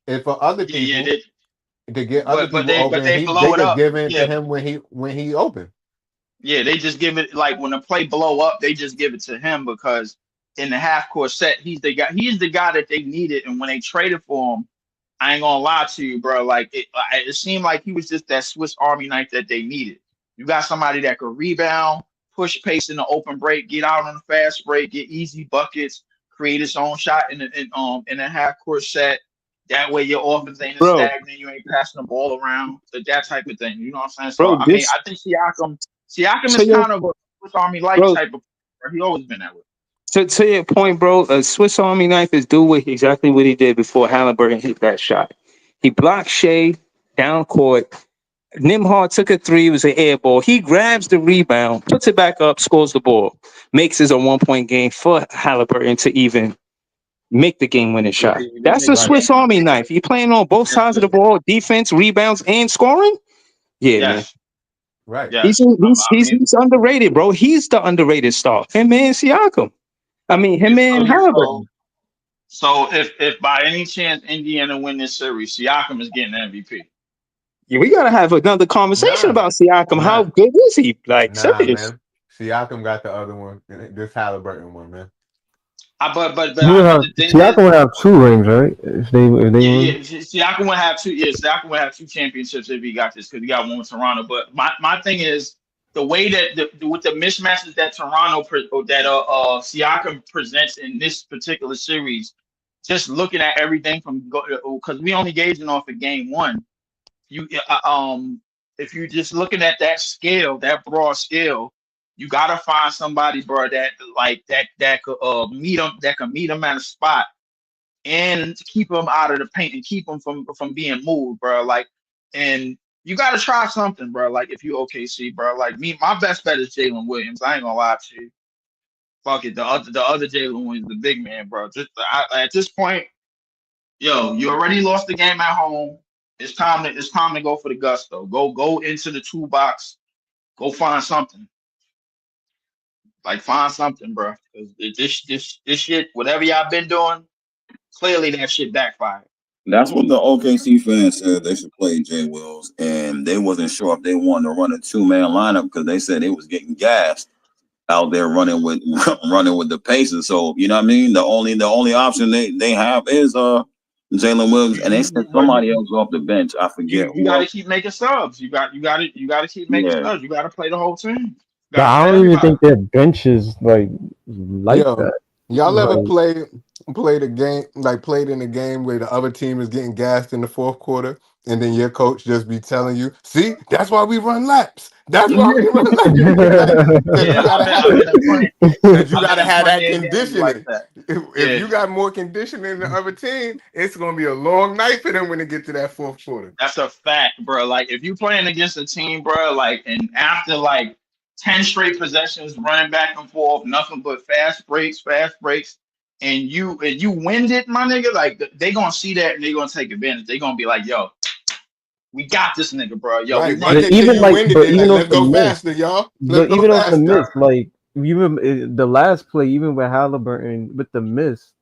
is for other people to get other But people but open. they They blow it just up. give in to Yeah, him when he open. yeah. They just give it, like, when the play blow up, they just give it to him because in the half court set, he's the guy. He's the guy that they needed, and when they traded for him, I ain't gonna lie to you, bro. Like, it seemed like he was just that Swiss Army knife that they needed. You got somebody that could rebound, push pace in the open break, get out on the fast break, get easy buckets, create his own shot in a half court set. That way your offense ain't as Bro, stagnant. You ain't passing the ball around. That type of thing. You know what I'm saying? So bro, I mean, this I think Siakam to is your kind of a Swiss Army like bro, type of player. He always been that way. to your point, bro, a Swiss Army knife is exactly what he did before Halliburton hit that shot. He blocked Shea down court. Nimhard took a 3, it was an air ball. He grabs the rebound, puts it back up, scores the ball, makes it a 1-point game for Halliburton to even make the game-winning shot. They That's make a the Swiss game. Army knife. You're playing on both Yes, sides of the sir. ball, defense, rebounds, and scoring. Yeah, man. Yes, Right. He's yes. he's underrated, bro. He's the underrated star. Him and Siakam. I mean, him and Halliburton. So if by any chance Indiana win this series, Siakam is getting MVP. Yeah, we gotta have another conversation about Siakam. How good is he? Like, serious. Man. Siakam got the other one. This Halliburton one, man. But Siakam would have 2 rings, right? If they win. Siakam would have 2. Yeah, Siakam would have 2 championships if he got this because he got one with Toronto. But my thing is the way that with the mismatches that Siakam presents in this particular series. Just looking at everything from because we only gauging off of game 1. If you're just looking at that scale, that broad scale, you gotta find somebody, bro, that could meet him at a spot and keep him out of the paint and keep him from being moved, bro. Like, and you gotta try something, bro. Like if you OKC, bro. Like me, my best bet is Jalen Williams. I ain't gonna lie to you. Fuck it, the other Jalen Williams, the big man, bro. At this point, yo, you already lost the game at home. It's time to go for the gusto. Go into the toolbox. Go find something. Like find something, bro. This shit, whatever y'all been doing, clearly that shit backfired. That's what the OKC fans said they should play Jay Wills, and they wasn't sure if they wanted to run a 2-man lineup because they said they was getting gassed out there running with the Pacers. So you know what I mean. The only option they have is Jalen Williams, and they sent somebody else off the bench. I forget. You got to keep making subs. You got to keep making subs. You got to play the whole team. I don't even think their bench is like that. Y'all ever played a game, like played in a game where the other team is getting gassed in the fourth quarter, and then your coach just be telling you, "See, that's why we run laps. That's why we run laps." You gotta have that conditioning. If you got more conditioning than the other team, it's gonna be a long night for them when they get to that fourth quarter. That's a fact, bro. Like if you playing against a team, bro, like and after like 10 straight possessions running back and forth, nothing but fast breaks, and you wind it, my nigga, like they gonna see that and they gonna take advantage. They gonna be like, yo, we got this nigga, bro. Yo, right. Even let's go faster, y'all. But even off the miss, like even the last play, even with Halliburton with the miss,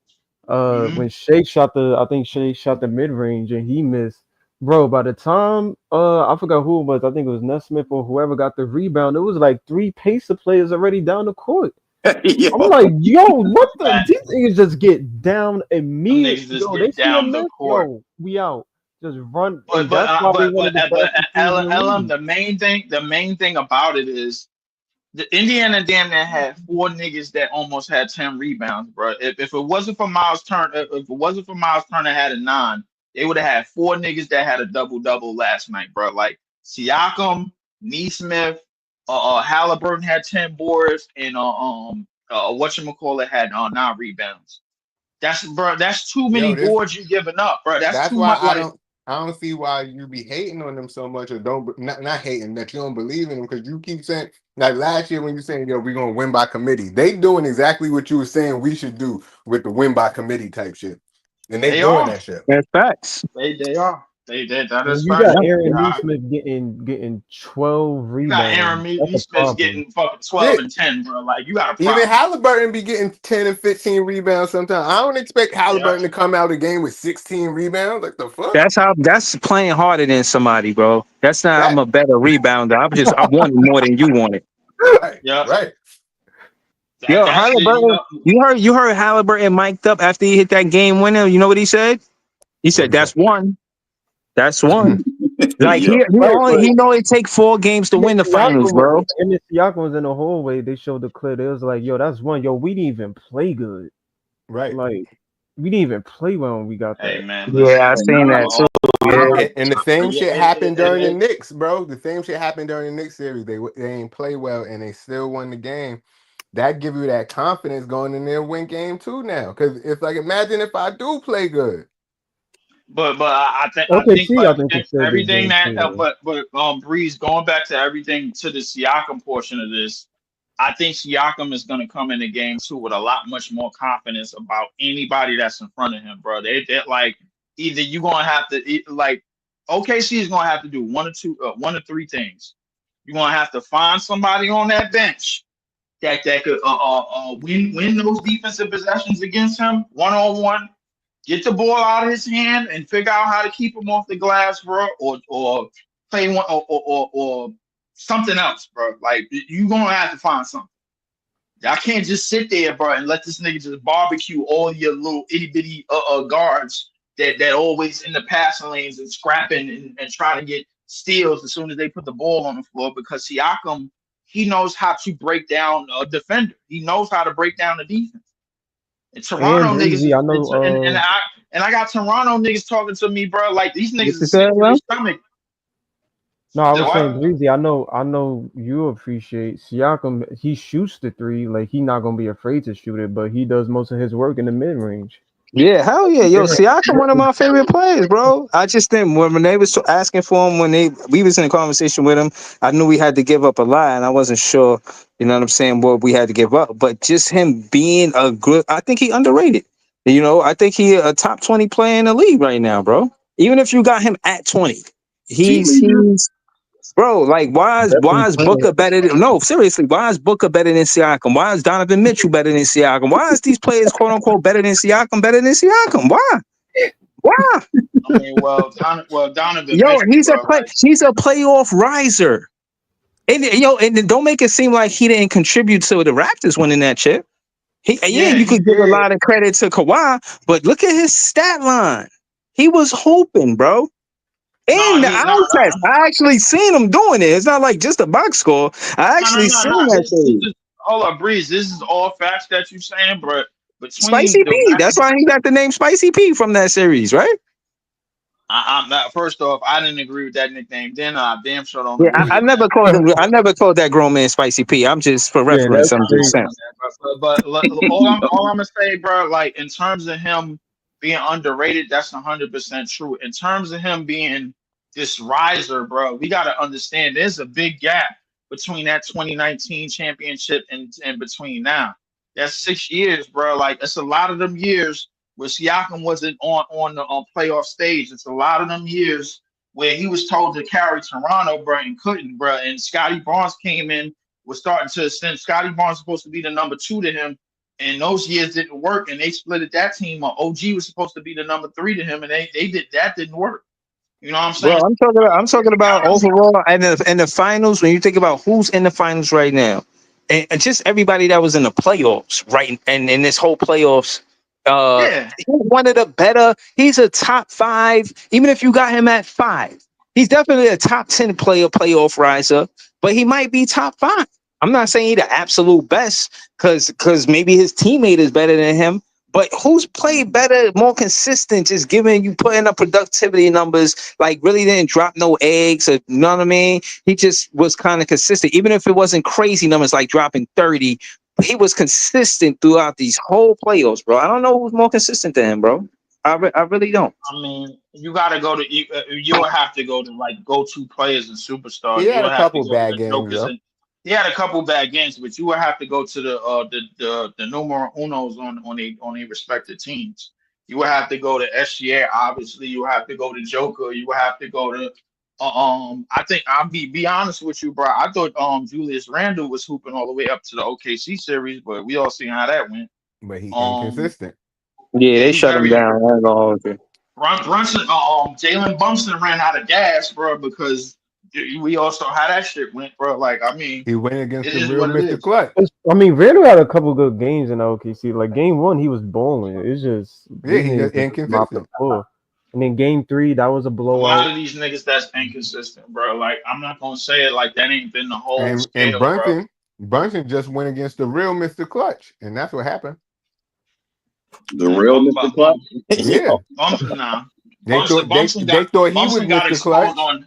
when Shea shot the mid range and he missed. Bro, by the time I forgot who it was, I think it was Nesmith or whoever got the rebound. It was like 3 Pacer players already down the court. I'm like, yo, what the? These niggas just get down immediately. Yo, they down the court. Yo, we out. Just run. But Ellen, the main thing about it is the Indiana damn near had 4 niggas that almost had 10 rebounds, bro. If it wasn't for Miles Turner, had a 9. They would have had 4 niggas that had a double-double last night, bro. Like Siakam, Nesmith, Halliburton had 10 boards, and whatchamacallit had 9 rebounds. That's too many boards you giving up, bro. That's too why much. I don't see why you be hating on them so much, or not hating that you don't believe in them, because you keep saying, like last year when you saying, yo, we're gonna win by committee. They doing exactly what you were saying we should do with the win by committee type shit. And they doing that shit. That's facts. They are. They did. That is you got Aaron Nesmith getting 12 rebounds. You got Aaron Nesmith getting fucking 12 and 10, bro. Like you got a problem. Even Halliburton be getting 10 and 15 rebounds sometimes. I don't expect Halliburton to come out of the game with 16 rebounds. Like the fuck? That's playing harder than somebody, bro. That's not I'm a better rebounder. I want more than you wanted. Right. Yeah. Right. Yo, Halliburton, you heard Halliburton mic'd up after he hit that game winner. You know what he said? He said, "That's one. That's one." Like he know it take 4 games to win the finals, bro. And if Siakam was in the hallway, they showed the clip. It was like, yo, that's one. Yo, we didn't even play good. Right. Like we didn't even play well when we got that. Hey, man, yeah, I seen that too. Yeah. And the same shit happened during the Knicks, bro. The same shit happened during the Knicks series. They ain't play well and they still won the game. That give you that confidence going in there and win game 2 now. Because it's like, imagine if I do play good. But I think everything that Breeze, going back to everything to the Siakam portion of this, I think Siakam is going to come into game 2 with a lot much more confidence about anybody that's in front of him, bro. They're like, either you're going to have to, like, OKC is going to have to do one or three things. You're going to have to find somebody on that bench that could win those defensive possessions against him 1-on-1. Get the ball out of his hand and figure out how to keep him off the glass, bro, or play one or something else, bro. Like, you're gonna have to find something. Y'all can't just sit there, bro, and let this nigga just barbecue all your little itty bitty guards that always in the passing lanes and scrapping and trying to get steals as soon as they put the ball on the floor, because Siakam, he knows how to break down a defender. He knows how to break down the defense. And Toronto niggas, I know, and I got Toronto niggas talking to me, bro. Like, these niggas is sick to their stomach. No, I was saying, Breezy, I know you appreciate Siakam. He shoots the three, like he's not gonna be afraid to shoot it, but he does most of his work in the mid range. Yeah, hell yeah, yo, Siakam, one of my favorite players, bro. I just think when they was asking for him, we was in a conversation with him, I knew we had to give up a lot, and I wasn't sure, you know what I'm saying, what we had to give up. But just him being a good, I think he underrated. You know, I think he a top 20 player in the league right now, bro. Even if you got him at 20, he's bro. Like, why is Booker better than? No, seriously, why is Booker better than Siakam? Why is Donovan Mitchell better than Siakam? Why is these players, quote unquote, better than Siakam? Why? I mean, Donovan. Yo, Mitchell, he's bro, he's a playoff riser, and and don't make it seem like he didn't contribute to the Raptors winning that chip. You could give a lot of credit to Kawhi, but look at his stat line. He was hooping, bro. In the eye test, I actually seen him doing it. It's not like just a box score. I actually seen that thing. Hold up, Breeze. This is all facts that you're saying, but between Spicy P. That's why he got the name Spicy P from that series, right? I'm not. First off, I didn't agree with that nickname. Then I damn sure don't. Yeah, I never called him. I never called that grown man Spicy P. I'm just for reference. I'm just saying. But all I'm gonna say, bro, like in terms of him being underrated, that's 100% true. In terms of him being this riser, bro, we got to understand there's a big gap between that 2019 championship and between now. That's 6 years, bro. Like, it's a lot of them years where Siakam wasn't on the playoff stage. It's a lot of them years where he was told to carry Toronto, bro, and couldn't, bro. And Scotty Barnes came in, was starting to ascend. Scotty Barnes was supposed to be the number 2 to him. And those years didn't work, and they split that team up. OG was supposed to be the number 3 to him, and they did that didn't work. You know what I'm saying? Well, I'm talking about overall and the finals. When you think about who's in the finals right now, and just everybody that was in the playoffs, right? And in this whole playoffs, he's one of the better. He's a top 5. Even if you got him at 5, he's definitely a top 10 playoff riser. But he might be top 5. I'm not saying he's the absolute best because maybe his teammate is better than him. But who's played better, more consistent, just giving you putting up productivity numbers, like really didn't drop no eggs, or, you know what I mean? He just was kind of consistent. Even if it wasn't crazy numbers like dropping 30, he was consistent throughout these whole playoffs, bro. I don't know who's more consistent than him, bro. I really don't. I mean, you got to go to you would have to go to like go-to players and superstars. He had a couple bad games, though. He had a couple bad games, but you would have to go to the numero unos on a respective teams. You would have to go to SGA, obviously. You would have to go to Joker. You would have to go to I think I'll be honest with you, bro. I thought Julius Randle was hooping all the way up to the OKC series, but we all seen how that went. But he's inconsistent. Yeah, they shut him down. Brunson, Jalen Brunson ran out of gas, bro, because we all saw how that shit went, bro. Like, I mean, he went against the real Mr. Clutch. I mean, Randle had a couple good games in the OKC. Like game 1, he was balling. It's just he just inconsistent. And then game 3, that was a blowout. A lot of these niggas that's inconsistent, bro. Like, I'm not gonna say it like that ain't been the whole scale, and Brunson just went against the real Mr. Clutch, and that's what happened. The real Mr. Clutch? Yeah. Nah. They thought he was Mr. Clutch.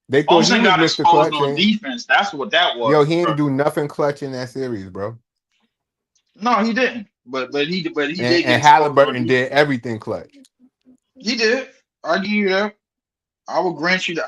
They thought he was Mr. Clutch on defense. That's what that was. Yo, he didn't do nothing clutch in that series, bro. No, he didn't. But he did. And Halliburton did everything clutch. He did. I give you that. I will grant you that.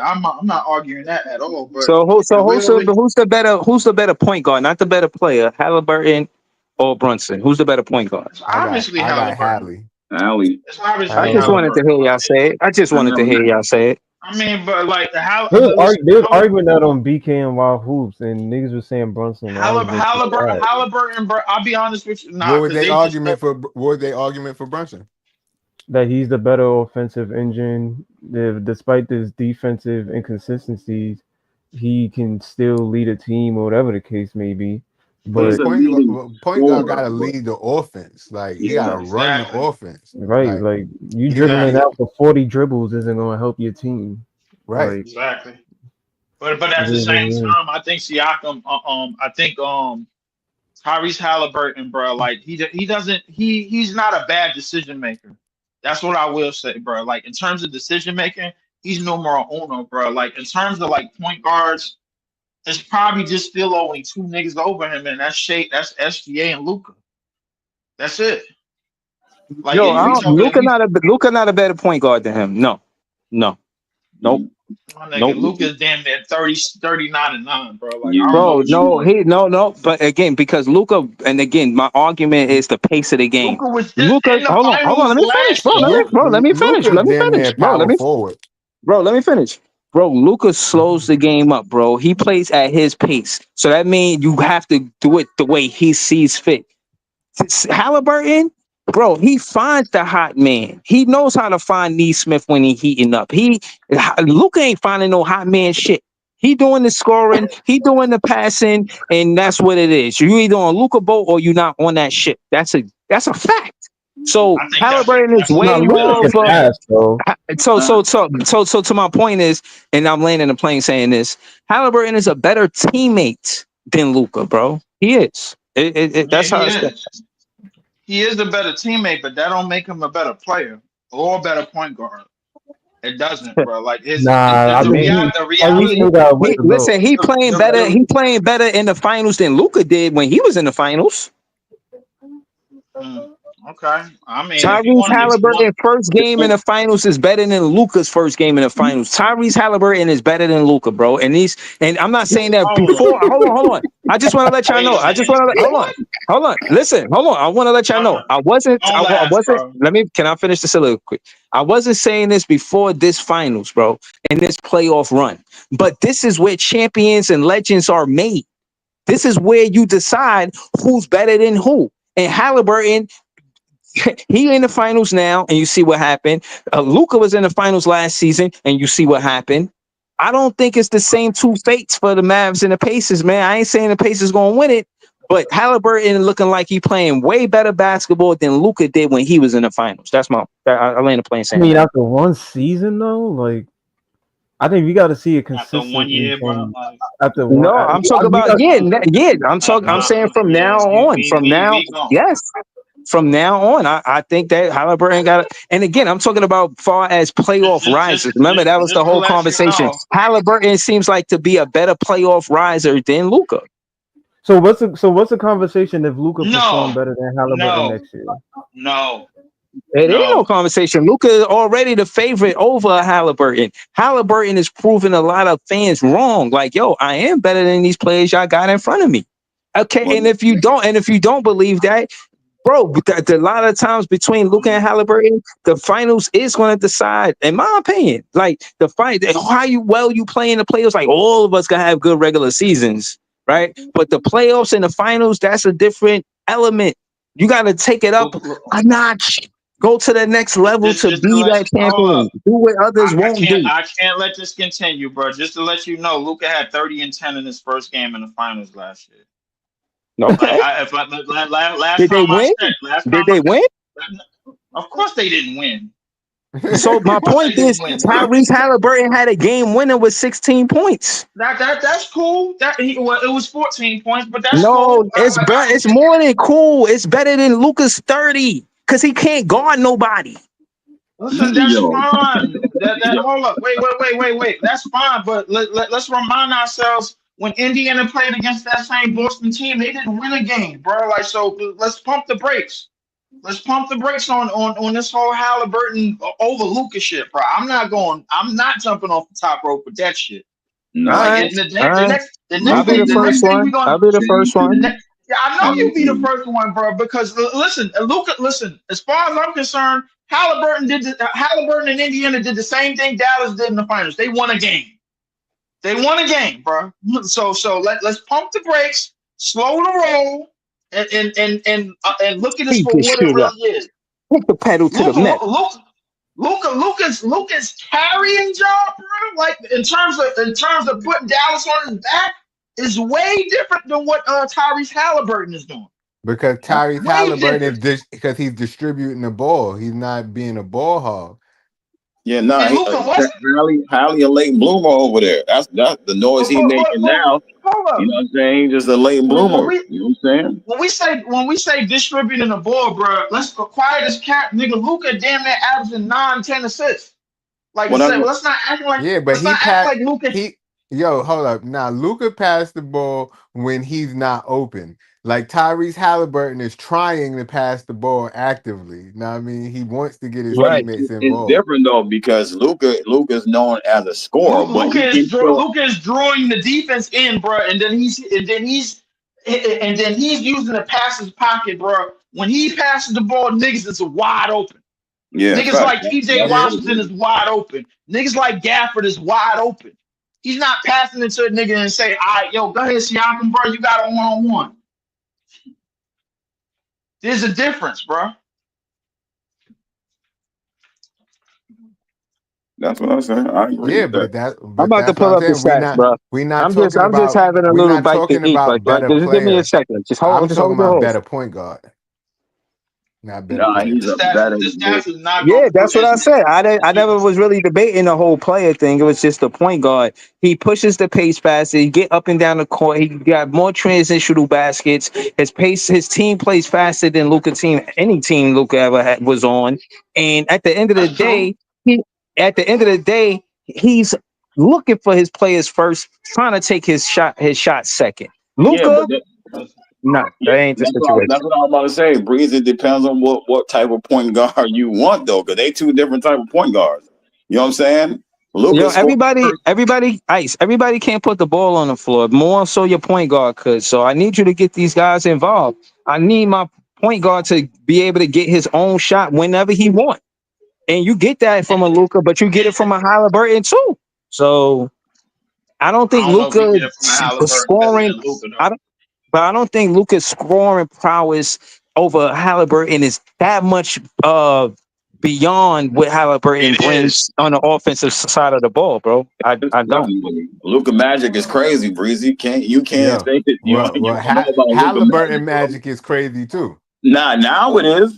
I'm not arguing that at all. But So the real, who's the better point guard, not the better player, Halliburton or Brunson? Who's the better point guard? it's obviously I got Halliburton. Hallie. Allie. It's obviously I just wanted to Halliburton. hear y'all say it. I just wanted to hear y'all say it. I mean, but like They was, listen, they was arguing that on BK and Wild Hoops, and niggas was saying Brunson. Halliburton, bro. I'll be honest with you, What was because their they just argument for? What was their argument for Brunson? That he's the better offensive engine. Despite his defensive inconsistencies, he can still lead a team or whatever the case may be. But point guard got to lead the offense. Like he got to run the offense. Right, like you dribbling out for 40 dribbles isn't going to help your team. Right, like, exactly. But at the same time, I think Siakam. I think Tyrese Halliburton, bro. Like he's not a bad decision maker. That's what I will say, bro. Like in terms of decision making, he's numero uno, bro. Like in terms of like point guards, it's probably just still only two niggas over him, and that's SGA and Luka. That's it. Like Luka not a better point guard than him. No. Nope. Luka's damn near 39-9, bro. Like, no. But again, because Luka, and again, my argument is the pace of the game. Luka, hold on, let me finish, bro. Let me finish. Bro, Luka slows the game up, bro. He plays at his pace, so that means you have to do it the way he sees fit. Halliburton, bro, he finds the hot man. He knows how to find Neesmith when he heating up. Luka ain't finding no hot man shit. He doing the scoring, he doing the passing, and that's what it is. You either on Luka boat or you not on that shit. That's a fact. So Halliburton is way more. So to my point is, and I'm landing the plane saying this: Halliburton is a better teammate than Luka, bro. He is. That's how it's. He is a better teammate, but that don't make him a better player or a better point guard. It doesn't, bro. Like the reality. Listen, he playing better. He playing better in the finals than Luka did when he was in the finals. Okay, I mean, Tyrese Halliburton's first game in the finals is better than Luka's first game in the finals. Tyrese Halliburton is better than Luka, bro. And I'm not saying that before. Hold on. I just want to let y'all know. Hold on. Listen, hold on. I want to let y'all know. I wasn't. Can I finish the soliloquy? I wasn't saying this before this finals, bro, and this playoff run. But this is where champions and legends are made. This is where you decide who's better than who. And Halliburton, he in the finals now, and you see what happened. Luka was in the finals last season, and you see what happened. I don't think it's the same two fates for the Mavs and the Pacers, man. I ain't saying the Pacers gonna win it, but Halliburton looking like he playing way better basketball than Luka did when he was in the finals. That's I land the plane saying. I mean, after one season though, like I think we got to see it consistently. After 1 year, bro. I'm talking about I'm saying from now on. From now on, I think that Halliburton got it. And again, I'm talking about far as playoff risers. Remember, that was the whole conversation. Halliburton seems like to be a better playoff riser than Luka. So what's the conversation if Luka performed better than Halliburton next year? No. It ain't no conversation. Luka is already the favorite over Halliburton. Halliburton is proving a lot of fans wrong. Like, yo, I am better than these players y'all got in front of me. Okay, and if you don't believe that, bro, a lot of times between Luka and Halliburton, the finals is going to decide, in my opinion. Like the fight, how you play in the playoffs. Like all of us gonna have good regular seasons, right? But the playoffs and the finals, that's a different element. You got to take it up a notch. Go to the next level to be that champion. Do what others won't do. I can't let this continue, bro. Just to let you know, Luka had 30 and 10 in his first game in the finals last year. Okay. Did they win? Did they win? Of course they didn't win. So my point is, Tyrese Halliburton had a game winner with 16 points. That's cool. It was 14 points, but that's cool. It's more than cool. It's better than Luka's 30 because he can't guard nobody. Listen, that's fine. Hold up. Wait. That's fine, but let's remind ourselves when Indiana played against that same Boston team, they didn't win a game, bro. Like, so let's pump the brakes. Let's pump the brakes on this whole Halliburton over Luka shit, bro. I'm not jumping off the top rope with that shit. All Like right, all right. the I'll next be the thing first we one. gonna I'll be the first one. yeah, I know you'll be the first one, bro. Because listen, Luka, listen. As far as I'm concerned, Halliburton and Indiana did the same thing Dallas did in the finals. They won a game. They won a game, bro. So let's pump the brakes, slow the roll, and look at this Keep for this what it shit up. really is. Put the pedal to the metal. Luka's carrying job, bro. Like in terms of putting Dallas on his back is way different than what Tyrese Halliburton is doing. Because Tyrese Way Halliburton different. because he's distributing the ball. He's not being a ball hog. Yeah, no, And Luka, what's Hallie a late bloomer over there. That's the noise he making now. hold up. You know what I'm saying? He's just a late bloomer. You know what I'm saying? When we say distributing the ball, bro, let's acquire this cat, nigga. Luka damn near averaging 9-10 assists. Like let's not act like Luka. Hold up. Now Luka passed the ball when he's not open. Like Tyrese Halliburton is trying to pass the ball actively. Now I mean he wants to get his teammates involved. It's different though because Luka's known as a scorer, but Luka is drawing the defense in, bro, and then he's using the passes pocket, bro. When he passes the ball, niggas is wide open. Yeah, niggas like TJ Washington is wide open. Niggas like Gafford is wide open. He's not passing it to a nigga and say, all right, yo, go ahead, Siakam, bro. You got a one-on-one. There's a difference, bro. That's what I'm saying. I agree. Yeah, with but I'm about to pull up the stats, bro. I'm just having a little bite to eat, but just give me a second. Just hold your better point guard. Not better. He's a better. Yeah, that's what I said. I never was really debating the whole player thing. It was just the point guard. He pushes the pace faster. He get up and down the court. He got more transitional baskets. His team plays faster than any team Luka ever was on. And at the end of the day, he's looking for his players first, trying to take his shot second. Luka. No, that ain't the situation. That's what I was about to say. Breeze, it depends on what type of point guard you want, though, because they two different type of point guards. You know what I'm saying? Everybody can't put the ball on the floor. More so your point guard could. So I need you to get these guys involved. I need my point guard to be able to get his own shot whenever he wants. And you get that from a Luka, but you get it from a Halliburton too. So I don't think Luka scoring. But I don't think Luka's scoring prowess over Halliburton is that much beyond what Halliburton brings on the offensive side of the ball, bro. I don't. Luka magic is crazy, Breezy. You can't say that. Halliburton magic is crazy too. Now it is.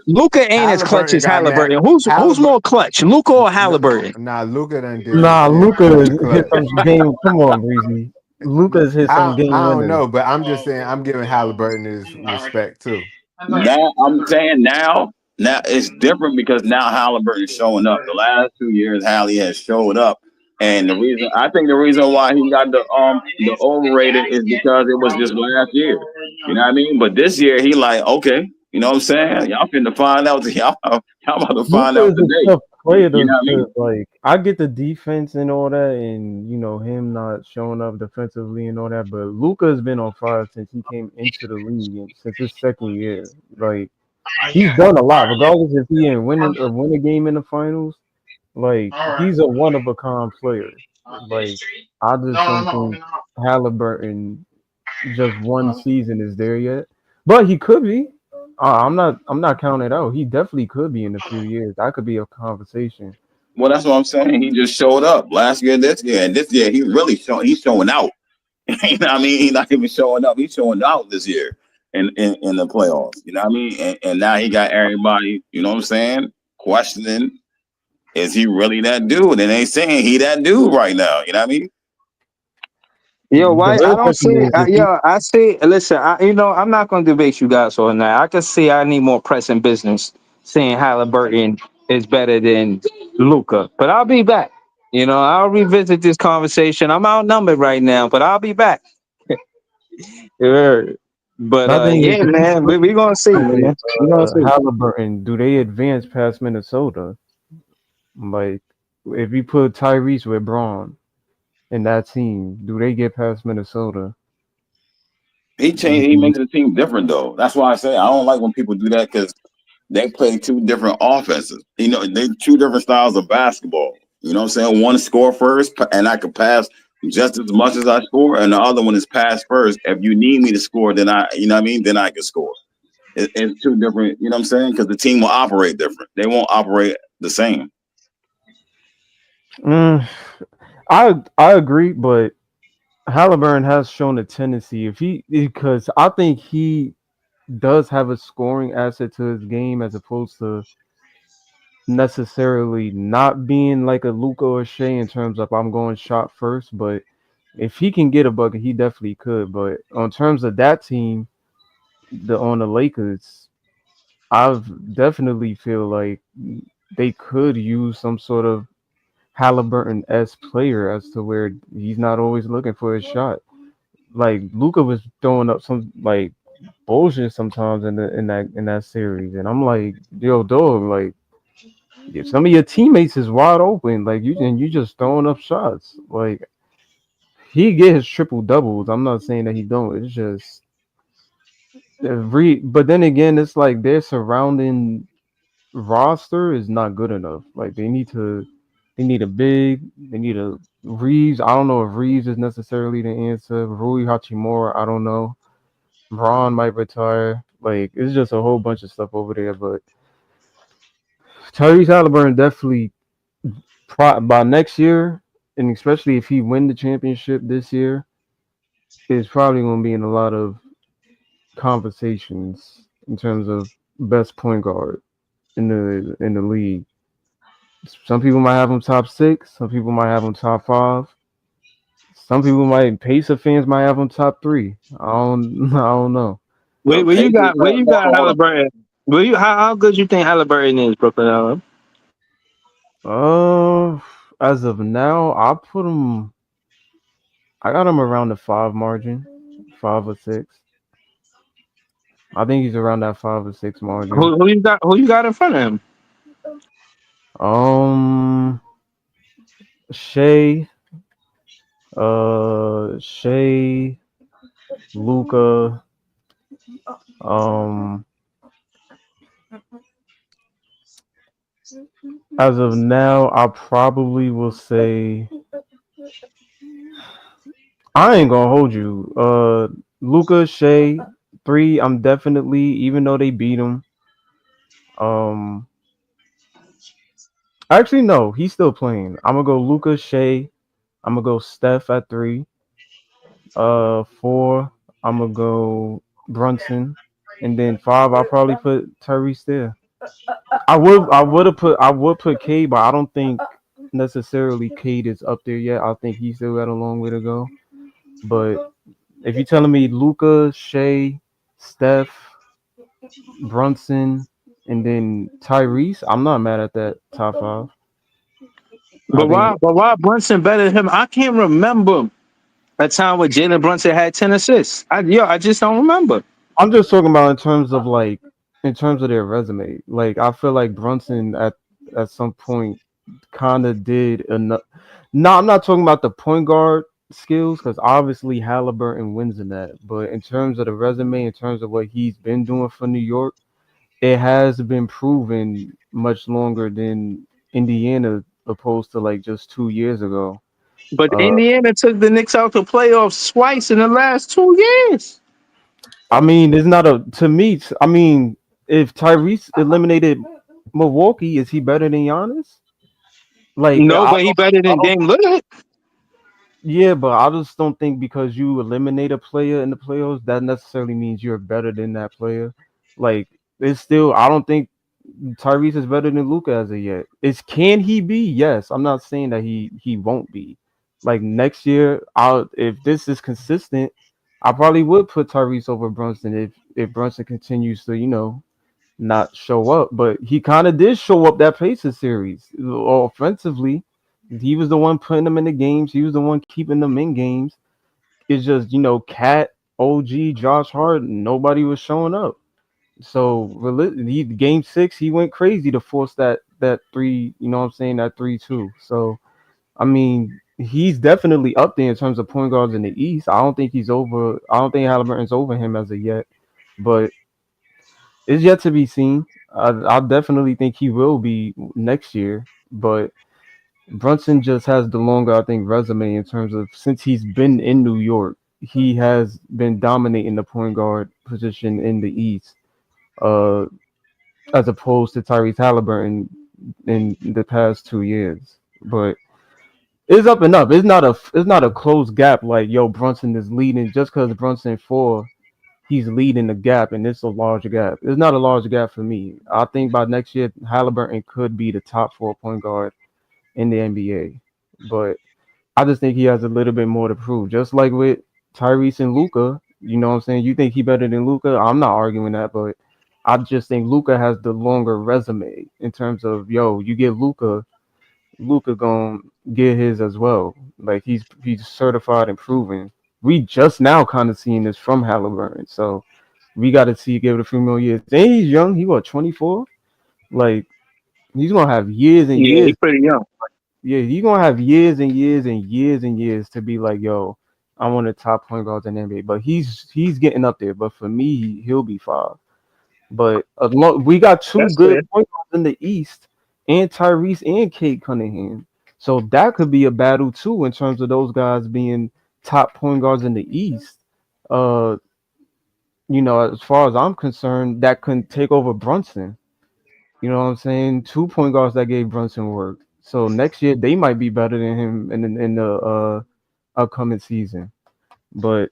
Luka ain't as clutch as Halliburton. Who's more clutch, Luka or Halliburton? Luka done did. Luka hit some game. Come on, Breezy. Luka's hit some game. I don't know, but I'm just saying I'm giving Halliburton his respect too. Now I'm saying now it's different because now Halliburton is showing up. The last 2 years, Hallie has showed up, and the reason why he got the overrated is because it was just last year. You know what I mean? But this year he like, okay, you know what I'm saying? Y'all finna find out. Y'all about to find out today. Player you know what I mean? Like I get the defense and all that, and him not showing up defensively and all that. But Luka's been on fire since he came into the league, and since his second year. Like he's done a lot, regardless if he ain't win a game in the finals. Like he's a one of a kind player. Like I just don't think Halliburton just one season is there yet, but he could be. I'm not counting it out. He definitely could be in a few years. That could be a conversation. Well, that's what I'm saying. He just showed up last year, this year, and this year he's showing out. You know what I mean? He's not even showing up. He's showing out this year in the playoffs. You know what I mean? And now he got everybody, you know what I'm saying, questioning, is he really that dude? And they saying he that dude right now. You know what I mean? Yo, why I don't see? I see. Listen, I'm not going to debate you guys on that. I can see I need more pressing business saying Halliburton is better than Luka, but I'll be back. I'll revisit this conversation. I'm outnumbered right now, but I'll be back. But My thing is, yeah, man, we gonna see, man. We gonna see. Halliburton, do they advance past Minnesota? Like, if you put Tyrese with Braun in that team, do they get past Minnesota? He makes the team different though. That's why I say I don't like when people do that because they play two different offenses. You know, they two different styles of basketball. You know what I'm saying? One is score first, and I can pass just as much as I score, and the other one is pass first. If you need me to score, then you know what I mean? Then I can score. It's two different, you know what I'm saying? Because the team will operate different. They won't operate the same. I agree, but Halliburton has shown a tendency because I think he does have a scoring asset to his game as opposed to necessarily not being like a Luka or Shea in terms of I'm going shot first, but if he can get a bucket, he definitely could. But on terms of that team, on the Lakers, I definitely feel like they could use some sort of Halliburton-esque player as to where he's not always looking for his shot. Like Luka was throwing up some like bullshit sometimes in that series, and I'm like, yo, dog, like if some of your teammates is wide open, like you just throwing up shots. Like he get his triple doubles. I'm not saying that he don't. It's just but then again, it's like their surrounding roster is not good enough. Like they need a big, they need a Reeves. I don't know if Reeves is necessarily the answer. Rui Hachimura, I don't know. Braun might retire. Like it's just a whole bunch of stuff over there. But Tyrese Halliburton definitely by next year, and especially if he win the championship this year, is probably going to be in a lot of conversations in terms of best point guard in the league. Some people might have him top 6. Some people might have him top 5. Some people Pacer fans might have him top 3. I don't know. Where you got Halliburton? How good you think Halliburton is, Brooklyn Allen? As of now, I got him around the 5 margin, 5 or 6. I think he's around that 5 or 6 margin. Who you got in front of him? Shea, Luka, as of now, I probably will say I ain't gonna hold you. Luka, Shea, 3. I'm definitely, even though they beat him. Actually, no, he's still playing. I'm gonna go Luka, Shea. I'm gonna go Steph at 3. 4. I'm gonna go Brunson, and then 5. I'll probably put Tyrese there. I would put Cade, but I don't think necessarily Cade is up there yet. I think he still got a long way to go. But if you're telling me Luka, Shea, Steph, Brunson, and then Tyrese, I'm not mad at that top 5. But why Brunson better than him? I can't remember a time where Jalen Brunson had 10 assists. I just don't remember. I'm just talking about in terms of their resume. Like I feel like Brunson at some point kind of did enough. No, I'm not talking about the point guard skills because obviously Halliburton wins in that. But in terms of the resume, in terms of what he's been doing for New York, it has been proven much longer than Indiana, opposed to like just 2 years ago. But Indiana took the Knicks out to playoffs twice in the last 2 years. I mean, it's not to me. I mean, if Tyrese eliminated Milwaukee, is he better than Giannis? Like no, but he better than Dame Lillard. Yeah, but I just don't think because you eliminate a player in the playoffs, that necessarily means you're better than that player. Like it's still, I don't think Tyrese is better than Luka as of yet. Can he be? Yes. I'm not saying that he won't be. Like next year, if this is consistent, I probably would put Tyrese over Brunson if Brunson continues to, not show up. But he kind of did show up that Pacers series. Offensively, he was the one putting them in the games. He was the one keeping them in games. It's just, Cat OG, Josh Hart, nobody was showing up. So game 6, he went crazy to force that 3. You know what I'm saying? That 3-2. So I mean, he's definitely up there in terms of point guards in the East. I don't think he's over. I don't think Halliburton's over him as of yet, but it's yet to be seen. I definitely think he will be next year, but Brunson just has the longer, I think, resume in terms of since he's been in New York, he has been dominating the point guard position in the East, as opposed to Tyrese Halliburton in the past 2 years. But it's up and up. It's not a close gap like Brunson is leading just because Brunson 4. He's leading the gap, and it's a large gap. It's not a large gap for me. I think by next year, Halliburton could be the top 4 point guard in the NBA. But I just think he has a little bit more to prove. Just like with Tyrese and Luka, you know what I'm saying? You think he better than Luka? I'm not arguing that, but I just think Luka has the longer resume in terms of, you get Luka gonna get his as well. Like he's certified and proven. We just now kind of seeing this from Halliburton, so we got to give it a few more years. And he's young. He 24? Like he's gonna have years and years. Yeah, he's pretty young. Yeah, he's gonna have years and years and years and years to be like, I'm one of the top point guards in the NBA. But he's getting up there. But for me, he'll be 5. But we got 2 good point guards in the East, and Tyrese and Cade Cunningham. So that could be a battle too in terms of those guys being top point guards in the East. As far as I'm concerned, that can take over Brunson. You know what I'm saying? 2 point guards that gave Brunson work. So next year they might be better than him in the upcoming season. But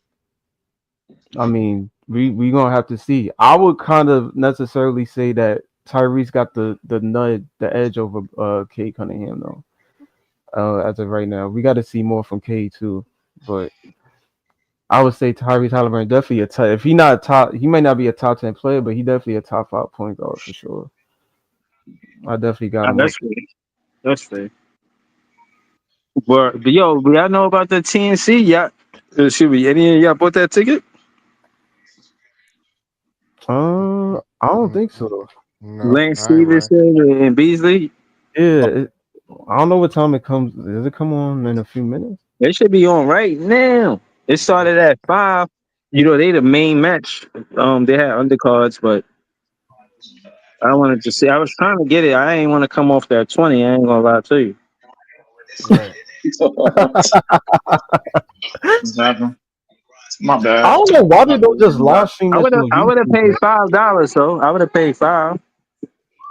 I mean, we gonna have to see. I would kind of necessarily say that Tyrese got the edge over Cade Cunningham though. As of right now, we got to see more from Cade too. But I would say Tyrese Halliburton definitely if he not top, he might not be a top 10 player, but he definitely a top 5 point guard for sure. I definitely got him. That's fair. But y'all know about the TNC? Yeah, any of y'all bought that ticket? I don't think so though. No, Lance Stevenson and Beasley. Yeah, I don't know what time it comes. Does it come on in a few minutes? It should be on right now. It started at 5. They the main match. They had undercards, but I wanted to see. I was trying to get it. I ain't want to come off that 20. I ain't gonna lie to you. Right. Exactly. My bad. I don't know why they don't just live stream. I would have paid $5 though. I would have paid $5.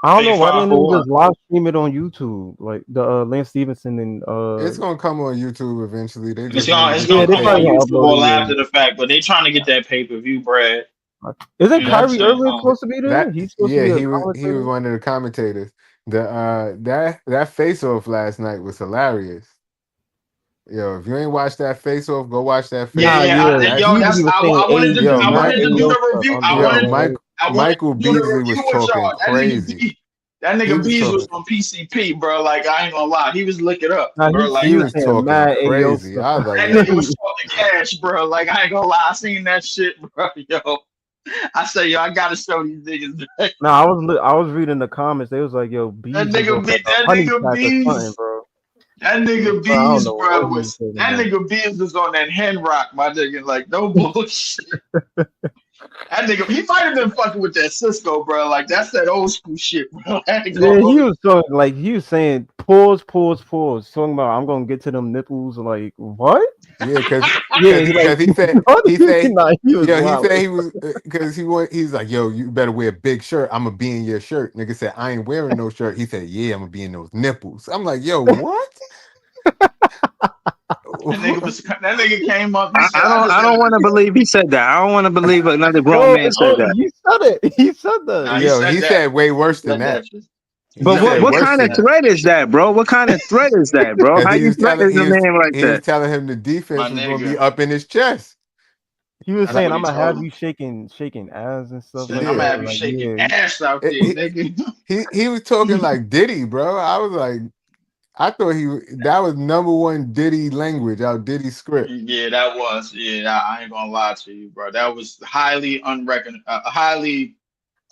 I don't know why they didn't just live stream it on YouTube, like the Lance Stevenson and It's gonna come on YouTube eventually. It's gonna come on YouTube all after the fact, but they trying to get that pay-per-view bread. Isn't Kyrie Irving supposed to be there? He's supposed to be he was one of the commentators. That face-off last night was hilarious. Yo, if you ain't watched that face-off, go watch that face-off. I wanted to do the review. Michael Beasley was talking crazy. That nigga Beasley was on PCP, bro. Like, I ain't gonna lie. He was looking up, bro. Like, he was talking crazy. I was like, that nigga was talking cash, bro. Like, I ain't gonna lie. I seen that shit, bro. Yo. I say, I gotta show these niggas. No, I was reading the comments. They was like, yo, Beasley. That nigga Beasley, bro. That nigga Bees, bro, that nigga Bees was on that hen rock, my nigga. Like, no bullshit. That nigga, he might have been fucking with that Cisco, bro. Like, that's that old school shit, bro. He was talking like he was saying, pause. Talking about I'm gonna get to them nipples. Like, what? Yeah, because he said he's like, yo, you better wear a big shirt. I'm gonna be in your shirt. Nigga said, I ain't wearing no shirt. He said, yeah, I'm gonna be in those nipples. I'm like, yo, what? That nigga came up. I don't want to believe he said that. I don't want to believe another grown man said that. He said that. Nah, he said way worse than that. But what kind of threat is that, bro? What kind of threat is that, bro? How you threaten a man like that? He was telling him the defense was going to be up in his chest. He was saying, I'm going to have you shaking ass and stuff. I'm going to have you shaking ass out there, nigga. He was talking like Diddy, bro. I was like, I thought that was #1 Diddy language out Diddy script. Yeah, that was. Yeah, I ain't gonna lie to you, bro. That was highly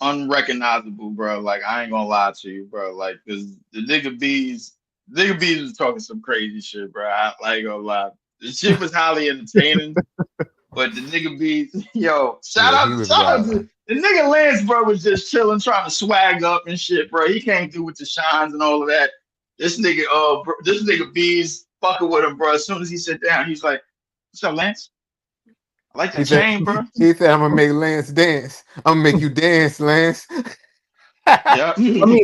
unrecognizable, bro. Like I ain't gonna lie to you, bro. Like, cause the nigga Bees was talking some crazy shit, bro. I ain't gonna lie. The shit was highly entertaining, but the nigga Bees, yo, shout out to the nigga Lance, bro, was just chilling, trying to swag up and shit, bro. He came through with the shines and all of that. This nigga Bees fucking with him, bro. As soon as he sat down, he's like, "What's up, Lance? I like that chain, bro." He said, "I'm gonna make Lance dance. I'm gonna make you dance, Lance." Yeah. I mean,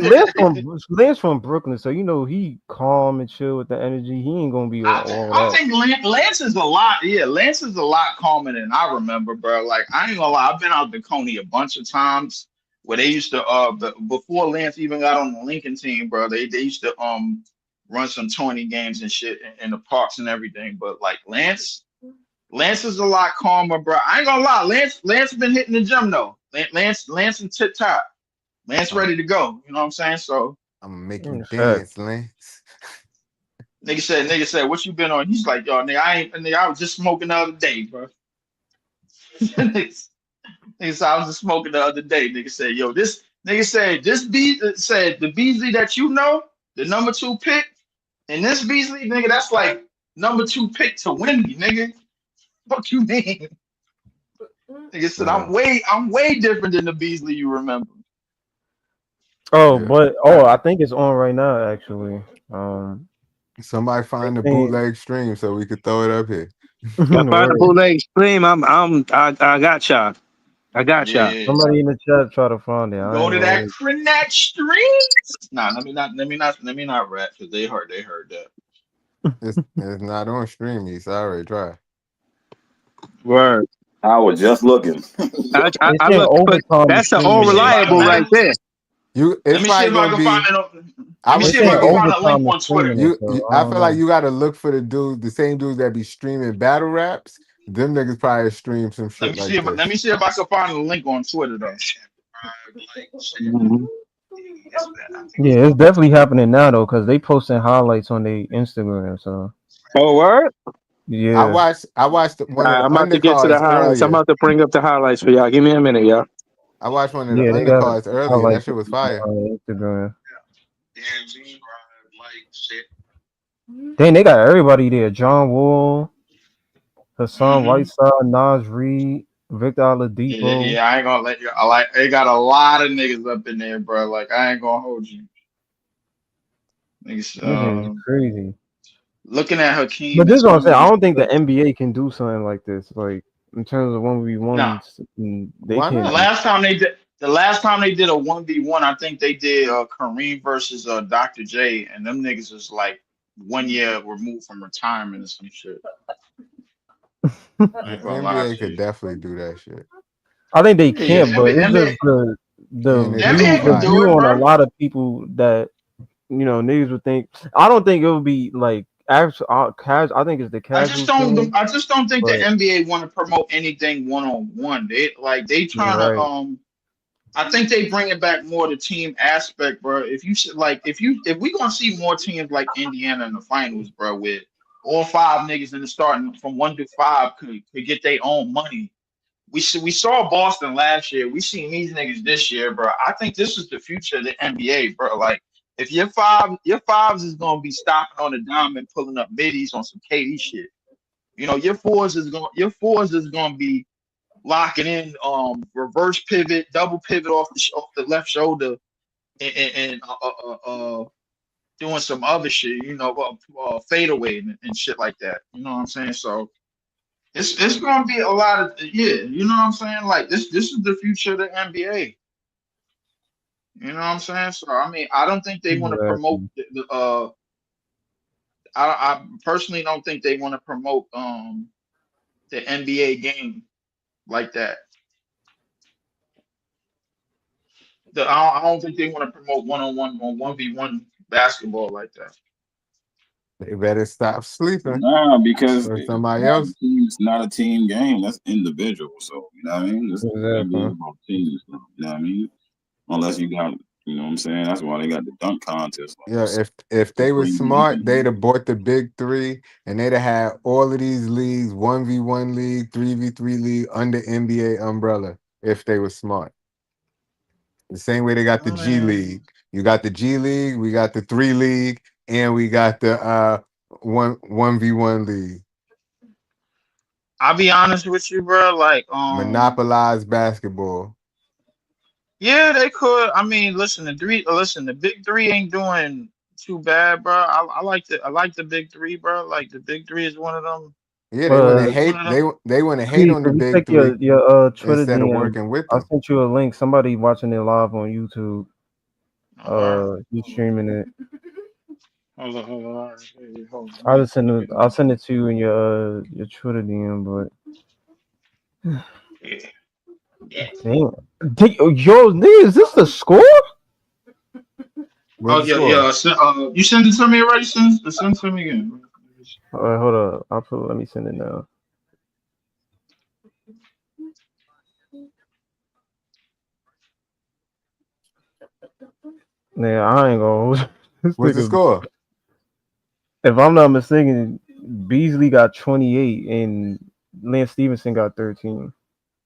Lance from Brooklyn, so you know he calm and chill with the energy. He ain't gonna be all I that. think Lance is a lot. Yeah, Lance is a lot calmer than I remember, bro. Like I ain't gonna lie, I've been out to Coney a bunch of times where they used to before Lance even got on the Lincoln team, bro. They used to run some 20 games and shit in the parks and everything. But like Lance is a lot calmer, bro. I ain't gonna lie, Lance been hitting the gym though. Lance and tip top. Lance ready to go. You know what I'm saying? So I'm gonna make you dance, Lance. Nigga said, "What you been on?" He's like, "Yo, nigga, I was just smoking the other day, bro." Nigga said, "I was just smoking the other day." Nigga said, "Yo, the Beasley that you know, the #2 pick, and this Beasley, nigga, that's like #2 pick to win me, nigga. What you mean?" Nigga said, "I'm way different than the Beasley you remember." I think it's on right now, actually. Somebody find the bootleg stream so we could throw it up here. Find the bootleg stream. I got y'all. I got y'all. Somebody in the chat try to find it. Go to that Crenat stream. Nah, let me not rap because they heard that. It's not on stream. He's already tried. Word. I was just looking. I look, that's the all reliable right there. Let me see if I can find it. Let me see if I can find a link on Twitter. I feel like you got to look for the same dudes that be streaming battle raps. Them niggas probably stream some shit like that. Let me see if I can find a link on Twitter though. Yeah, it's definitely happening now though, because they posting highlights on their Instagram. So. Oh, word. Yeah. I watched one. I'm about to get to the highlights. Earlier. I'm about to bring up the highlights for y'all. Give me a minute, y'all. I watched one of the undercards earlier. That shit was fire. Instagram. Dang, they got everybody there. John Wall, Hassan Whiteside, Nas Reed, Victor Oladipo. Yeah, I ain't gonna let you. They got a lot of niggas up in there, bro. Like I ain't gonna hold you. Niggas, crazy. Looking at Hakeem. But this is what I'm saying. I don't think the NBA can do something like this. Like in terms of 1v1, they can't. The last time they did a 1v1, I think they did Kareem versus Dr. J, and them niggas was like 1 year removed from retirement or some shit. The NBA could definitely do that shit. I think they can, but it's just the view on a lot of people that niggas would think. I don't think it would be like casual. I think it's the casual. I just don't think the NBA want to promote anything one-on-one. They trying to I think they bring it back more to team aspect, bro. If we gonna see more teams like Indiana in the finals, bro, with all 5 niggas in the starting from 1 to 5 could get their own money. We saw Boston last year. We seen these niggas this year, bro. I think this is the future of the NBA, bro. Like if your fives is gonna be stopping on the dime and pulling up middies on some KD shit. Your fours is gonna be locking in reverse pivot, double pivot off the left shoulder, and doing some other shit, fadeaway and shit like that. You know what I'm saying? So it's gonna be a lot of you know what I'm saying? Like this is the future of the NBA. You know what I'm saying? So I mean, I don't think they want to promote I personally don't think they want to promote the NBA game like that. I don't think they want to promote one-on-one or 1v1 basketball like that. They better stop sleeping. Nah, because somebody else. It's not a team game. That's individual. So you know what I mean. It's about teams. You know what I mean. Unless you got You know what I'm saying? That's why they got the dunk contest. Yeah, if they were smart, they'd have bought the big three, and they'd have had all of these leagues, 1v1 league, 3v3 league under NBA umbrella. If they were smart, the same way they got the G League. You got the G League, we got the 3 league, and we got the 1v1 league. I'll be honest with you, bro. Like, Monopolize basketball. yeah, they could. I mean, listen, the big three ain't doing too bad, bro. I like the big three, bro. Like the big three is one of them. Yeah, they want to hate. They want to hate on the Can you big check three your Twitter instead of DM? working with I them. sent you a link. Somebody watching it live on YouTube. You streaming it. Hold on. I'll send it to you in your Twitter DM, but damn. Yo, nigga, is this the score? Oh yeah. You sent it to me already? Send it to me again. All right, hold up. Let me send it now. Yeah, I ain't gonna. What's the score? If I'm not mistaken, Beasley got 28 and Lance Stevenson got 13.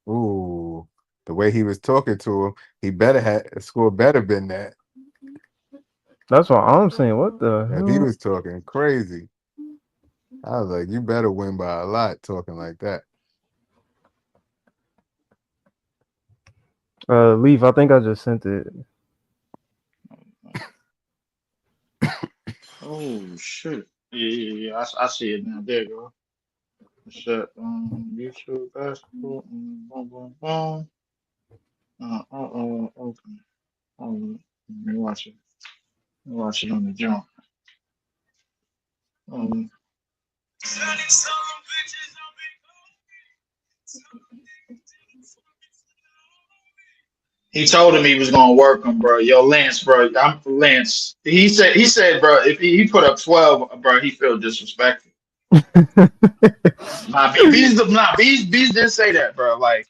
Ooh, the way he was talking to him, he better have score better than that. That's what I'm saying. What the hell? If he was talking crazy, I was like, you better win by a lot talking like that. Leaf, I think I just sent it. Oh shit! Yeah. I see it now. There you go. Shut YouTube basketball. Boom. Okay. Let me watch it. Watch it on the jump. He told him he was gonna work him, bro. Yo, Lance, bro. I'm Lance. He said, bro, if he put up 12, bro, he feel disrespected. Bees didn't say that, bro. Like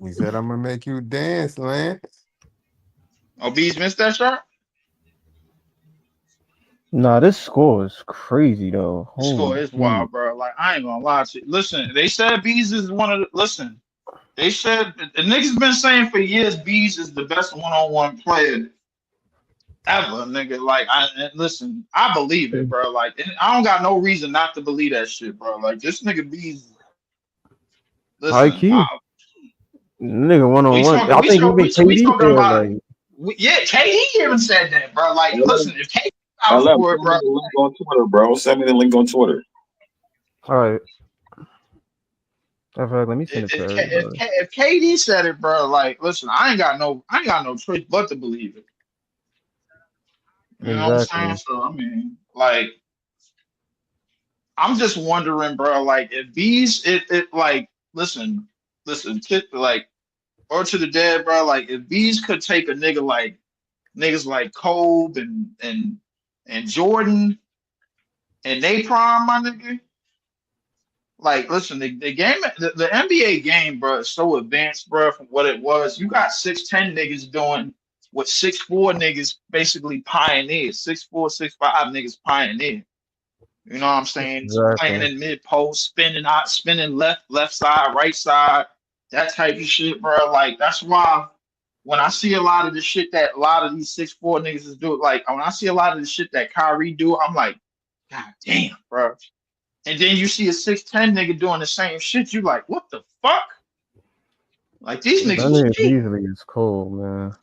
he said, I'm gonna make you dance, Lance. Oh, Bees missed that shot? Nah, this score is crazy though. The score is wild, bro. Like I ain't gonna lie to you. Listen, they said Bees is one of the they said the niggas been saying for years Bees is the best one-on-one player ever, nigga. Like I believe it, bro. Like I don't got no reason not to believe that shit, bro. Like this nigga Bees. High key. Nigga one-on-one. I think even KD said like KD even said that, bro. Like listen, if KD I left the link on Twitter, bro. Send me the link on Twitter. All right. In fact, let me send it to everybody. If KD said it, bro, like listen, I ain't got no choice but to believe it. You know what I'm saying? So I mean, like, I'm just wondering, bro. Like, if Bees, like, listen, like, or to the dead, bro. Like, if Bees could take a nigga like niggas like Kobe and Jordan and they prime, my nigga. Like, listen, the game, the NBA game, bro, is so advanced, bro, from what it was. You got 6'10" niggas doing what 6'4" niggas basically pioneered. 6'4", 6'5" niggas pioneered. You know what I'm saying? Exactly. Playing in mid post, spinning left side, right side, that type of shit, bro. Like, that's why when I see a lot of the shit that a lot of these 6'4" niggas is doing, like when I see a lot of the shit that Kyrie do, I'm like, God damn, bro. And then you see a 6'10" nigga doing the same shit, you like, what the fuck? Like these niggas. That nigga Beasley is cool, man.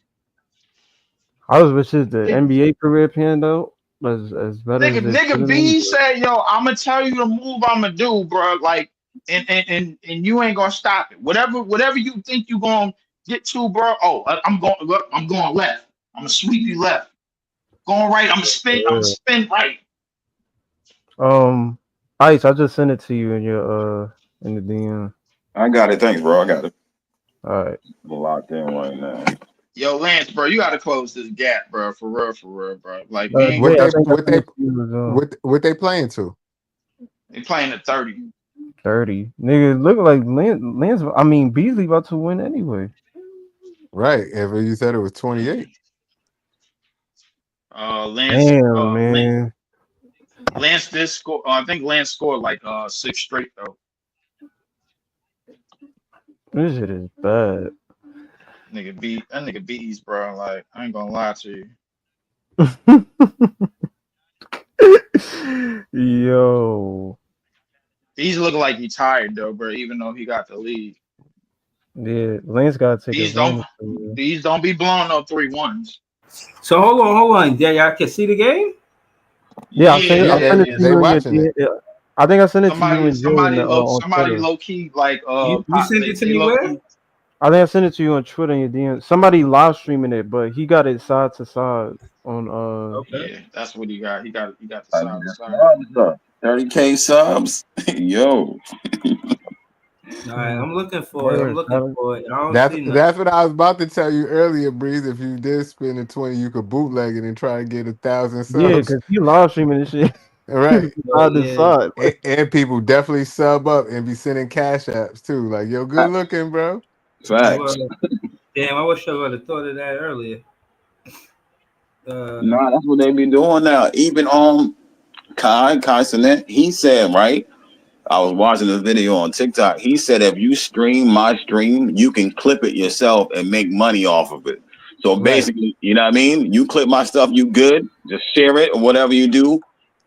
I was wish the NBA career panned out as better as Nigga B said, yo, I'ma tell you the move I'ma do, bro. Like, and you ain't gonna stop it. Whatever you think you gonna get to, bro. Oh, I'm going left. I'm gonna sweep you left. Going right, I'm gonna spin right. Ice, I just sent it to you in your in the DM. I got it. Thanks, bro. I got it. All right. I'm locked in right now. Yo, Lance, bro, you gotta close this gap, bro. For real, bro. Like, what they playing to? They playing at 30. 30. Nigga, look like Lance. I mean, Beasley about to win anyway. Right. If you said it was 28. Lance. Damn, man. Lance did score. I think Lance scored like 6 straight though. This shit is bad. Nigga bees, bro. Like I ain't gonna lie to you. Yo. He's looking like he tired though, bro. Even though he got the lead. Yeah, Lance got to take advantage. These don't be blowing no 3-1s. So hold on. Yeah, y'all can see the game? Yeah, I sent it to they you. watching it. I think I sent it to you and Jay on Somebody Twitter. low key like You sent it to me where? I think I sent it to you on Twitter and your DM. Somebody live streaming it, but he got it side to side on Yeah, that's what he got. He got the side to side. 30K subs. Yo. All right, I'm looking for it. I don't That's see nothing. that's what I was about to tell you earlier, Breeze. If you did spend the 20, you could bootleg it and try to get 1,000 subs. Yeah, because he live streaming this shit. Right. Side to side. And people definitely sub up and be sending cash apps too. Like, yo, good looking, bro. Facts. Damn, I wish I would have thought of that earlier. Nah, that's what they be doing now. Even Kai Cenat, he said, right? I was watching this video on TikTok. He said if you stream my stream, you can clip it yourself and make money off of it. So basically, you know what I mean? You clip my stuff, you good. Just share it or whatever you do.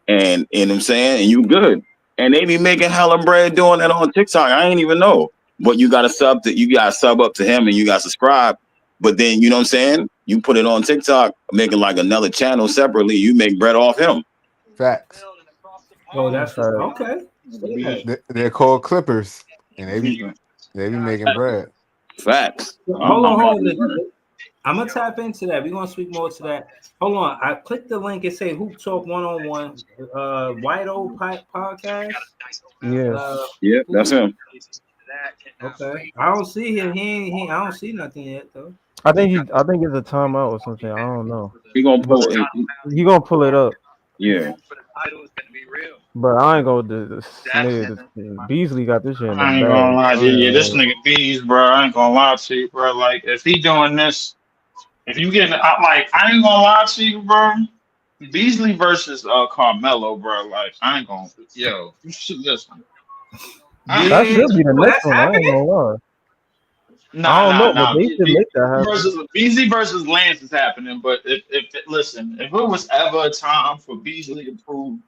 And you know what I'm saying? And you good. And they be making hella bread doing that on TikTok. I ain't even know. But you gotta sub up to him and you gotta subscribe. But then you know what I'm saying? You put it on TikTok, making like another channel separately, you make bread off him. Facts. Oh, that's right. Okay. They're called clippers, and they be making bread. Facts. Hold on. I'm gonna tap into that. We're gonna speak more to that. Hold on. I clicked the link and say Hoop Talk 1-on-1. White Old Pipe Podcast. Yeah. That's him. Okay. I don't see him. I don't see nothing yet though. I think it's a timeout or something. I don't know. He gonna pull it up. Yeah. But I ain't gonna Beasley got this shit in the I ain't bag. gonna lie to you. This nigga bees, bro. I ain't gonna lie to you, bro. Like if he doing this, if you getting I ain't gonna lie to you, bro. Beasley versus Carmelo, bro. Like I ain't gonna you should listen. That should be the next one. I ain't gonna lie. I don't know, but they should make that happen. Beasley versus Lance is happening, but if it was ever a time for Beasley to prove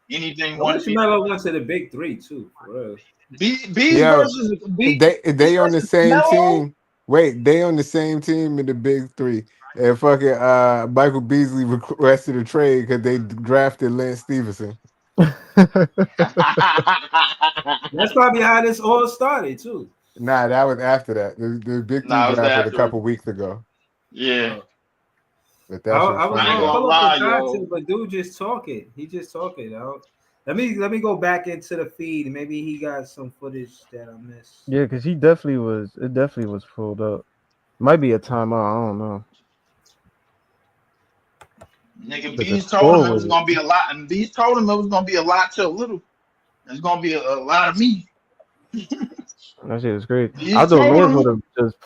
anything, Melo went to the big three too. versus they on the same team. Wait, they on the same team in the big three. And fucking Michael Beasley requested a trade because they drafted Lance Stevenson. That's probably how this all started too. Nah, that was after that. The big three drafted a couple weeks ago. Yeah. But that's I was gonna pull up the content, but dude just talking. He just talking. Let me go back into the feed. Maybe he got some footage that I missed. Yeah, because it definitely was pulled up. Might be a timeout. I don't know. Nigga, Bees told him it was gonna be a lot, and Bees told him it was gonna be a lot to a little. It's gonna be a lot of me. That shit is great. I thought Lance would have just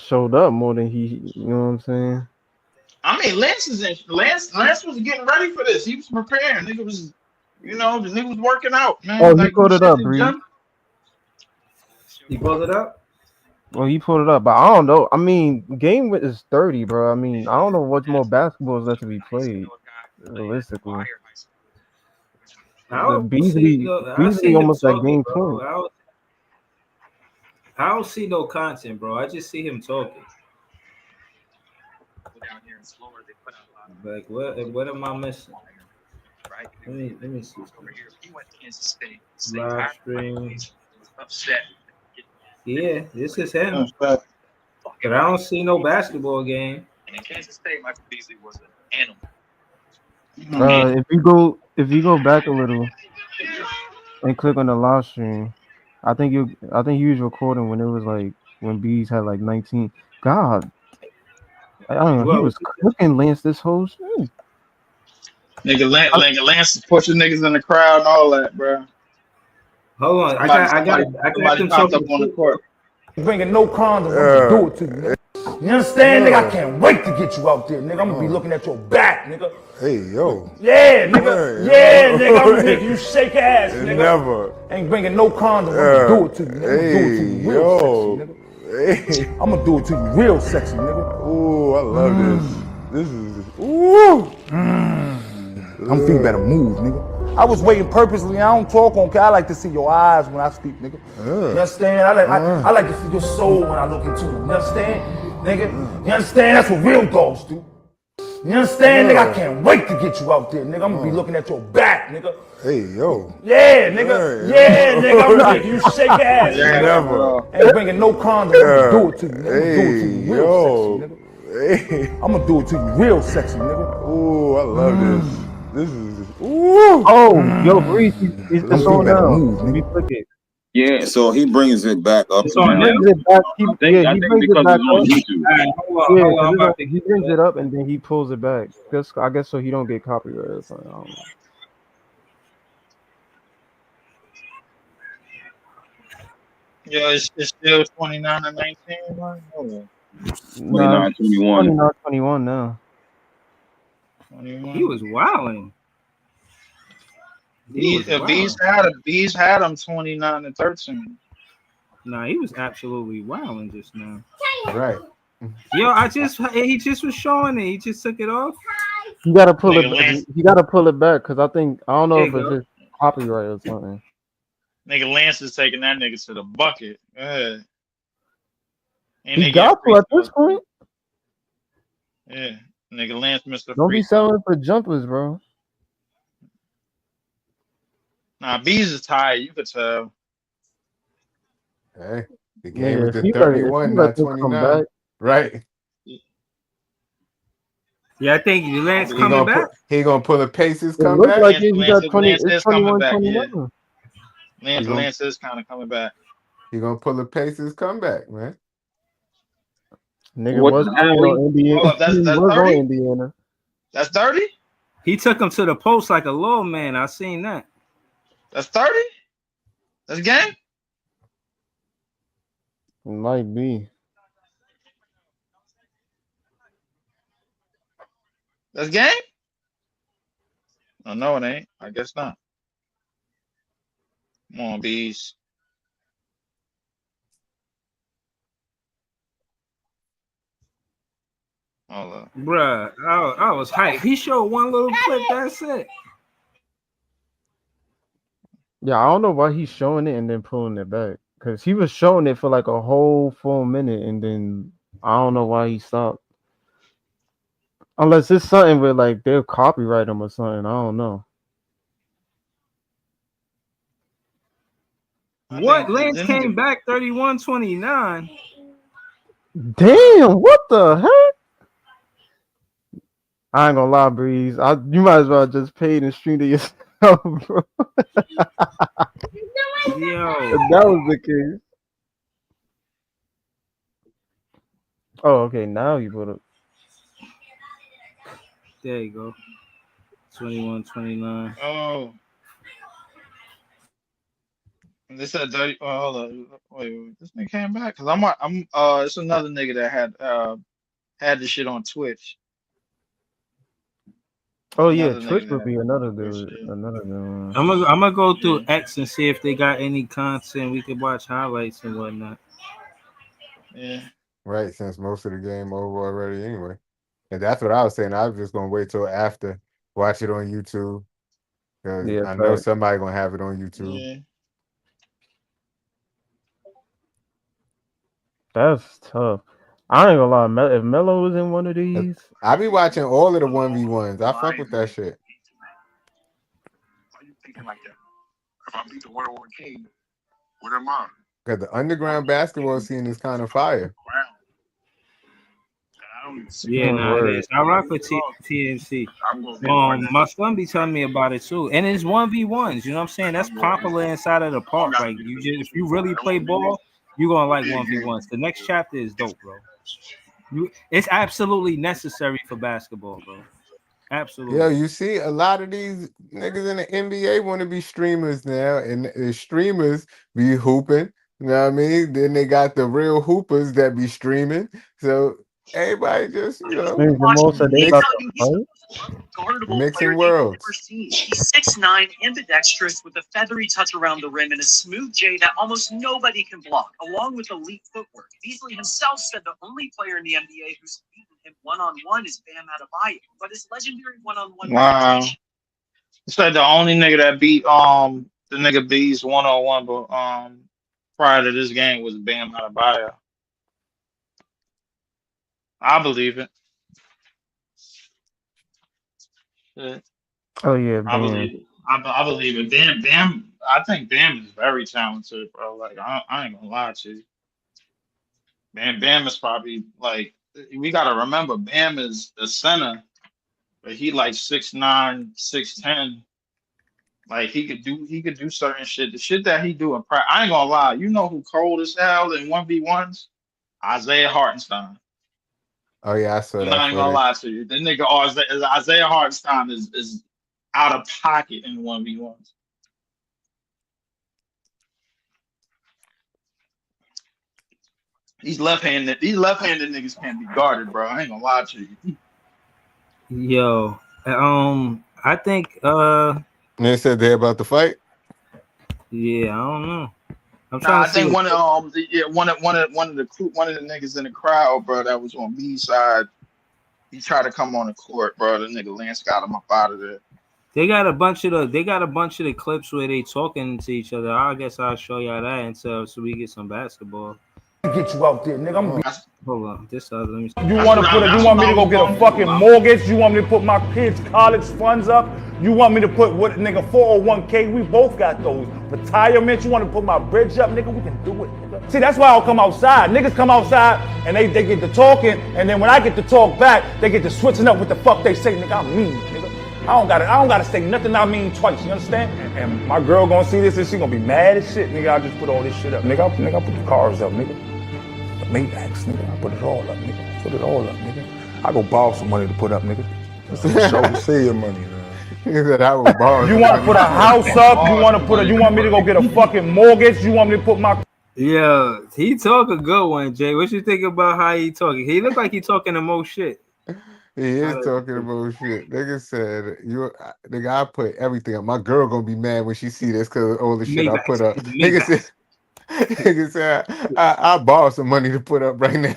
showed up more than he. You know what I'm saying? I mean, Lance was getting ready for this. He was preparing. Nigga was, the nigga was working out, man. Oh, he pulled it up, Bree. He pulled it up? Well, he pulled it up, but I don't know. I mean, game is 30, bro. I mean, I don't know what more basketball is left to be played, realistically. Beasley almost like game 20. I don't see no content, bro. I just see him talking. Like, what am I missing? Let me see. Live stream. Yeah, this is him. But I don't see no basketball game. And in Kansas State, Michael Beasley was an animal. If you go back a little and click on the live stream, I think you was recording when it was like when Bees had like 19. God, I don't know. He was cooking Lance this whole stream. Nigga, Lance is pushing niggas in the crowd and all that, bro. Hold on, I got them up on the court. Bringing no condoms, I'm gonna do it to you. You understand, nigga? I can't wait to get you out there, nigga. I'm gonna be looking at your back, nigga. Hey, yo. Yeah, nigga. Yeah, nigga. I'm gonna make you shake ass, nigga. Never. Ain't bringing no condom. I'm gonna do it to you, nigga. I'm gonna do it to you real sexy, nigga. Hey. I'm gonna do it to you real sexy, nigga. Ooh, I love this. This is ooh. I'm thinking you better move, nigga. I was waiting purposely. I don't talk on. I like to see your eyes when I speak, nigga. You understand? I like to see your soul when I look into it. You understand, nigga? You understand? That's what real dogs do. You understand, nigga? I can't wait to get you out there, nigga. I'm gonna be looking at your back, nigga. Hey, yo. Yeah, nigga. Yeah, nigga. I'm gonna make you shake ass, nigga. Never. Ain't bringing no condom. I'm gonna do it to you, nigga. I'm gonna do it to you real yo. sexy, nigga. Hey. I'm gonna do it to you real sexy, nigga. Ooh, I love this. This is ooh. Oh, yo, Breeze, it's on now. Let me click it. Yeah, so he brings it back up. He brings it back. He brings it back up. YouTube. He brings it up and then he pulls it back. I guess so he don't get copyright or something. I don't know. Yeah, it's still 29 and 19. Hold on. 29, 21. 29, 21 now. 21. He was wilding. Bees had him 29 and 13. Nah, he was absolutely wilding just now. Right. Yo, he just was showing it. He just took it off. You gotta pull it. You gotta pull it back because I don't know if it's just copyright or something. Nigga Lance is taking that nigga to the bucket. He got to at this point. Yeah, nigga Lance, Mr. Don't be selling for jumpers, bro. Nah, Bees is tired. You could tell. Hey, the game was if the you 31, let not this come 29. back. Right. Yeah, I think Lance coming back. He gonna pull a Pacers It come looks back. like he got 20. Lance It's is coming 21, back, 21. Lance is kind of coming back. He gonna pull a Pacers comeback, man. Nigga was on Indiana. Oh, that's He was 30? on Indiana. That's 30? He took him to the post like a little man. I seen that. That's 30? That's game? It might be. That's game? Oh, no, it ain't. I guess not. Come on, Bees. Hold up. Bruh, I was hyped. He showed one little clip. That's it. Yeah, I don't know why he's showing it and then pulling it back. Because he was showing it for like a whole full minute and then I don't know why he stopped. Unless it's something where like they'll copyright him or something. I don't know. What? Lance came back 31-29. Damn, what the heck? I ain't gonna lie, Breeze. You might as well just pay and stream it yourself, bro. Yo. If that was the case. Oh, okay. Now you put it. There you go. 21-29. Oh. They said 30. Oh, hold on. Wait. This nigga came back? Because it's another nigga that had this shit on Twitch. Oh yeah, Another Twitch nigga would that be had another Twitch good. shit. Another good one. I'm gonna go through X and see if they got any content we could watch highlights and whatnot. Yeah. Right, since most of the game over already anyway. And that's what I was saying. I was just gonna wait till after, watch it on YouTube. Because Yeah, I know fact. somebody gonna have it on YouTube. Yeah. That's tough. I ain't gonna lie. If Melo was in one of these, I be watching all of the 1v1s. I fuck with that shit. Why you thinking like that? If I beat the World War King, what am I? Because the underground basketball scene is kind of fire. Yeah, nah, it is. I rock with TMC. My son be telling me about it too, and it's 1v1s. You know what I'm saying? That's popular inside of the park. Like if you really play ball, you're gonna like 1v1s. The next chapter is dope, bro. It's absolutely necessary for basketball, bro. Absolutely. Yo, you see a lot of these niggas in the NBA want to be streamers now, and the streamers be hooping. You know what I mean? Then they got the real hoopers that be streaming. So Everybody just, you know, Man, Jamal said they about to fight. Guardable mixing player you've worlds. never seen. He's 6'9", ambidextrous, with a feathery touch around the rim and a smooth J that almost nobody can block, along with elite footwork. Beasley himself said the only player in the NBA who's beaten him one-on-one is Bam Adebayo, but his legendary one-on-one Wow. reputation. It's like the only nigga that beat the nigga Bees 1-on-1, but prior to this game was Bam Adebayo. I believe it. Yeah. Oh yeah, I man. believe it. I believe it. Bam. I think Bam is very talented, bro. Like I ain't gonna lie to you. Bam is probably like, we gotta remember Bam is the center, but he like 6'9", 6'10". Like he could do certain shit. The shit that he do in practice. I ain't gonna lie. You know who cold as hell in 1v1s? Isaiah Hartenstein. Oh yeah, I saw I'm that not even gonna footage. lie to you. The nigga Isaiah Hartenstein is out of pocket in 1v1s. These left-handed niggas can't be guarded, bro. I ain't gonna lie to you. Yo, I think They said they're about to fight. yeah, I don't know. I'm Nah, trying I to see think what- one of the niggas in the crowd, bro, that was on B side. He tried to come on the court, bro. The nigga Lance got him up out of there. They got a bunch of the clips where they talking to each other. I guess I'll show y'all that until so we get some basketball. Get you out there, nigga. I'm gonna Hold on, this other. Let me. You want me to go get a fucking mortgage? You want me to put my kids' college funds up? You want me to put what, nigga, 401k? We both got those. Retirement, you want to put my bridge up, nigga? We can do it, nigga. See, that's why I'll come outside. Niggas come outside and they get to talking, and then when I get to talk back, they get to switching up what the fuck they say, nigga. I'm mean, nigga. I don't gotta say nothing I mean twice, you understand? And my girl gonna see this and she gonna be mad as shit, nigga. I just put all this shit up. Nigga, I put the cars up, nigga. The Maybachs, nigga. I put it all up, nigga. I put it all up, nigga. I go borrow some money to put up, nigga. Show me, see your money, man. He said I was borrowing. You want to put a house up? You want me to go get a fucking mortgage? You want me to put my Yeah, he talk a good one, Jay. What you think about how he talking? He look like he talking the most shit. He is talking about shit. Nigga said, nigga, I put everything up. My girl gonna be mad when she see this because of all the shit I put up. Nigga said, I borrowed some money to put up right now.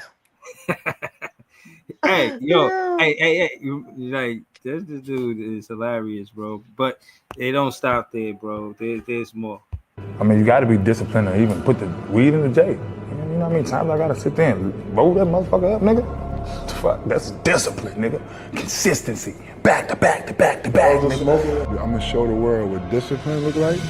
Hey, yo, hey, like this dude is hilarious, bro. But they don't stop there, bro. There's more. I mean, you got to be disciplined to even put the weed in the J. You know how many times I got to sit there and roll that motherfucker up, nigga? Fuck, that's discipline, nigga. Consistency. Back to back to back to back, nigga. I'm gonna show the world what discipline look like.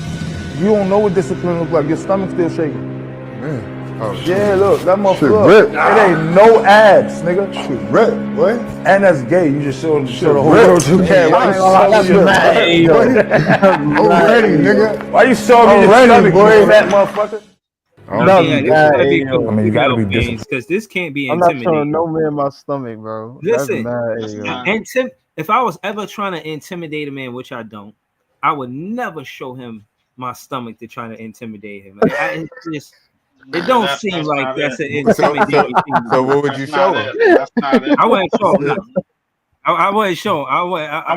You don't know what discipline look like. Your stomach still shaking. Man. Oh, Yeah, look, that Shit motherfucker. rip. It ain't no abs, nigga. Shit rip, what? And that's gay. You just show the whole rip. world you can. Why you That's showing me mad, your Already, nigga. Why you showing me your Already, stomach, boy. you fat motherfucker? No, Yeah, this gotta be cool. I mean, you gotta be disciplined. because this can't be I'm not intimidating. showing no man my stomach, bro. Listen, That's mad, if I was ever trying to intimidate a man, which I don't, I would never show him my stomach to try to intimidate him. It don't That's seem not like that's an it. intimidating thing. So what would you show him? That's not it. I wouldn't show him. I wouldn't show him. I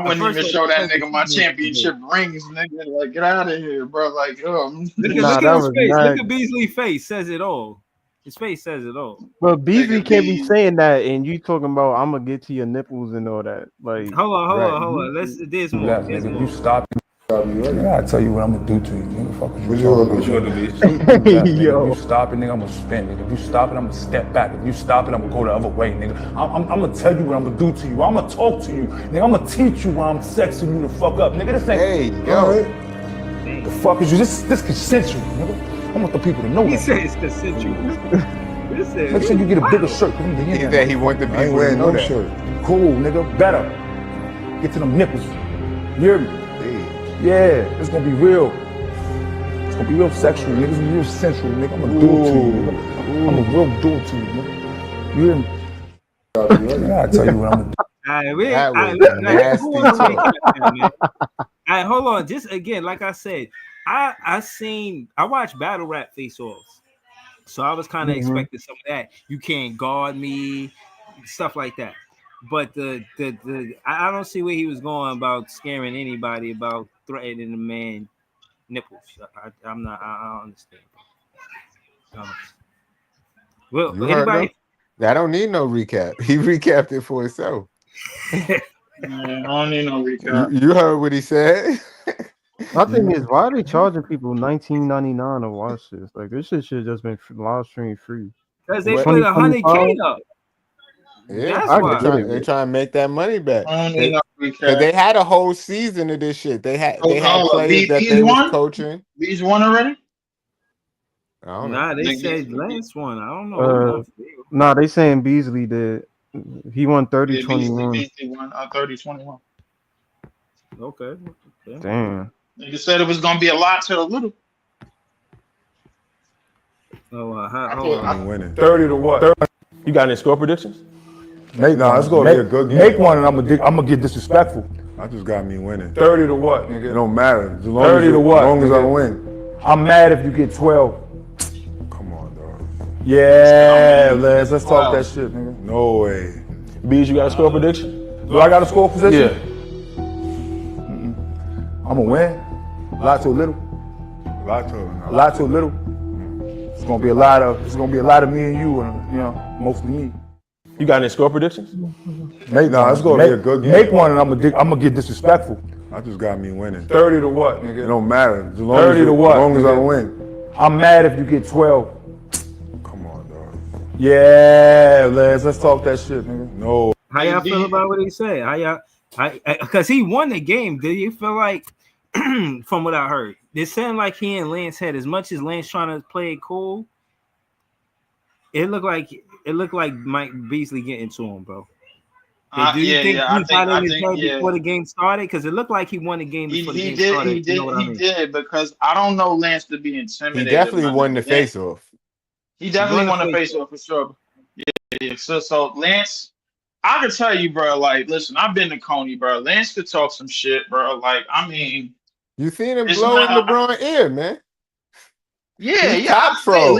wouldn't even show that nigga my championship rings, nigga. Like, get out of here, bro. Like, Look at his face. Look at Beasley's face. Says it all. His face says it all. But Beasley can't be saying that, and you talking about I'm gonna get to your nipples and all that. Like, Hold on. There's more. There's Nigga, more. you stop. I gotta tell you what I'm gonna do to you, nigga. Fuck What you gonna do? Yo. If you stop it, nigga, I'm gonna spin, nigga. If you stop it, I'm gonna step back. If you stop it, I'm gonna go the other way, nigga. I'm gonna tell you what I'm gonna do to you. I'm gonna talk to you, nigga. I'm gonna teach you why I'm sexing you the fuck up, nigga. This ain't. Hey, yo. The fuck is you? This consensual, nigga. I want the people to know He that. said it's consensual. Make sure you get a bigger shirt. He said he want the I ain't people to wearing know no that. shirt. Cool, nigga. Better. Get to them nipples. You hear me? Yeah, it's gonna be real. It's gonna be real sexual, nigga. It's gonna be real sensual, nigga. I'm gonna do it to you, nigga. I'm gonna real do it to you, nigga. You hear me? I gotta tell you what I'm gonna do. That was nasty talk. All right, hold on. Just again, like I said, I watched battle rap face offs, so I was kind of expecting some of that. You can't guard me. stuff like that. But I don't see where he was going about scaring anybody about threatening the man nipples. I'm not. I don't understand. Well, You heard anybody? though? I don't need no recap. He recapped it for himself. Man, I don't need no recap. You heard what he said. My thing is, why are they charging people $19.99 to watch this? Like, this shit should have just been live stream free. Because they put 100K up. Yeah, That's why. they're trying to make that money back. I don't need no recap. Cause they had a whole season of this shit. They had players that Bees they was won? coaching. Bees won already? I don't Nah, know. they said last one. I don't know. Nah, they saying Beasley did. He won 30-21. Beasley won 30-21. Okay. Damn. Nigga said it was gonna be a lot to a little. Oh, hold on. Winning. 30 to what? 30. You got any score predictions? It's gonna be a good game. Make one, and I'm gonna get disrespectful. I just got me winning. 30 to what, nigga? It don't matter. As long 30 as to what? As long as I nigga? win. I'm mad if you get 12. Come on, dog. Yeah, let's talk that shit, nigga. No way. Bees, you got a score prediction? Do I got a score position? Yeah. I'm gonna win. A lot to a little. A lot to a little. It's gonna be a lot of me and you, and mostly me. You got any score predictions? It's gonna be a good game. Make one, and I'm gonna get disrespectful. I just got me winning. 30 to what, nigga? It don't matter. As long 30 as to what? As long as I nigga? win. I'm mad if you get 12. Come on, dog. Yeah, let's talk that shit, nigga. No. How y'all feel about what he said? How y'all? Because he won the game. Do you feel like, from what I heard, it sounded like he and Lance had, as much as Lance trying to play it cool, it looked like Mike Beasley getting to him, bro. Do you think he got in his head before the game started? Because it looked like he won the game before the game started. He did, because I don't know Lance to be intimidated. He definitely won the face-off. He definitely won the face-off for sure. Yeah. So Lance, I can tell you, bro, like, listen, I've been to Coney, bro. Lance could talk some shit, bro. Like, I mean, you seen him blow in LeBron's ear, man. Yeah, top pro.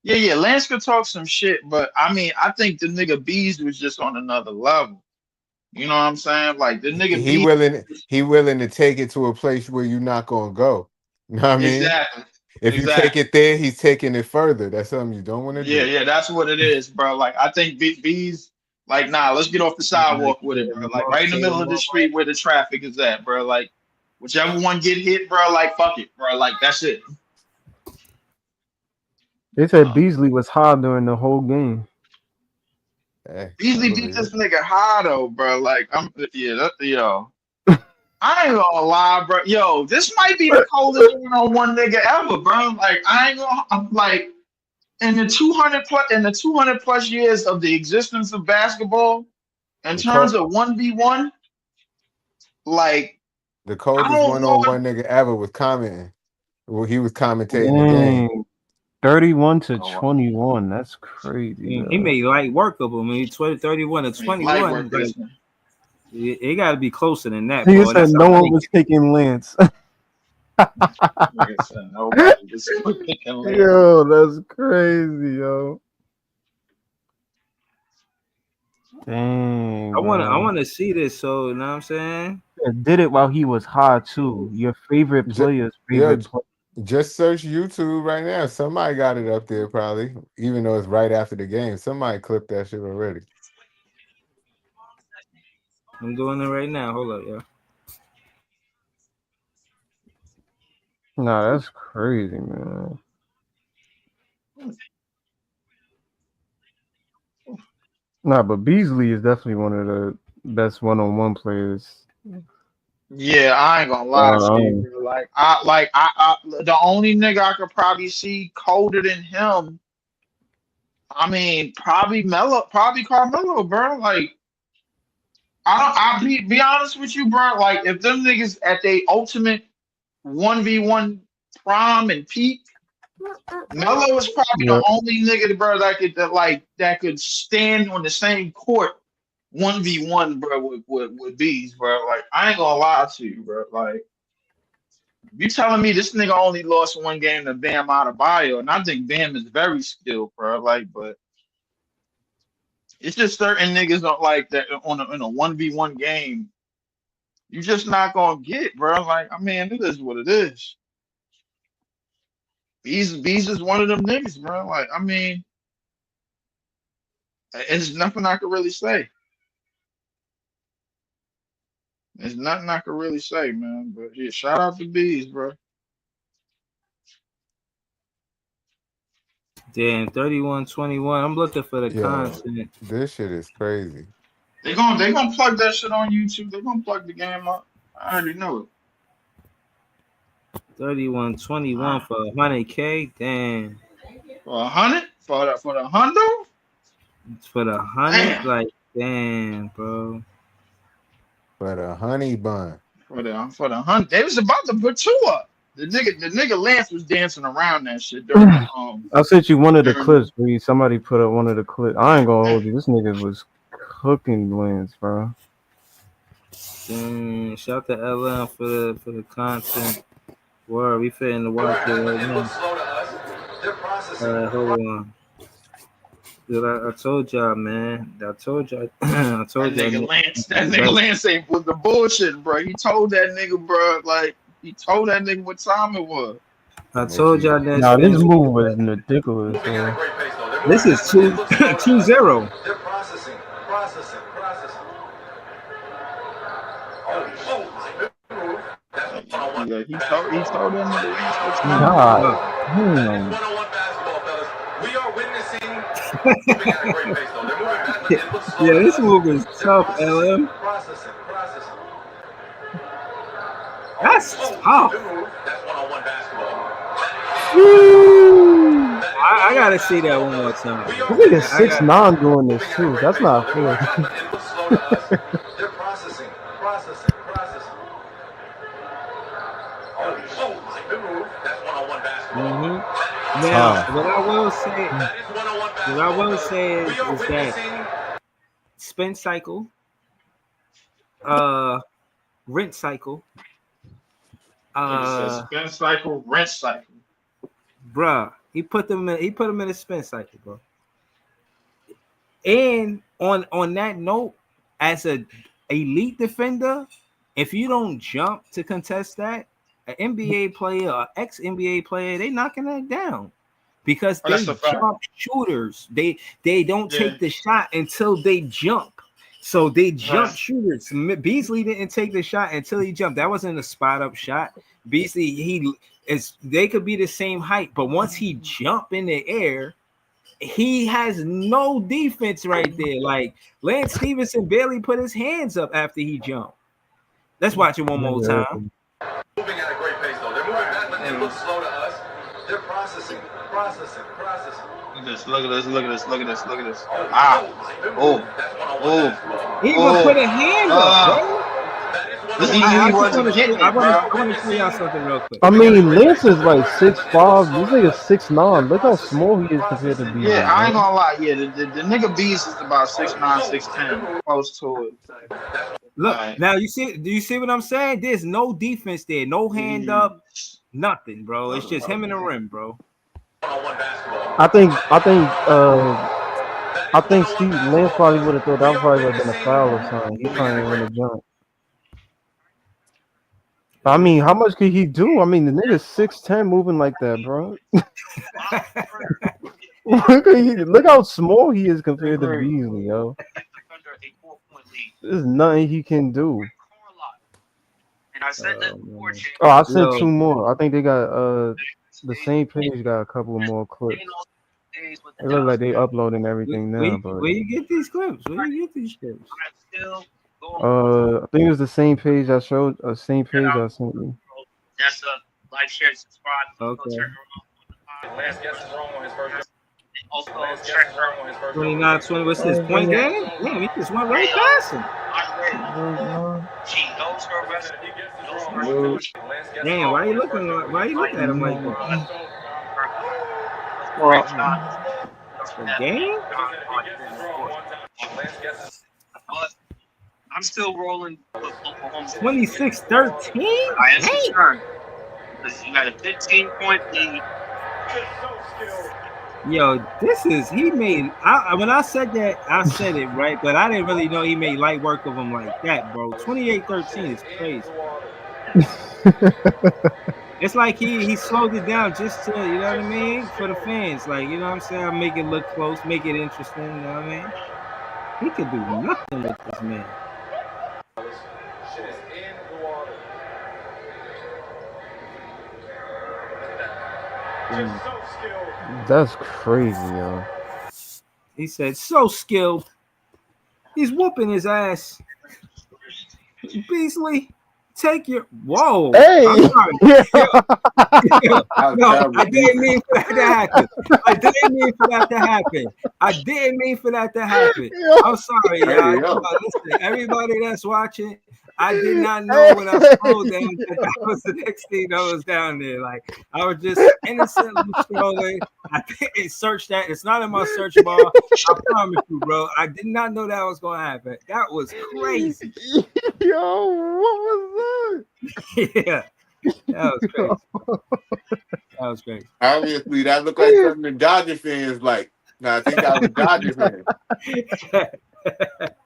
Yeah. Lance could talk some shit, but I mean, I think the nigga Bees was just on another level. You know what I'm saying? Like the nigga he willing to take it to a place where you're not gonna go. You know what I mean? Exactly. If you take it there, he's taking it further. That's something you don't want to do. Yeah, that's what it is, bro. Like I think Bees, like, nah, let's get off the sidewalk with it, bro. Like right in the middle of the street where the traffic is at, bro. Like whichever one get hit, bro, like fuck it, bro. Like that's it. They said Beasley was high during the whole game. Beasley beat this nigga high though, bro. Like yo. I ain't gonna lie, bro. Yo, this might be the coldest one-on-one nigga ever, bro. Like I'm like in the 200 plus years of the existence of basketball, in terms of 1v1, like the coldest one-on-one nigga ever was commenting. Well, he was commentating the game. 31-21. That's crazy. He made light work of him. I mean, 31 to 21. It got to be closer than that. He said no one was taking Lance. Yo, that's crazy, yo. Dang. I want to see this. So you know what I'm saying? Did it while he was high too. Your favorite player's favorite player. Just search YouTube right now. Somebody got it up there probably, even though it's right after the game. Somebody clipped that shit already. I'm doing it right now. Hold up, yo. Nah, that's crazy, man. Nah, but Beasley is definitely one of the best one-on-one players. Yeah, I ain't gonna lie, Steve. Like I the only nigga I could probably see colder than him. I mean, probably Carmelo, bro. Like, I'll be honest with you, bro. Like, if them niggas at their ultimate 1v1 prime and peak, Melo is probably the only nigga, bro, that could stand on the same court 1v1, bro, with Bees, bro. Like, I ain't gonna lie to you, bro. Like, you telling me this nigga only lost one game to Bam Adebayo, and I think Bam is very skilled, bro. Like, but It's just certain niggas don't like that in a 1v1 game. You just not gonna get, bro. Like, I mean, it is what it is. Bees is one of them niggas, bro. Like, I mean, there's nothing I can really say. There's nothing I can really say, man. But yeah, shout out to Bees, bro. Damn, 31-21. I'm looking for the Yo, content. this shit is crazy. They gonna plug that shit on YouTube. They gonna plug the game up. I already know it. 31-21 for 100K. Damn. For 100? For the hundo? For the 100? Like, damn, bro. For the honey bun. For the hunt. They was about to put two up. The nigga Lance was dancing around that shit during I sent you one of the clips, Bree. Somebody put up one of the clips. I ain't gonna hold you. This nigga was cooking Lance, bro. Shout to LM for the content. Word, we fitting the work here right now. Hold on. Dude, I told y'all, man. I told y'all. That nigga Lance ain't with the bullshit, bro. He told that nigga, bro, like he told that nigga what time it was. I told y'all that. Nah, this move was ridiculous, man. This is 2-0. He told that nigga Lance what time God. Yeah, this move is tough, LM. That's tough. I gotta see that one more time. This nigga 6'9" doing this too. That's not fair. Now, what I will say is that spin cycle, rent cycle, spin cycle, rent cycle. Bruh, he put them in a spin cycle, bro. And on that note, as a elite defender, if you don't jump to contest that, an NBA player or ex-NBA player, they knocking that down because they jump shooters. They don't take the shot until they jump. So they jump shooters. Beasley didn't take the shot until he jumped. That wasn't a spot up shot. Beasley, they could be the same height, but once he jump in the air, he has no defense right there. Like Lance Stevenson barely put his hands up after he jumped. Let's watch it one more time. Moving at a great pace though. They're moving back, but it looks slow to us. They're processing. Look at this. Ah. He even put a hand up, bro. I want to show y'all something real quick. I mean, Lance is like 6'5". This nigga's 6'9". Look how small he is compared to Beasley. Yeah, I ain't gonna lie. Yeah, the nigga Beast is about 6'9", 6'10", close to it. Look, now do you see what I'm saying? There's no defense there, no hand up, nothing, bro. It's just him and the rim, bro. I think Steve Lance probably would have thought that probably would have been a foul or something. He probably would have jumped. I mean, how much could he do? I mean, the nigga's 6'10" moving like that, bro. Look how small he is compared to Beasley, yo. There's nothing he can do. And I said that before. Oh, I sent two more. I think they got the same page got a couple more clips. It looks like they uploading everything now. Where you get these clips? I think it was the same page I showed. Same page I sent you. That's a like, share, subscribe. Okay. Lance gets it wrong on his first. Also, check 29-20. What's this point game? Damn, he just went right past him. Damn, why you looking at him like that? The game? I'm still rolling with Oklahoma. 26-13? I am concerned because you got a 15-point lead. Yo, when I said that, I said it right, but I didn't really know he made light work of him like that, bro. 28-13 is crazy. It's like he slowed it down just to, you know what I mean, for the fans. Like, you know what I'm saying? Make it look close, make it interesting, you know what I mean? He could do nothing with this man. Shit is in the water. Just so skilled. That's crazy, yo. He said, so skilled. He's whooping his ass. Beasley, take your whoa. Hey! I'm sorry. Yeah. No, I didn't mean for that to happen. I didn't mean for that to happen. I'm sorry, y'all. Listen, everybody that's watching, I did not know when I scrolled down that was the next thing that was down there. Like, I was just innocently scrolling. I didn't search that. It's not in my search bar. I promise you, bro. I did not know that was going to happen. That was crazy. Yo, what was that? Yeah. That was crazy. That was crazy. Obviously, that looked like something the Dodger fans like. No, I think that was Dodger fans.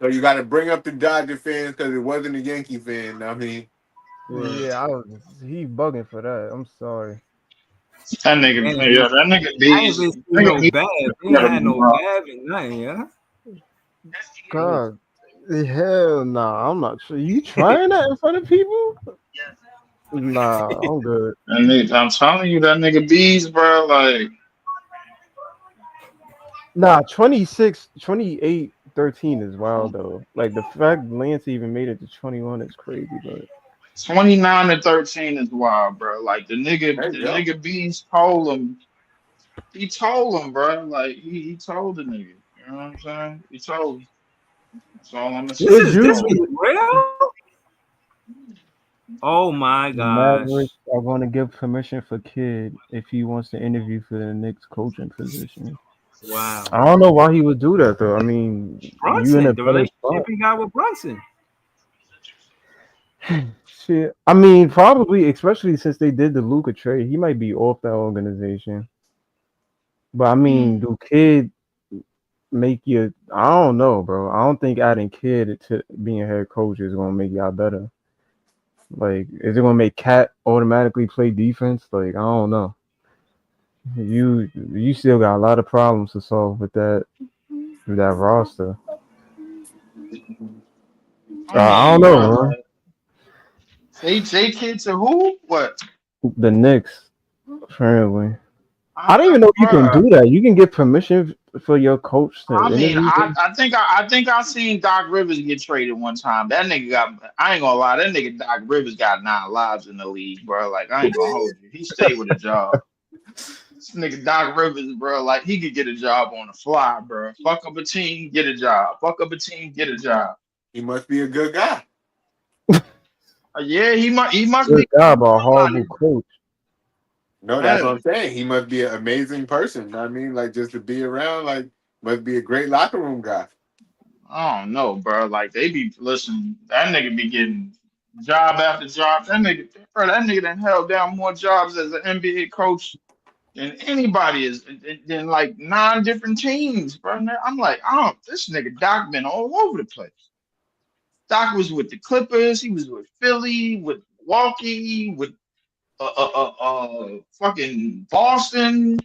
So you got to bring up the Dodger fans because it wasn't a Yankee fan. I mean, Yeah, he bugging for that. I'm sorry. That nigga Bees. No bad. They ain't had no bad and nothing, yeah. God, hell nah. I'm not sure. You trying that in front of people? Nah, I'm good. I'm telling you, that nigga Bees, bro. Like, nah, 28-13 is wild though. Like the fact Lance even made it to 21 is crazy, but 29-13 is wild, bro. Like the nigga Bees told him. He told him, bro. Like he told the nigga. You know what I'm saying? He told him. That's all I'm saying. This is real? Oh my gosh. Mavericks are going to give permission for Kidd if he wants to interview for the Knicks coaching position. Wow. I don't know why he would do that though. I mean, Brunson, you in a the better relationship spot. he got with Brunson. Shit. I mean, probably, especially since they did the Luka trade, he might be off that organization. But I mean, do Kidd make you? I don't know, bro. I don't think adding Kidd to being head coach is gonna make y'all better. Like, is it gonna make Cat automatically play defense? Like, I don't know. You still got a lot of problems to solve with that roster. I don't know, man. Say Kidd to who? What? The Knicks, apparently. I don't even know if you can do that. You can get permission for your coach to I mean, interview them? I think I seen Doc Rivers get traded one time. That nigga got. I ain't gonna lie. That nigga Doc Rivers got 9 lives in the league, bro. Like, I ain't gonna hold you. He stayed with a job. This nigga Doc Rivers, bro. Like, he could get a job on the fly, bro. Fuck up a team, get a job. Fuck up a team, get a job. he must be a good guy. Yeah, he must Good be. job, a horrible coach. No, that's what I'm saying. He must be an amazing person. I mean, like, just to be around, like, must be a great locker room guy. I don't know, bro. Like, they be listen. That nigga be getting job after job. That nigga done held down more jobs as an NBA coach than anybody is than like 9 different teams, bro. I'm like, this nigga Doc been all over the place. Doc was with the Clippers. He was with Philly, with Milwaukee, with fucking Boston.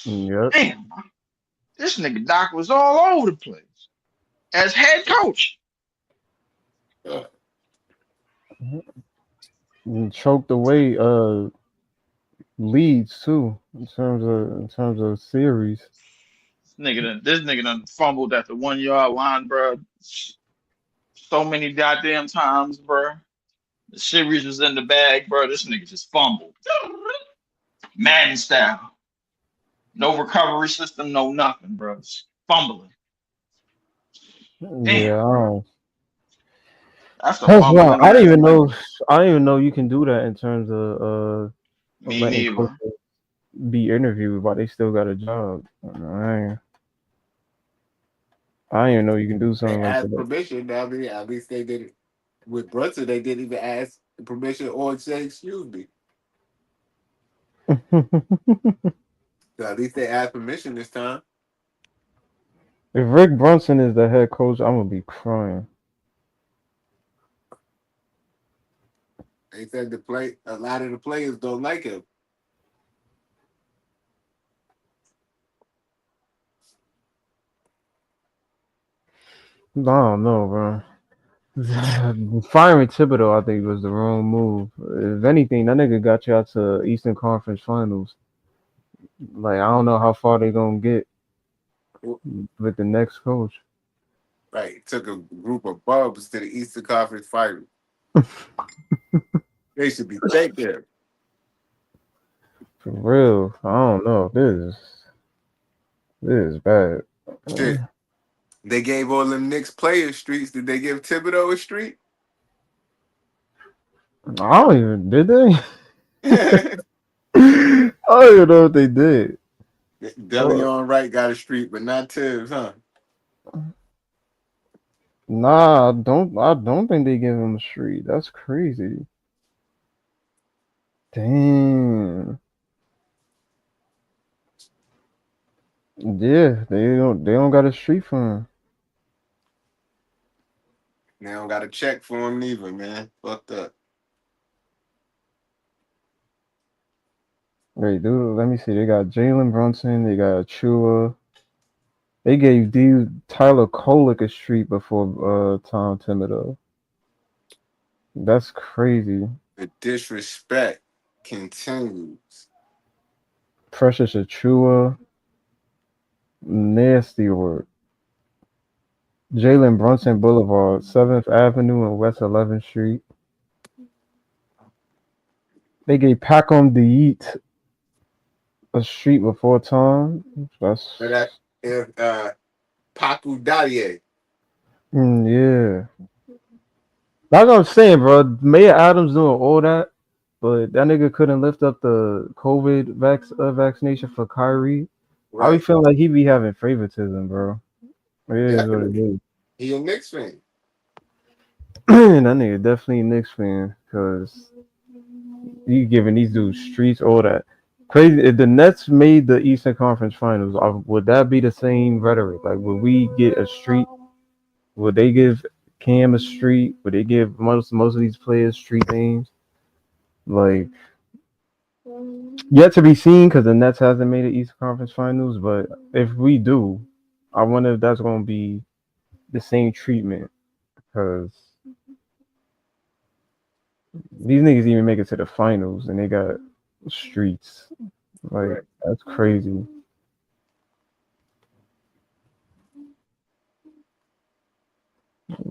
Yep. Damn, this nigga Doc was all over the place as head coach. And choked away leads too in terms of series. This nigga done fumbled at the 1 yard line, bro. So many goddamn times, bro. The series was in the bag, bro. This nigga just fumbled. Madden style. No recovery system, no nothing, bro. Just fumbling. Yeah, That's wrong. I didn't even know you can do that in terms of Me letting neither. coaches be interviewed while they still got a job. I didn't even know you can do something They like asked that. permission. I mean, at least they did it with Brunson. They didn't even ask permission or say excuse me. So at least they asked permission this time. If Rick Brunson is the head coach, I'm gonna be crying. They said a lot of the players don't like him. I don't know, bro. Firing Thibodeau, I think, was the wrong move. If anything, that nigga got you out to Eastern Conference Finals. Like, I don't know how far they gonna get with the next coach. Right. Took a group of bubs to the Eastern Conference Finals. They should be thankful. For real, I don't know. This is bad. Shit. They gave all them Knicks players streets. Did they give Thibodeau a street? I don't even did they? I don't even know if they did. Deleon Wright got a street, but not Tibbs, huh? Nah, I don't think they give him a street. That's crazy. Damn. Yeah, they don't got a street for him. They don't got a check for him neither, man. Fucked up. Wait, dude, let me see. They got Jalen Brunson. They got Achua. They gave Tyler Kolek a street before Tom Thibodeau. That's crazy. The disrespect continues. Precious Achua. Nasty work. Jalen Brunson Boulevard, 7th Avenue and West 11th Street. They gave Pacom Deet a street before Tom. That's Paku Dadier. Yeah. That's what I'm saying, bro. Mayor Adams doing all that, but that nigga couldn't lift up the COVID vaccination for Kyrie. Right. I be feeling like he be having favoritism, bro. It is what it is. He a Knicks fan. That nigga definitely a Knicks fan, because he giving these dudes streets, all that. Crazy. If the Nets made the Eastern Conference Finals, would that be the same rhetoric? Like, would we get a street? Would they give Cam a street? Would they give most of these players street names? Like, yet to be seen, because the Nets hasn't made the Eastern Conference Finals. But if we do, I wonder if that's going to be the same treatment, because these niggas even make it to the finals and they got streets. Like, that's crazy.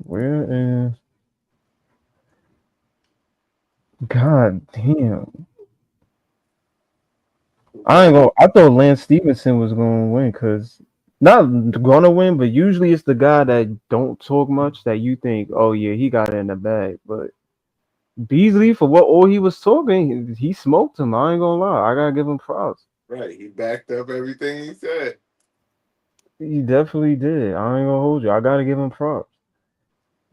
Where is... God damn. I thought Lance Stevenson was gonna win, because not gonna win, but usually it's the guy that don't talk much that you think, oh yeah, he got it in the bag. But Beasley, for what all he was talking, he smoked him. I ain't gonna lie. I gotta give him props. Right. He backed up everything he said. He definitely did. I ain't gonna hold you. I gotta give him props.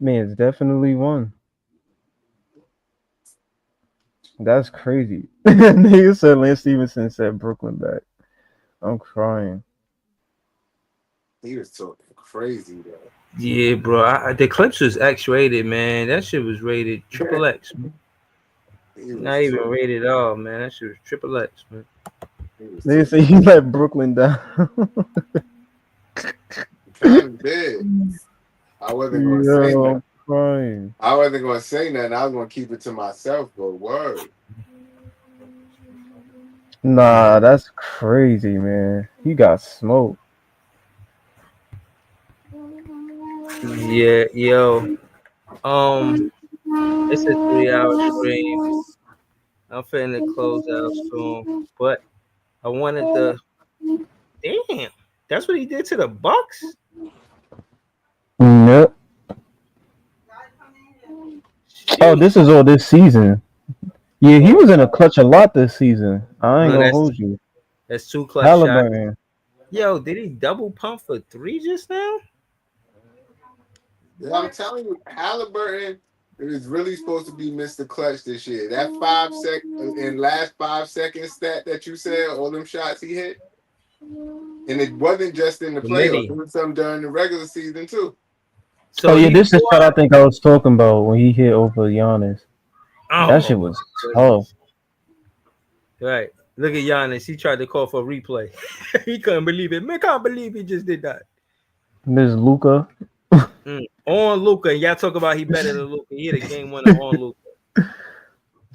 Man, it's definitely won. That's crazy. Nigga said Lance Stevenson said Brooklyn back. I'm crying. He was talking crazy, though. Yeah, bro. The clips was X-rated, man. That shit was rated triple X, man. Not even rated R, man. That shit was triple X, man. They say he let Brooklyn down. Kind of did. I wasn't gonna say that. Crying. I wasn't gonna say nothing. I was gonna keep it to myself, but word. Nah, that's crazy, man. He got smoked. Yeah, yo. It's a 3-hour stream. I'm finna close out soon, but I wanted to. Damn, that's what he did to the Bucks. Yep. Oh, this is all this season. Yeah, he was in a clutch a lot this season. I ain't gonna hold you. That's 2 clutch Halliburton. shots. Yo, did he double pump for 3 just now? Yeah, I'm telling you, Halliburton is really supposed to be Mr. Clutch this year. That last 5 second stat that you said, all them shots he hit. And it wasn't just in the Committee. playoffs. It was some during the regular season too. So Oh yeah, he this is fought- what I think I was talking about when he hit over Giannis. Oh, That shit was tough. Right. Look at Giannis. He tried to call for a replay. He couldn't believe it. Man, I can't believe he just did that. Miss Luca. On Luka. Y'all talk about he better than Luka. He hit a game winner on Luka.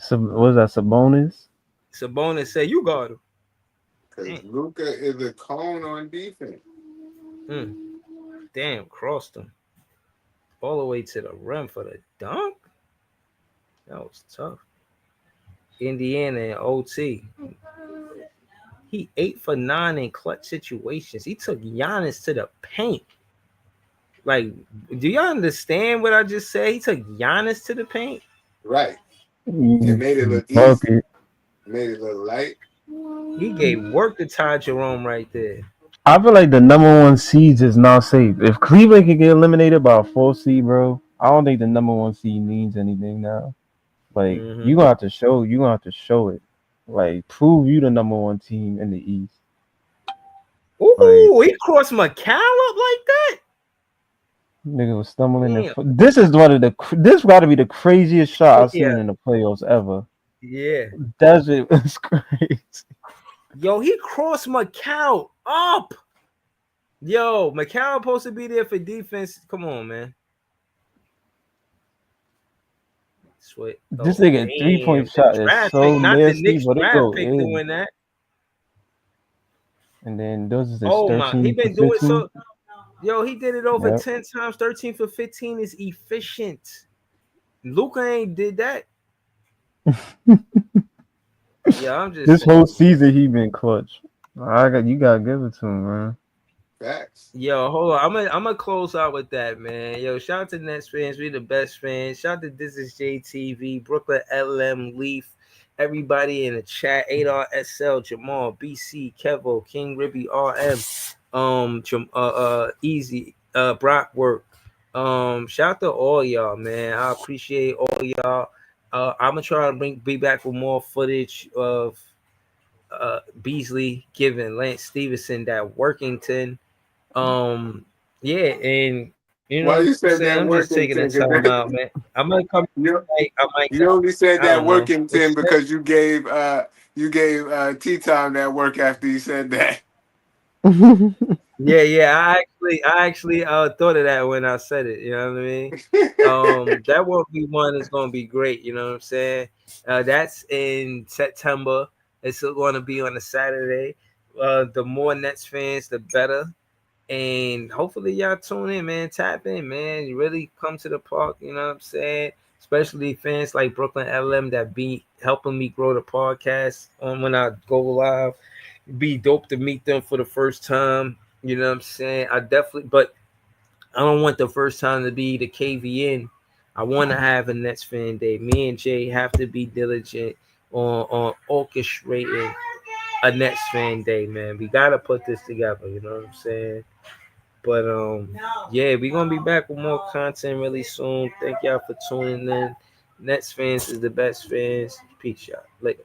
What was that, Sabonis? Sabonis said, you got him. Because Luka is a cone on defense. Damn, crossed him. All the way to the rim for the dunk? That was tough. Indiana and OT. He 8 for 9 in clutch situations. He took Giannis to the paint. Like, do y'all understand what I just said? He took Giannis to the paint. Right. It made it look easy. Made it look light. He gave work to Ty Jerome right there. I feel like the number 1 seeds is not safe. If Cleveland can get eliminated by a 4 seed, bro, I don't think the number 1 seed means anything now. Like you gonna have to show it. Like prove you the number 1 team in the East. Ooh, he crossed McCall up like that. Nigga was stumbling. This is this got to be the craziest shot I've seen in the playoffs ever. Yeah, that shit was crazy. Yo, he crossed McCall up. Yo, McCall supposed to be there for defense. Come on, man. Sweet. This nigga 3-point shot is so nasty, but it go in. Doing that. And then those is 13 he been doing so. Yo, he did it over 10 times. 13 for 15 is efficient. Luka ain't did that. Yeah, I'm just this whole season he been clutch. You gotta give it to him, man. Facts. Yo, hold on. I'm gonna close out with that, man. Yo, shout out to Nets fans. We the best fans. Shout out to This Is JTV, Brooklyn LM, Leaf, everybody in the chat. 8RSL, Jamal, BC, Kevo, King Ribby, RM, Easy, Brock Work. Shout out to all y'all, man. I appreciate all y'all. I'm gonna try to be back with more footage of Beasley giving Lance Stevenson that Workington. Yeah, and you know, well, you said that I'm just taking a time out, man. I'm gonna come. You only said that Workington because you gave T-Time that work after you said that. Yeah. I actually thought of that when I said it. You know what I mean? That 1v1 is gonna be great. You know what I'm saying? That's in September. It's going to be on a Saturday. The more Nets fans, the better. And hopefully y'all tune in, man. Tap in, man. You really come to the park. You know what I'm saying? Especially fans like Brooklyn LM that be helping me grow the podcast on when I go live. It'd be dope to meet them for the first time. You know what I'm saying? But I don't want the first time to be the KVN. I want to have a Nets fan day. Me and Jay have to be diligent on orchestrating a Nets fan day, man. We gotta put this together, you know what I'm saying? But yeah, we're gonna be back with more content really soon. Thank y'all for tuning in. Nets fans is the best fans. Peace, y'all. Later.